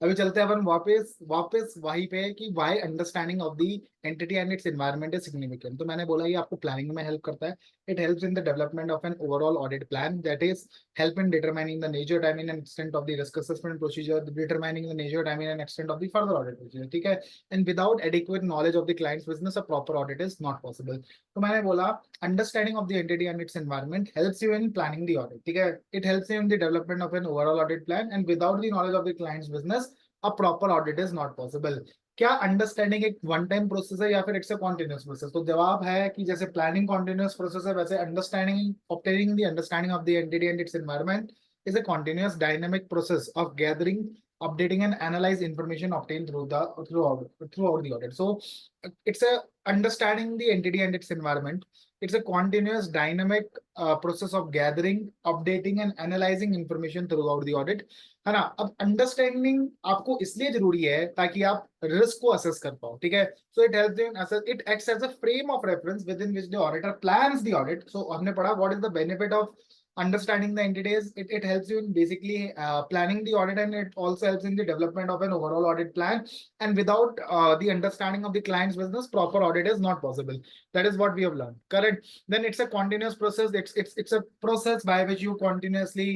अभी चलते हैं अपन वापस वापस वहीं पे कि why understanding of the entity and its environment is significant. तो मैंने बोला ये आपको प्लानिंग में हेल्प करता है। It helps in the development of an overall audit plan, that is help in determining the nature, timing and extent of the risk assessment procedure, determining the nature, timing and extent of the further audit procedure, ठीक है? And without adequate knowledge of the client's business, a proper audit is not possible. तो मैंने बोला understanding of the entity and its environment helps you in planning the audit, ठीक है? It helps you in the development of an overall audit plan, and without the knowledge of the client's business, a proper audit is not possible. क्या understanding एक one time process है या फिर it's a continuous process? तो जवाब है कि जैसे प्लानिंग कॉन्टिन्यूस प्रोसेस है, वैसे understanding obtaining the understanding of the entity and its environment is a continuous dynamic process of gathering, updating and analyze information obtained throughout the audit. So it's a understanding the entity and its environment. It's a continuous dynamic process of gathering, updating and analyzing information throughout the audit, है ना? अब understanding आपको इसलिए जरूरी है ताकि आप risk को असेस कर पाओ, ठीक है? So it helps you in assess, it acts as a frame of reference within which the auditor plans the audit. So हमने पढ़ा what is the benefit of understanding the entities. It helps you in basically planning the audit, and it also helps in the development of an overall audit plan. And without the understanding of the client's business, proper audit is not possible. That is what we have learned, correct? Then it's a continuous process. It's a process by which you continuously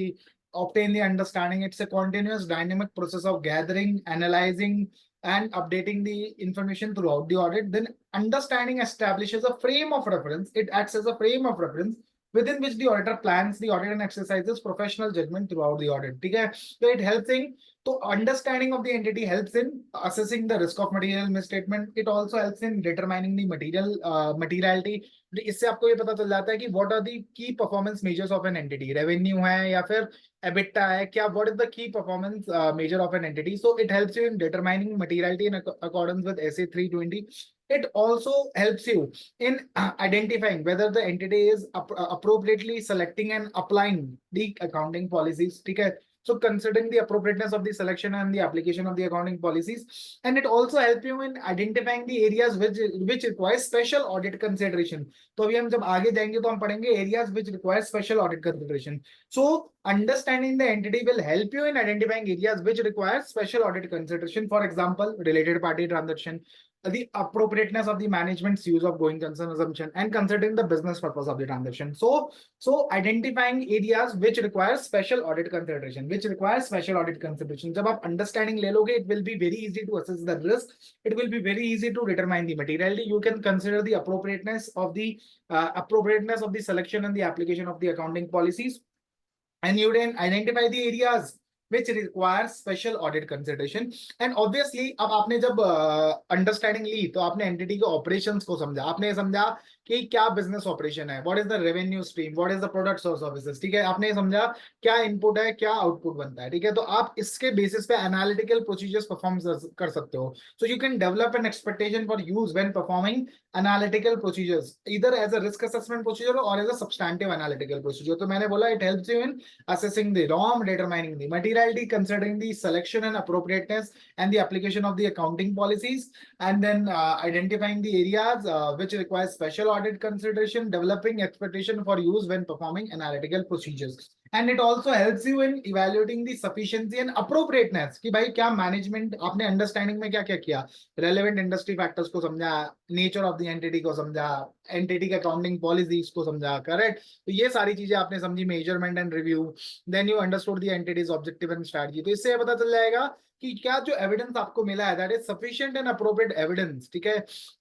obtain the understanding. It's a continuous dynamic process of gathering, analyzing and updating the information throughout the audit. Then understanding establishes a frame of reference. It acts as a frame of reference within which the auditor plans the audit and exercises professional judgment throughout the audit. ठीक है, so it helps in, so understanding of the entity helps in assessing the risk of material misstatement. It also helps in determining the materiality. इससे आपको ये पता चल जाता है कि what are the key performance measures of an entity, revenue है या फिर EBITDA है क्या, what is the key performance measure of an entity. So it helps you in determining materiality in accordance with SA 320. It also helps you in identifying whether the entity is appropriately selecting and applying the accounting policies. ठीक है, so considering the appropriateness of the selection and the application of the accounting policies, and it also helps you in identifying the areas which require special audit consideration. तो अभी हम जब आगे जाएंगे तो हम पढ़ेंगे areas which require special audit consideration. So understanding the entity will help you in identifying areas which require special audit consideration. For example, related party transaction, the appropriateness of the management's use of going concern assumption, and considering the business purpose of the transaction. So identifying areas which require special audit consideration, which require special audit consideration. जब आप understanding ले लोगे, it will be very easy to assess the risk. It will be very easy to determine the materiality. You can consider the appropriateness of the selection and the application of the accounting policies, and you then identify the areas which require special audit consideration. And obviously अब आपने जब understanding ली तो आपने entity के operations को समझा, आपने ये समझा कि क्या बिजनेस ऑपरेशन है, what is the revenue stream, what is the products और सर्विसेज. ठीक है, आपने ये समझा क्या इनपुट है क्या आउटपुट बनता है. ठीक है, तो आप इसके बेसिस पे एनालिटिकल प्रोसीजर्स परफॉर्म कर सकते हो. सो you can develop an expectation for use when performing analytical procedures either as a risk assessment procedure or as a substantive analytical procedure. तो मैंने बोला it helps you in assessing the ROM, determining the materiality, considering the selection and appropriateness and the application of the accounting policies, and then identifying the areas which require special audit consideration, developing expectation for use when performing analytical procedures. And it also helps you in evaluating the sufficiency and appropriateness कि भाई क्या management आपने understanding में क्या क्या किया, relevant industry factors को समझा, नेचर ऑफ द एंटिटी को समझा, एंटिटी के अकाउंटिंग पॉलिसीज को समझा. करेक्ट, तो ये सारी चीजें आपने समझी, measurement and review, then you understood the entity's objective and strategy. तो इससे पता चल जाएगा कि क्या जो एविडेंस आपको मिला है that is sufficient and appropriate evidence. ठीक है,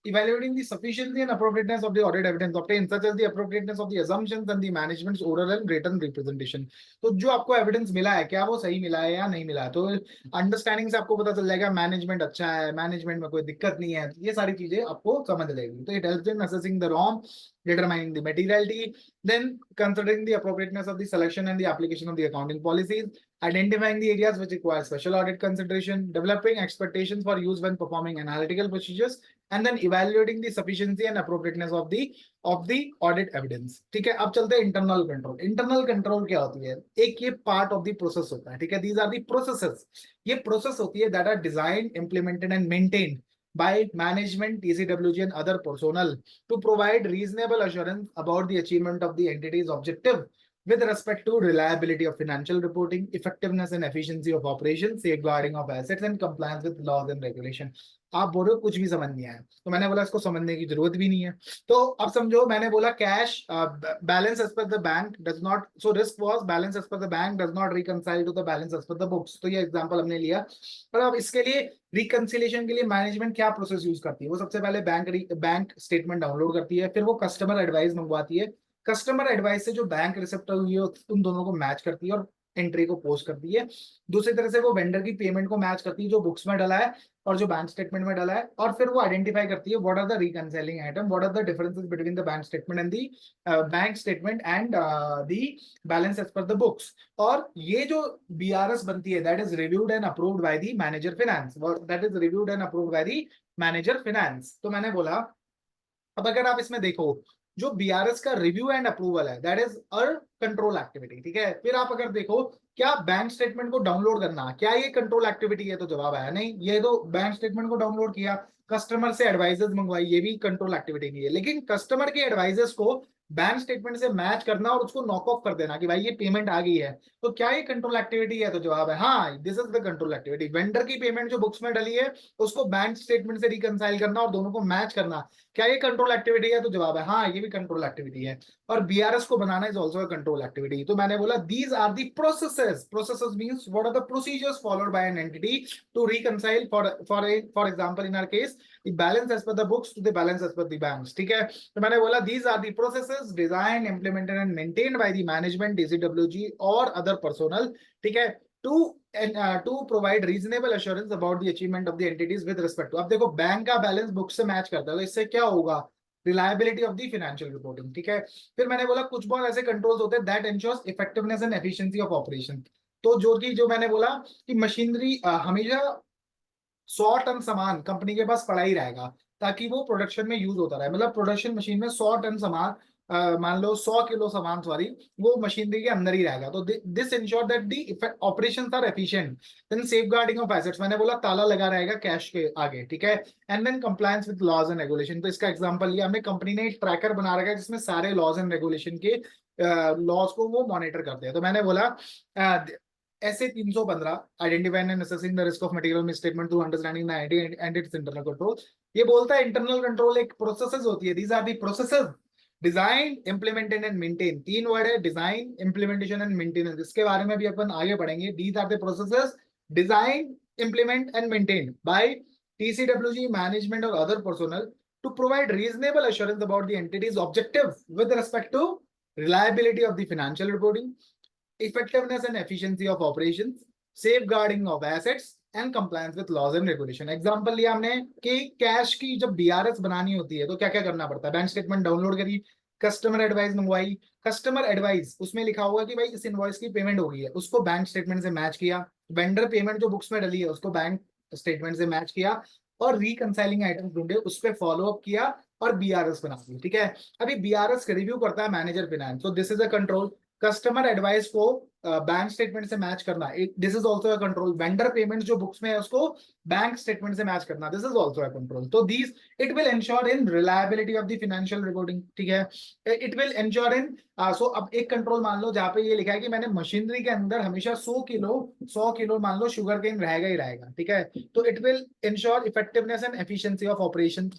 evaluating the sufficiency and appropriateness of the audit evidence obtain such as the appropriateness of the assumptions and the management's oral and written representation. तो जो आपको evidence मिला है क्या वो सही मिला है या नहीं मिला है, तो अंडरस्टैंडिंग से आपको पता चल जाएगा मैनेजमेंट अच्छा है, मैनेजमेंट में कोई दिक्कत नहीं है, ये सारी चीजें आपको समझ लेगी. तो it helps in assessing the ROM, determining the materiality, then considering the appropriateness of the selection and the application of the accounting policies, identifying the areas which require special audit consideration, developing expectations for use when performing analytical procedures, and then evaluating the sufficiency and appropriateness of the audit evidence. ठीक है, अब चलते हैं internal control. Internal control क्या होती है, एक ये पार्ट ऑफ द प्रोसेस होता है. ठीक है, दीज आर द प्रोसेसेस. ये प्रोसेस होती है that are design, implemented and maintained by management, TCWG and other personnel to provide reasonable assurance about the achievement of the entity's objective with respect to reliability of financial reporting, effectiveness and efficiency of operations, safeguarding of assets and compliance with laws and regulation. आप बोल रहे हो कुछ भी समझ नहीं आया, तो मैंने बोला इसको समझने की जरूरत भी नहीं है. तो अब समझो, मैंने बोला cash balance as per the bank does not, so risk was balance as per the bank does not reconcile to the balance as per the books. तो ये एग्जांपल हमने लिया. पर अब इसके लिए रिकंसिलिएशन के लिए मैनेजमेंट क्या प्रोसेस यूज करती है, वो सबसे पहले बैंक स्टेटमेंट डाउनलोड करती है, फिर वो कस्टमर एडवाइस मंगवाती है, कस्टमर एडवाइस से जो बैंक रिसिप्ट हुई है उन दोनों को मैच करती है और एंट्री को पोस्ट करती है. दूसरी तरह से वो वेंडर की पेमेंट को मैच करती है जो बुक्स में डाला है और जो बैंक स्टेटमेंट में डाला है, और फिर वो आइडेंटिफाई करती है what are the reconciling item, what are the differences between the bank statement and the balance as per the books. और ये जो बीआरएस बनती है that is reviewed and approved by the manager finance, that is reviewed and approved by the manager finance. तो मैंने बोला अब अगर आप इसमें देखो जो बीआरएस का रिव्यू एंड अप्रूवल है that is a control activity. ठीक है, फिर आप अगर देखो क्या बैंक स्टेटमेंट को डाउनलोड करना क्या ये कंट्रोल एक्टिविटी है, तो जवाब आया नहीं. ये तो बैंक स्टेटमेंट को डाउनलोड किया, कस्टमर से एडवाइजर्स मंगवाई, ये भी कंट्रोल एक्टिविटी नहीं है. लेकिन कस्टमर के एडवाइजर्स को बैंक स्टेटमेंट से मैच करना और उसको नॉक ऑफ कर देना कि भाई ये पेमेंट आ गई है, तो क्या ये कंट्रोल एक्टिविटी है, तो जवाब है हाँ, this is the control activity. Vendor की पेमेंट जो बुक्स में डली है उसको बैंक स्टेटमेंट से रिकंसाइल करना और दोनों को मैच करना, क्या ये कंट्रोल एक्टिविटी है, तो जवाब है हाँ, ये भी कंट्रोल एक्टिविटी है. और बीआरएस को बनाना is also a control activity. तो मैंने बोला these are the processes means what are the procedures followed by an entity to reconcile. For example in our case balance as per the books to the balance as per the banks, ठीक है। तो मैंने बोला these are the processes design implemented and maintained by the management DCWG और other personnel, ठीक है, to provide reasonable assurance about the achievement of the entity's with respect to. अब देखो बैंक का बैलेंस बुक से मैच करता है तो इससे क्या होगा, reliability of the financial reporting, ठीक है। फिर मैंने बोला कुछ बहुत ऐसे कंट्रोल्स होते हैं that ensures effectiveness and efficiency of operation. तो जो मैंने बोला कि मशीनरी हमेशा 100 टन सामान कंपनी के पास पड़ा ही रहेगा ताकि वो प्रोडक्शन में यूज होता रहे, मतलब प्रोडक्शन मशीन में 100 टन सामान, मान लो 100 किलो सामान, सॉरी, वो मशीनरी के अंदर ही रहेगा। तो this ensure that the operations are efficient. Then safeguarding of assets, मैंने बोला ताला लगा रहेगा कैश के आगे, ठीक है। And then compliance with laws and regulation, तो इसका एग्जांपल लिया हमने, कंपनी ने एक ट्रैकर बना रखा है जिसमें सारे लॉज एंड रेगुलेशन के लॉज को वो मॉनिटर करते हैं। तो मैंने बोला ऐसे 315 identifying and assessing the risk of material misstatement through understanding the IT and its internal control. ये बोलता है इंटरनल कंट्रोल एक प्रोसेसेस होती है, these are the processes design implemented and maintain, तीन वर्ड है, डिजाइन इम्प्लीमेंटेशन एंड मेंटेनेंस, इसके बारे में भी अपन आगे पढ़ेंगे। These are the processes design implement and maintain by TCWG management और other personnel to provide reasonable assurance about the entity's objective with respect to reliability of the financial reporting, effectiveness and efficiency of operations, safeguarding of assets and compliance with laws and regulation। Example लिया हमने कि cash की जब BRS बनानी होती है तो क्या क्या करना पड़ता है, बैंक स्टेटमेंट डाउनलोड करी, कस्टमर एडवाइस मंगवाई, कस्टमर एडवाइस उसमें लिखा होगा कि भाई इस इनवॉइस की पेमेंट हो गई है, उसको बैंक स्टेटमेंट से मैच किया, वेंडर पेमेंट जो बुक्स में डली है उसको बैंक स्टेटमेंट से मैच किया, और रिकंसाइलिंग आइटम ढूंढे, उस पर फॉलो अप किया और BRS बना दी, ठीक है। अभी BRS का रिव्यू करता है मैनेजर फाइनेंस, तो this is a control. Customer advice को बैंक स्टेटमेंट से मैच करना, this is also a control. Vendor payment जो बुक्स में है उसको बैंक स्टेटमेंट से मैच करना, this is also a control. तो these it will ensure in reliability of the financial reporting, ठीक है। It will ensure in so अब एक कंट्रोल मान लो जहां पे ये लिखा है कि मैंने मशीनरी के अंदर हमेशा 100 किलो मान लो शुगर केन रहेगा ही रहेगा, ठीक है। तो it will ensure effectiveness and efficiency of operation,